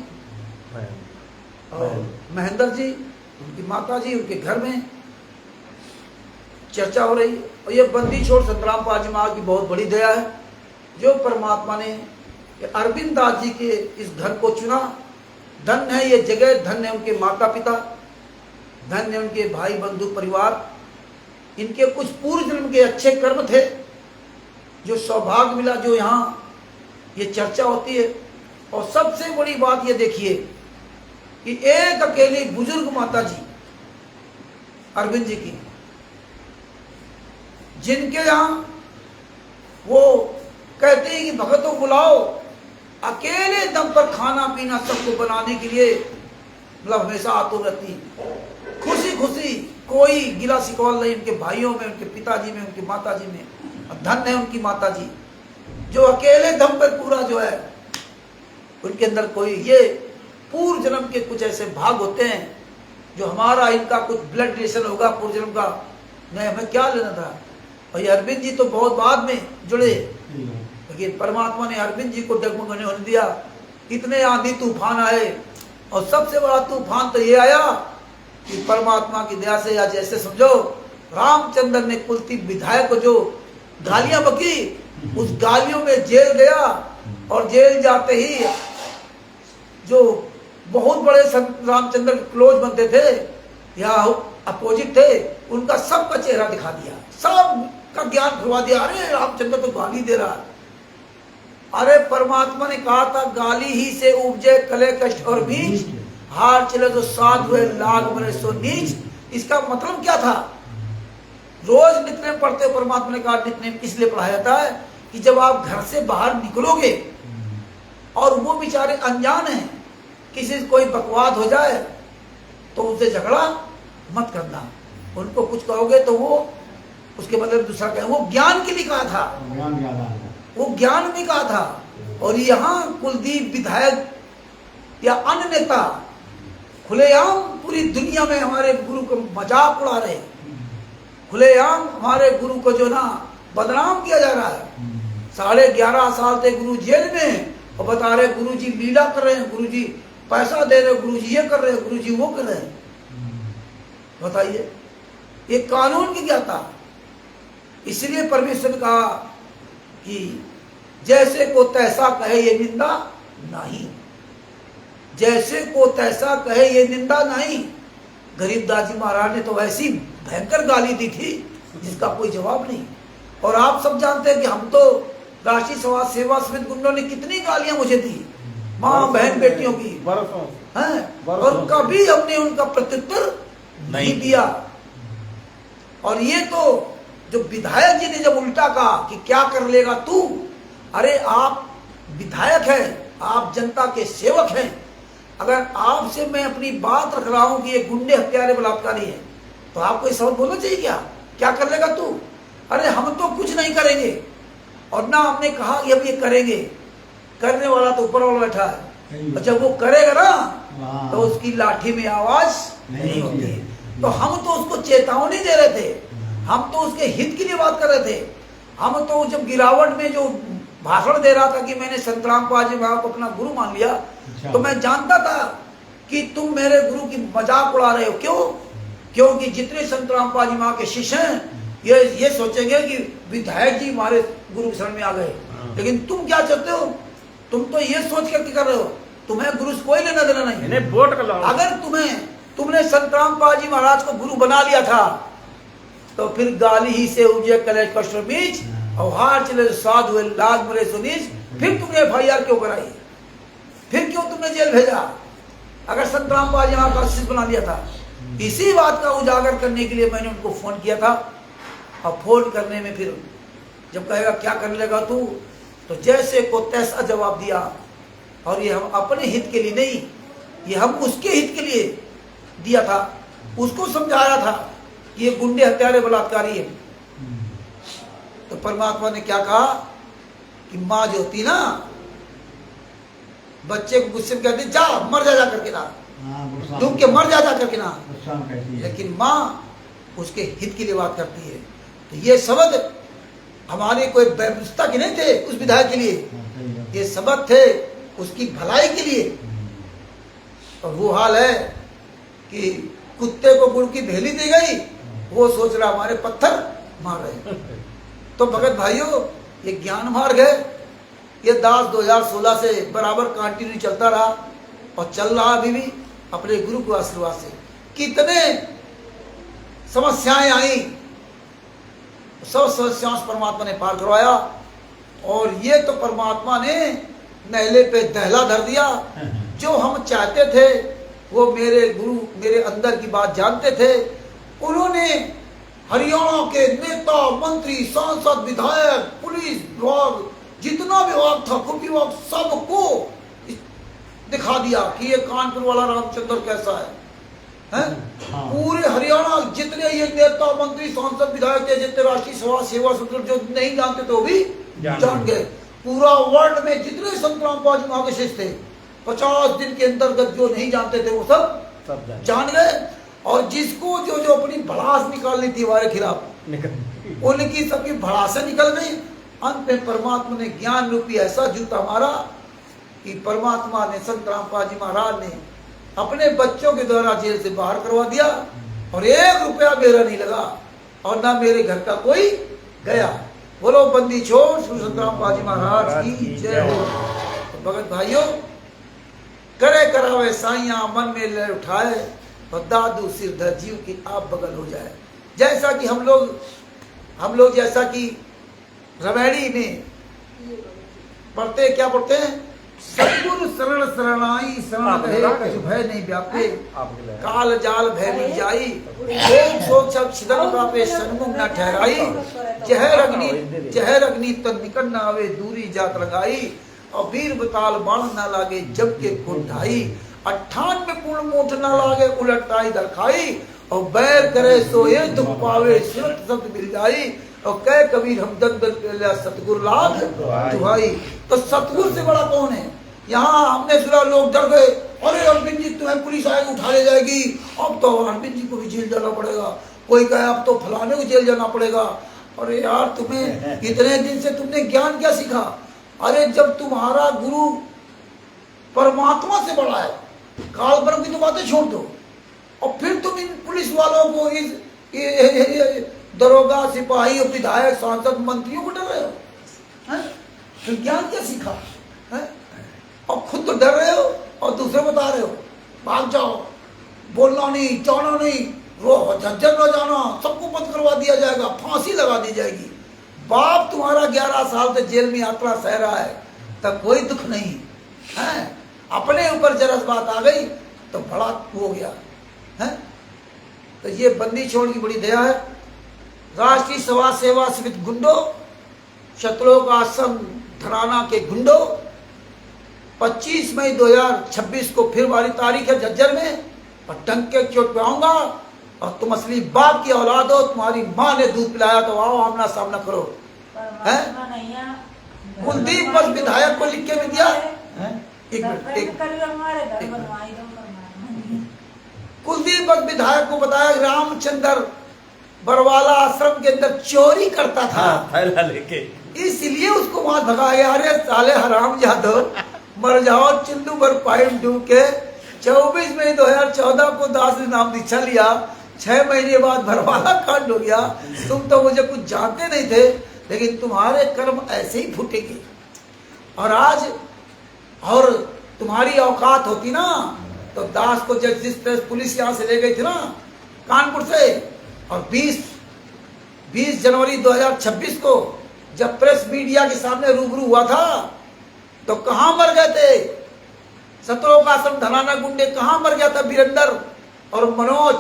और महेंद्र जी, उनकी माता जी, उनके घर में चर्चा हो रही। और ये बंदी छोड़ संतराम पाल जी महाराज की बहुत बड़ी दया है, जो परमात्मा ने अरविंद दास जी के इस घर को चुना। धन्य है ये जगह, धन्य है उनके माता पिता, धन्य है उनके भाई बंधु परिवार। इनके कुछ पूर्व जन्म के अच्छे कर्म थे, जो सौभाग्य मिला, जो यहाँ ये चर्चा होती है। और सबसे बड़ी बात ये देखिए कि एक अकेली बुजुर्ग माता जी अरविंद जी की, जिनके यहाँ वो कहते हैं कि भगतों बुलाओ, अकेले दम पर खाना पीना सबको बनाने के लिए मतलब हमेशा आतुर रहती, खुशी खुशी, कोई गिला शिकवा नहीं उनके भाइयों में, उनके पिताजी में, उनकी माताजी में। धन्य है उनकी माताजी, जो अकेले दम पर पूरा जो है उनके अंदर कोई ये पूर्व जन्म के कुछ ऐसे भाग होते हैं, जो हमारा इनका कुछ ब्लड रिलेशन होगा पूर्व जन्म का, नहीं हमें क्या लेना था। और ये अरविंद जी तो बहुत बाद में जुड़े, लेकिन परमात्मा ने अरविंद जी को डगमग नहीं होने दिया। इतने आंधी तूफान आए, और सबसे बड़ा तूफान तो ये आया कि परमात्मा की दया से, या जैसे समझो रामचंद्र ने कुलदीप विधायक को जो गालियां बकी, उस गालियों में जेल गया। और जेल जाते ही जो बहुत बड़े रामचंद्र के क्लोज बनते थे या अपोजिट थे, उनका सबका चेहरा दिखा दिया, सब का ज्ञान खुलवा दिया। अरे रामचंद्र तो गाली दे रहा है। अरे परमात्मा ने कहा था, गाली ही से उपजे कले कष्ट और बीज, हार चले तो साध हुए लाग मरे सो नीच। इसका मतलब क्या था? रोज नित्यनेम पढ़ते, परमात्मा ने कहा नित्यनेम इसलिए पढ़ाया जाता है कि जब आप घर से बाहर निकलोगे और वो बेचारे अनजान हैं, किसी से कोई बकवाद हो जाए तो उनसे झगड़ा मत करना, उनको कुछ कहोगे तो वो उसके बदले दूसरा कहे। वो ज्ञान के लिए कहा था, वो ज्ञान में कहा था। और यहाँ कुलदीप विधायक या अन्य नेता खुलेआम पूरी दुनिया में हमारे गुरु को मजाक उड़ा रहे, खुलेआम हमारे गुरु को जो ना बदनाम किया जा रहा है। 11.5 साल से गुरु जेल में, और बता रहे गुरु जी लीला कर रहे हैं, गुरु जी पैसा दे रहे, गुरु जी ये कर रहे हैं, गुरु जी वो कर रहे हैं। बताइए, ये कानून की क्या था? इसलिए परमेश्वर ने कहा कि जैसे को तैसा कहे ये निंदा नहीं, जैसे को तैसा कहे ये निंदा नहीं। गरीबदास जी महाराज ने तो ऐसी भयंकर गाली दी थी जिसका कोई जवाब नहीं। और आप सब जानते हैं कि हम तो राष्ट्रीय समाज सेवा समिति गुंडों ने कितनी गालियां मुझे दी, माँ बहन बेटियों की, और कभी हमने उनका प्रत्युत्तर नहीं दिया। और ये तो जो विधायक जी ने जब उल्टा कहा कि क्या कर लेगा तू, अरे आप विधायक हैं, आप जनता के सेवक हैं। अगर आपसे मैं अपनी बात रख रहा हूं कि ये गुंडे हत्यारे बलात्कारी है, तो आपको ये सवाल बोलना चाहिए क्या कर लेगा तू? अरे हम तो कुछ नहीं करेंगे, और ना हमने कहा कि हम ये करेंगे। करने वाला तो ऊपर वाला बैठा है, और जब वो करेगा ना तो उसकी लाठी में आवाज नहीं होती। तो हम तो उसको चेतावनी दे रहे थे, हम तो उसके हित के लिए बात कर रहे थे। हम तो जब गिरावट में जो भाषण दे रहा था कि मैंने संतराम पाल जी महाराज को अपना गुरु मान लिया, तो मैं जानता था कि तुम मेरे गुरु की मजाक उड़ा रहे हो। क्यों? क्योंकि जितने संतराम पाल जी महाराज के शिष्य हैं ये सोचेंगे कि विधायक जी हमारे गुरु के शरण में आ गए। लेकिन तुम क्या चाहते हो? तुम तो ये सोच करके कर रहे हो, तुम्हें गुरु से कोई लेना देना नहीं। वोट कर लो। अगर तुमने संतराम पाल जी महाराज को गुरु बना लिया था, तो फिर गाली ही से उपजे कलेश कष्ट बीच, और हार चले साध हुए लाग मरे सो नीच। फिर तुमने FIR क्यों कराई? फिर क्यों तुमने जेल भेजा? अगर संतराम पाल जी महाराज का शिष्य बना लिया था। इसी बात का उजागर करने के लिए मैंने उनको फोन किया था। और फोन करने में फिर जब कहेगा क्या कर लेगा तू, तो जैसे को तैसा जवाब दिया। और ये हम अपने हित के लिए नहीं, ये हम उसके हित के लिए दिया था। उसको समझाया था कि ये गुंडे हत्यारे बलात्कारी है। तो परमात्मा ने क्या कहा कि माँ जो होती ना, बच्चे को गुस्से में कहती जा मर जा करके ना, डूब के मर जा करके ना, लेकिन माँ उसके हित के लिए बात करती है। तो ये शब्द हमारे कोई व्यवस्था के नहीं थे उस विधायक के लिए, ये सबक थे उसकी भलाई के लिए। और वो हाल है कि कुत्ते को गुड़ की भेली दी गई, वो सोच रहा हमारे पत्थर मार रहे। तो भगत भाइयों, ये ज्ञान मार्ग है, ये दास 2016 से बराबर कंटिन्यू चलता रहा और चल रहा अभी भी अपने गुरु के आशीर्वाद से। कितने समस्याएं आई, सब समस्याओं से परमात्मा ने पार करवाया। और ये तो परमात्मा ने नहले पे दहला धर दिया। जो हम चाहते थे वो मेरे गुरु मेरे अंदर की बात जानते थे। उन्होंने हरियाणा के नेता, मंत्री, सांसद, विधायक, पुलिस विभाग, जितना विभाग था, खुद विभाग, सबको दिखा दिया कि ये कानपुर वाला रामचंद्र कैसा है। पूरे हरियाणा जितने ये नेता, मंत्री, सांसद, विधायक थे, जितने राष्ट्रीय सेवा सूत्र जो नहीं जानते थे वो भी जान गए। पूरा वर्ल्ड में जितने संत रामपाल महाविशेष थे 50 दिन के अंतर्गत जो नहीं जानते थे वो सब जान गए। और जिसको जो जो अपनी भड़ास निकालनी थी हमारे खिलाफ उनकी सबकी भड़ासें निकल गई। अंत में परमात्मा ने ज्ञान रूपी ऐसा जूता मारा कि परमात्मा ने संत रामपाल जी महाराज ने अपने बच्चों के द्वारा जेल से बाहर करवा दिया और 1 रुपया मेरा नहीं लगा और ना मेरे घर का कोई गया। बोलो बंदी छोड़ श्री संत रामपाल जी महाराज की जय हो। तो भगत भाइयों, करे करावे साइया मन में ले उठाए और दादू सिर धर जीव की आप बगल हो जाए। जैसा कि हम लोग जैसा कि रमैड़ी में पढ़ते, क्या पढ़ते हैं? सतगुरु शरण शरणाई शरण गहे कछु भय नहीं व्यापे काल जाल भय मिट जाई एक सोच सब छिदन कापे सन्मुख न ठहराई जहर अग्नि तन निकट न आवे दूरी जात लगाई और वीर बताल बाण न लागे जब के कुंठाई 98 पूर्ण मोठ न लागे उलटाई दरखाई और बैर करे सो ये दुख पावे सुरत शब्द मिल जाई और कह कबीर हम दंदल सतगुरु लाग दुहाई। तो सतगुरु से बड़ा कौन है? यहाँ हमने सुना लोग डर गए, अरे अरविंद जी तुम्हें पुलिस आएगी उठा ले जाएगी, अब तो अरविंद जी को भी जेल जाना पड़ेगा। कोई कहे अब तो फलाने को जेल जाना पड़ेगा। अरे यार, तुम्हें इतने दिन से तुमने ज्ञान क्या सीखा? अरे जब तुम्हारा गुरु परमात्मा से बड़ा है, काल ब्रह्म की तो बातें छोड़ दो और फिर तुम इन पुलिस वालों को, इस दरोगा, सिपाही, विधायक, सांसद, मंत्रियों को डर रहे हो? तो ज्ञान क्या सीखा है? और खुद तो डर रहे हो और दूसरे बता रहे हो भाग जाओ, बोलना नहीं, जाना नहीं, झज्जर न जाना, सबको बंद करवा दिया जाएगा, फांसी लगा दी जाएगी। बाप तुम्हारा 11 साल से जेल में यात्रा सह रहा है, तब कोई दुख नहीं है। अपने ऊपर जरा बात आ गई तो बड़ा हो गया है। तो ये बंदी छोड़ की बड़ी दया है। राष्ट्रीय समाज सेवा समिति गुंडो, शत्रुओं का आश्रम धराना के गुंडो, 25 मई 2026 को फिर वाली तारीख है झज्जर में और टंके चोट पे आऊंगा और तुम असली बाप की औलाद हो, तुम्हारी माँ ने दूध पिलाया तो आओ आमना सामना करो। हैं? कुलदीप बस विधायक को लिख के भी दिया। कुलदीप बस विधायक को बताया रामचंद्र बरवाला आश्रम के अंदर चोरी करता था, थैला लेके, इसलिए उसको वहां भगाया। अरे साले हराम जादव, मर जाओ चिल्लू पर पाइप डूब के। 24 मई 2014 को दास ने नाम दीक्षा लिया, 6 महीने बाद भरवाला कांड हो गया। तुम तो मुझे कुछ जानते नहीं थे, लेकिन तुम्हारे कर्म ऐसे ही फूटेंगे। और आज और तुम्हारी औकात होती ना तो दास को जिस पुलिस यहाँ से ले गई थी ना कानपुर से, और 20 जनवरी 2026 को जब प्रेस मीडिया के सामने रूबरू हुआ था तो कहां मर गए थे? सत्रों का आश्रम धनाना गुंडे कहां मर गया था? वीरेंद्र और मनोज,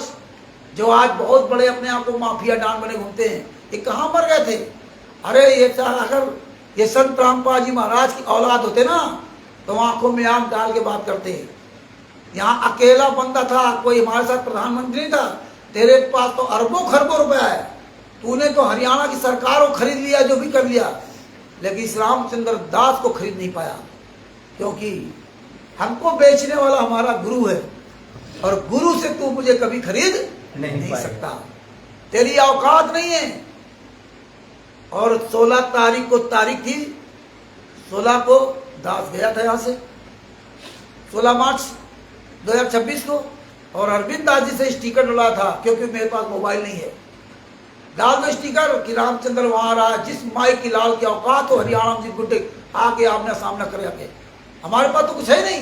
जो आज बहुत बड़े अपने आप को माफिया डान बने घूमते हैं, ये कहां मर गए थे? अरे ये अगर ये संत रामपाल जी महाराज की औलाद होते ना तो आंखों में आंख डाल के बात करते। यहाँ अकेला बंदा था, कोई हमारे साथ प्रधानमंत्री नहीं था। तेरे पास तो अरबों खरबों रुपया है, तूने तो हरियाणा की सरकार को खरीद लिया, जो भी कर लिया, लेकिन इस रामचंद्र दास को खरीद नहीं पाया, क्योंकि हमको बेचने वाला हमारा गुरु है और गुरु से तू मुझे कभी खरीद नहीं सकता, तेरी औकात नहीं है। और 16 तारीख को तारीख थी, 16 को दास गया था यहाँ से 16 मार्च 2026 को, और अरविंद दास जी से स्टिकर डला था, क्योंकि मेरे पास मोबाइल नहीं है। डाल दो स्टिकर कि रामचंद्र वहां रहा, जिस माई की लाल की औकात हो हरियाणा जी गुड्डे आके आमने सामना करे आके। हमारे पास तो कुछ है नहीं,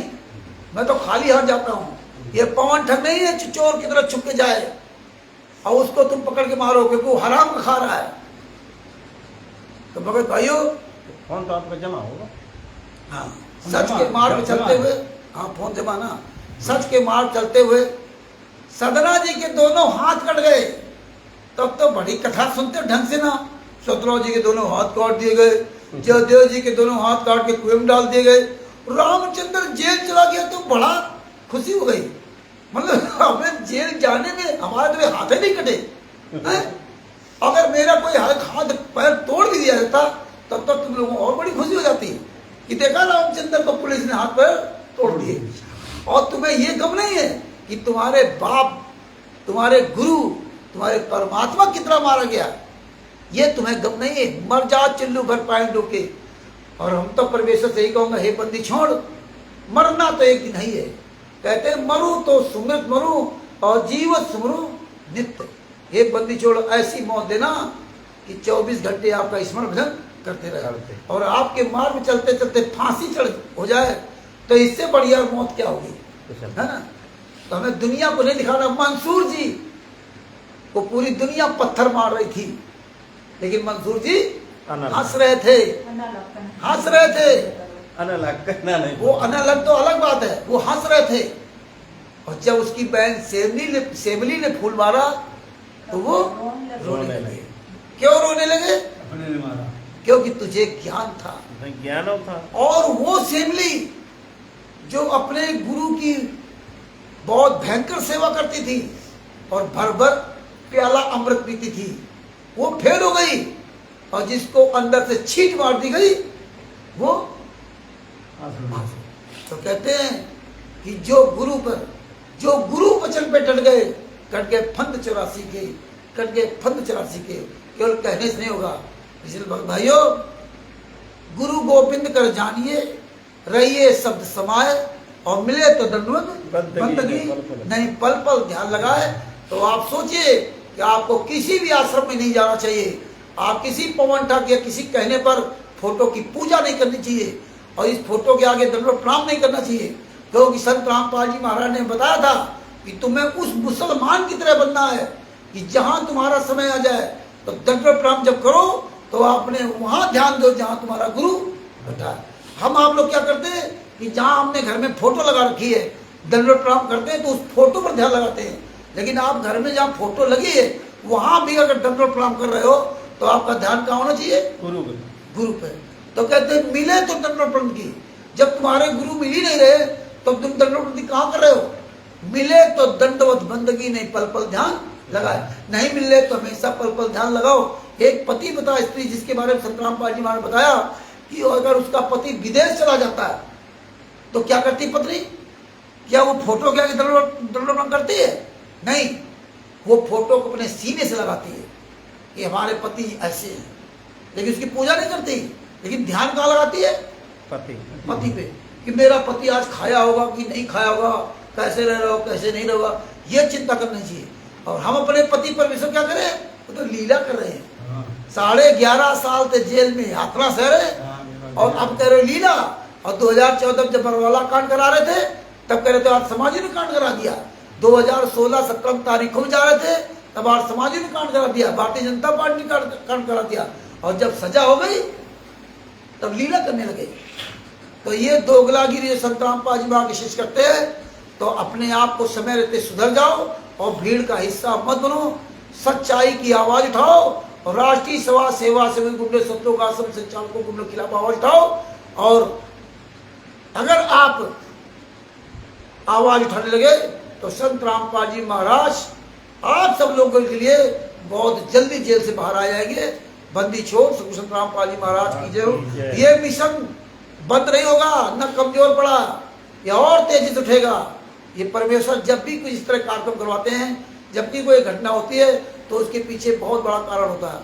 मैं तो खाली हाथ जाता हूँ। ये पवन ठग नहीं है चोर की तरह छुप के जाए और उसको तुम पकड़ के मारो, क्योंकि वो हराम का खा रहा है। तो भगत भाइयों, फोन तो आपका जमा होगा। हाँ, सच के मार्ग पे चलते हुए, हाँ फोन जमा ना, सच के मार्ग चलते हुए सदना जी के दोनों हाथ कट गए। तब तो बड़ी कथा सुनते ढंग से ना, शत्रुघ्न जी के दोनों हाथ काट दिए गए, जयदेव जी के दोनों हाथ काट के कुएं में डाल दिए गए, रामचंद्र जेल चला गया तो बड़ा खुशी हो गई। मतलब हमें जेल जाने में हमारे तो हाथ ही नहीं कटे हैं? अगर मेरा कोई हाथ पैर तोड़ भी दिया जाता तब तक तुम लोगों को और बड़ी खुशी हो जाती कि देखा रामचंद्र को पुलिस ने हाथ पैर तोड़ दिए। और तुम्हें ये गम नहीं है कि तुम्हारे बाप, तुम्हारे गुरु, तुम्हारे परमात्मा कितना मारा गया, ये तुम्हें गम नहीं है। मर जा चिल्लू भर पाए डोके। और हम तो परमेश्वर से ही कहूंगा, हे बंदी छोड़, मरना तो एक दिन ही है। कहते हैं मरू तो सुमृत मरू और जीवत सुमरू नित्य। हे बंदी छोड़, ऐसी मौत देना कि 24 घंटे आपका स्मरण भजन करते रहे, और आपके मार्ग में चलते चलते फांसी चढ़ हो जाए तो इससे बढ़िया मौत क्या होगी, है ना। तो हमें दुनिया को नहीं दिखाना। मंसूर जी को पूरी दुनिया पत्थर मार रही थी, लेकिन मंसूर जी हंस रहे थे, हंस रहे थे। नहीं, वो अनलग तो अलग बात है, वो हंस रहे थे। और जब उसकी बहन सेमली ने फूल मारा तो वो रोने लगे। क्यों रोने लगे? अपने ने मारा, क्योंकि तुझे ज्ञान था। ज्ञान था। और वो सेमली जो अपने गुरु की बहुत भयंकर सेवा करती थी और भर भर प्याला अमृत पीती थी, वो फेल हो गई। और जिसको अंदर से छींट मार दी गई वो तो कहते हैं कि जो गुरु वचन पे डट गए, कट गए फंद 84 के, कट गए फंद 84 के। केवल कहने से नहीं होगा। इसलिए भाइयों, गुरु गोविंद कर जानिए, रहिए शब्द समाये, और मिले तो दंडवत बंदगी, नहीं पल पल ध्यान लगाए। तो आप सोचिए कि आपको किसी भी आश्रम में नहीं जाना चाहिए। आप किसी पवन ठग या किसी कहने पर फोटो की पूजा नहीं करनी चाहिए, और इस फोटो के आगे दंडवत प्रणाम नहीं करना चाहिए। क्योंकि संत रामपाल जी महाराज ने बताया था कि तुम्हें उस मुसलमान की तरह बनना है कि जहां तुम्हारा समय आ जाए तो दंडवत प्रणाम जब करो तो आपने वहां ध्यान दो जहां तुम्हारा गुरु बैठा है। हम आप लोग क्या करते हैं कि जहां हमने घर में फोटो लगा रखी है, दंडवत प्रणाम करते हैं तो उस फोटो पर ध्यान लगाते हैं। लेकिन आप घर में जहाँ फोटो लगी है वहां भी अगर दंडवत प्रणाम कर रहे हो तो आपका ध्यान कहाँ होना चाहिए? गुरु पे। तो कहते हैं मिले तो दंडवत प्रणाम की। जब तुम्हारे गुरु मिल ही नहीं रहे तो तुम दंडवत प्रणाम कहाँ कर रहे हो? मिले तो दंडवत बंदगी, नहीं पल पल ध्यान लगाए। नहीं मिले तो हमेशा पल पल ध्यान लगाओ। एक पति बता स्त्री जिसके बारे में संत रामपाल जी महाराज ने बताया कि अगर उसका पति विदेश चला जाता है तो क्या करती पत्नी? क्या वो फोटो के आगे दंडवत करती है? नहीं, वो फोटो को अपने सीने से लगाती है कि हमारे पति ऐसे हैं, लेकिन उसकी पूजा नहीं करती। लेकिन ध्यान कहाँ लगाती है? पति पे, कि मेरा पति आज खाया होगा कि नहीं खाया होगा, कैसे रह रहा हो कैसे नहीं रहा, ये चिंता करनी चाहिए। और हम अपने पति परमेश्वर क्या करें? वो तो लीला कर रहे हैं। 11.5 साल से जेल में यात्रा सह रहे और अब कह रहे लीला। और 2014 जब बरवाला कांड करा रहे थे तब कह रहे थे आज समाजी ने कांड करा दिया। 2016 17 तारीखों में जा रहे थे तब आज समाजी ने कांड करा दिया, भारतीय जनता पार्टी ने कांड करा दिया। और जब सजा हो गई तब लीला करने लगे। तो ये दोगलागिरी संत रामपाल जी महाराज विशेष करते हैं। तो अपने आप को समय रहते सुधर जाओ और भीड़ का हिस्सा मत बनो। सच्चाई की आवाज उठाओ और राष्ट्रीय सेवा से गुंडे संतों का आश्रम संचालकों गुंडों के खिलाफ आवाज उठाओ। और अगर आप आवाज उठाने लगे तो संत रामपाल जी महाराज आप सब लोगों के लिए बहुत जल्दी जेल से बाहर आ जाएंगे। बंदी छोड़ संत रामपाल जी महाराज की जय हो। ये मिशन बंद नहीं होगा, न कमजोर पड़ा, यह और तेजी से उठेगा। ये परमेश्वर जब भी कुछ इस तरह कार्यक्रम करवाते हैं, जब भी कोई घटना होती है तो उसके पीछे बहुत बड़ा कारण होता है।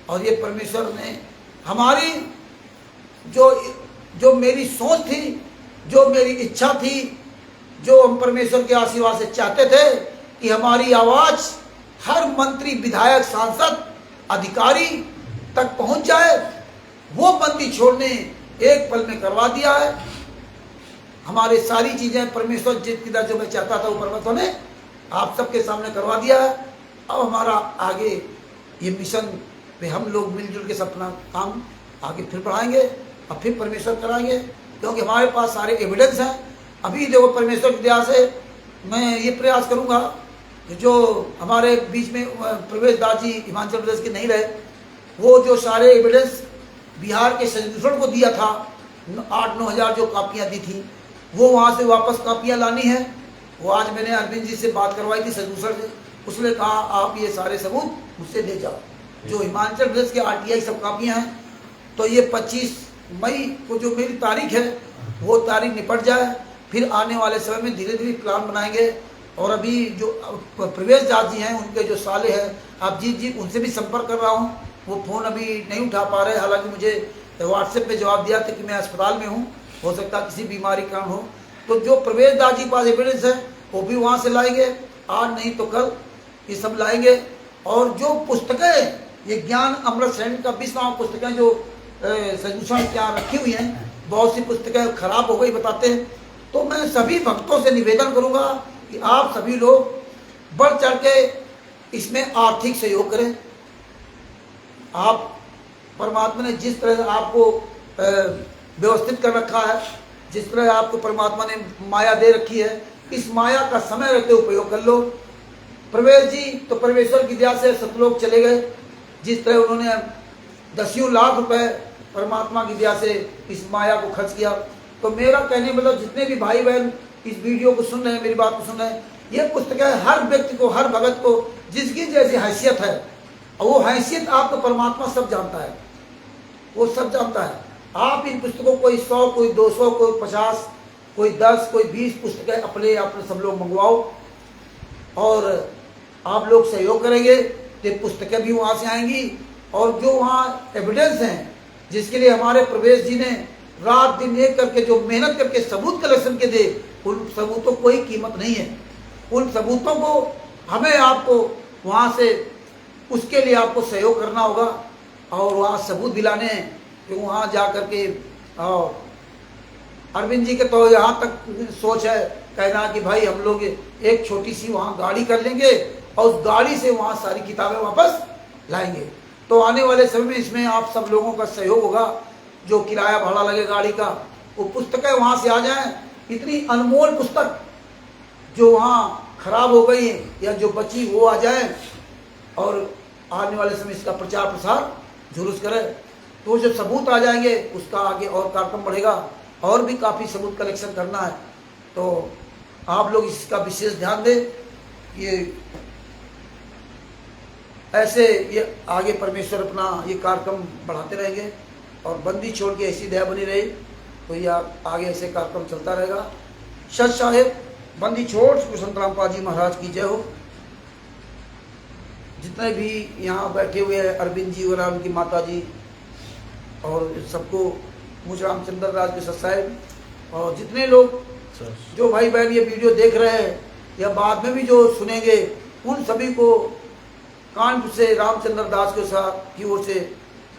और ये परमेश्वर ने हमारी जो जो मेरी सोच थी, जो मेरी इच्छा थी, जो हम परमेश्वर के आशीर्वाद से चाहते थे कि हमारी आवाज हर मंत्री, विधायक, सांसद, अधिकारी तक पहुंच जाए, वो बंदी छोड़ने एक पल में करवा दिया है। हमारे सारी चीजें परमेश्वर जितनी तरह जो मैं चाहता था वो परमेश्वर ने आप सबके सामने करवा दिया है। अब हमारा आगे ये मिशन पे हम लोग मिलजुल के अपना काम आगे फिर बढ़ाएंगे और फिर परमेश्वर कराएंगे, क्योंकि हमारे पास सारे एविडेंस हैं। अभी देखो परमेश्वर की दया से मैं ये प्रयास करूंगा कि जो हमारे बीच में प्रवेश दास जी हिमाचल प्रदेश के नहीं रहे, वो जो सारे एविडेंस बिहार के सदूषण को दिया था, 8-9 हज़ार जो कापियाँ दी थी, वो वहाँ से वापस कापियाँ लानी है। वो आज मैंने अरविंद जी से बात करवाई थी सदूषण से, उसने कहा आप ये सारे सबूत मुझसे ले जाओ, जो हिमाचल प्रदेश के RTI सब कापियाँ हैं। तो ये 25 मई को जो मेरी तारीख है वो तारीख निपट जाए, फिर आने वाले समय में धीरे धीरे प्लान बनाएंगे। और अभी जो प्रवेश दास जी हैं, उनके जो साले हैं अभिजीत जी, उनसे भी संपर्क कर रहा हूँ। वो फ़ोन अभी नहीं उठा पा रहे, हालांकि मुझे व्हाट्सएप पे जवाब दिया था कि मैं अस्पताल में हूँ, हो सकता किसी बीमारी का कारण हो। तो जो प्रवेश दास जी के पास एविडेंस है वो भी वहाँ से लाएंगे, आज नहीं तो कल ये सब लाएंगे। और जो पुस्तकें, ये ज्ञान अमृत श्रेणी का 20वां पुस्तकें जो सदूषण क्या रखी हुई हैं, बहुत सी पुस्तकें खराब हो गई बताते हैं। तो मैं सभी भक्तों से निवेदन करूंगा कि आप सभी लोग बढ़ चढ़ के इसमें आर्थिक सहयोग करें। आप परमात्मा ने जिस तरह आपको व्यवस्थित कर रखा है, जिस तरह आपको परमात्मा ने माया दे रखी है, इस माया का समय रहते उपयोग कर लो। प्रवेश जी तो परमेश्वर की दया से सतलोक चले गए, जिस तरह उन्होंने 10 लाख रुपए परमात्मा की दया से इस माया को खर्च किया। तो मेरा कहने मतलब जितने भी भाई बहन इस वीडियो को सुन रहे हैं, मेरी बात को सुन रहे हैं, ये पुस्तकें हर व्यक्ति को, हर भगत को जिसकी जैसी हैसियत है, और वो हैसियत आपको परमात्मा सब जानता है, वो सब जानता है। आप इन पुस्तकों कोई 100, कोई 200, कोई 50, कोई 10, कोई 20 पुस्तकें अपने सब लोग मंगवाओ और आप लोग सहयोग करेंगे तो पुस्तकें भी वहाँ से आएंगी। और जो वहाँ एविडेंस हैं, जिसके लिए हमारे प्रवेश जी ने रात दिन एक करके जो मेहनत करके सबूत कलेक्शन के दे, उन सबूतों को कोई कीमत नहीं है। उन सबूतों को हमें आपको वहाँ से, उसके लिए आपको सहयोग करना होगा और वहाँ सबूत दिलाने हैं कि वहाँ जा कर के। अरविंद जी के तो यहाँ तक सोच है कहना कि भाई हम लोग एक छोटी सी वहाँ गाड़ी कर लेंगे और उस गाड़ी से वहाँ सारी किताबें वापस लाएंगे। तो आने वाले समय में इसमें आप सब लोगों का सहयोग होगा। जो किराया भाड़ा लगे गाड़ी का, वो पुस्तकें वहाँ से आ जाएं। इतनी अनमोल पुस्तक जो वहाँ खराब हो गई या जो बची वो आ जाए और आने वाले समय इसका प्रचार प्रसार जुलूस करें। तो जो सबूत आ जाएंगे उसका आगे और कार्यक्रम बढ़ेगा, और भी काफ़ी सबूत कलेक्शन करना है। तो आप लोग इसका विशेष ध्यान दें। ये ऐसे ये आगे परमेश्वर अपना ये कार्यक्रम बढ़ाते रहेंगे और बंदी छोड़ के ऐसी दया बनी रही तो ये आगे ऐसे कार्यक्रम चलता रहेगा। सच साहेब बंदी छोड़ श्री संत रामपाल जी महाराज की जय हो। जितने भी यहाँ बैठे हुए हैं, अरविंद जी और उनकी माता जी और सबको, मुझ रामचंद्र राज के सत साहेब, और जितने लोग जो भाई बहन ये वीडियो देख रहे हैं या बाद में भी जो सुनेंगे, उन सभी को कानपुर से रामचंद्र दास के साथ की ओर से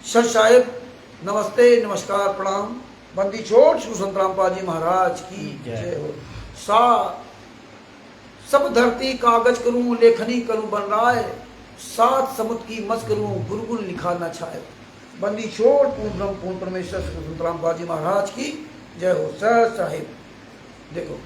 सर साहेब नमस्ते, नमस्कार, प्रणाम। बंदी छोड़ श्री संत रामपाल जी महाराज की जय हो। सा सब धरती कागज करूं, लेखनी करूं बन राय, सात समुद्र की मस करूं, गुरगुल लिखा न छाए। बंदी छोड़ पूर्ण ब्रह्म पूर्ण परमेश्वर श्री संत रामपाल जी महाराज की जय हो। सर साहिब देखो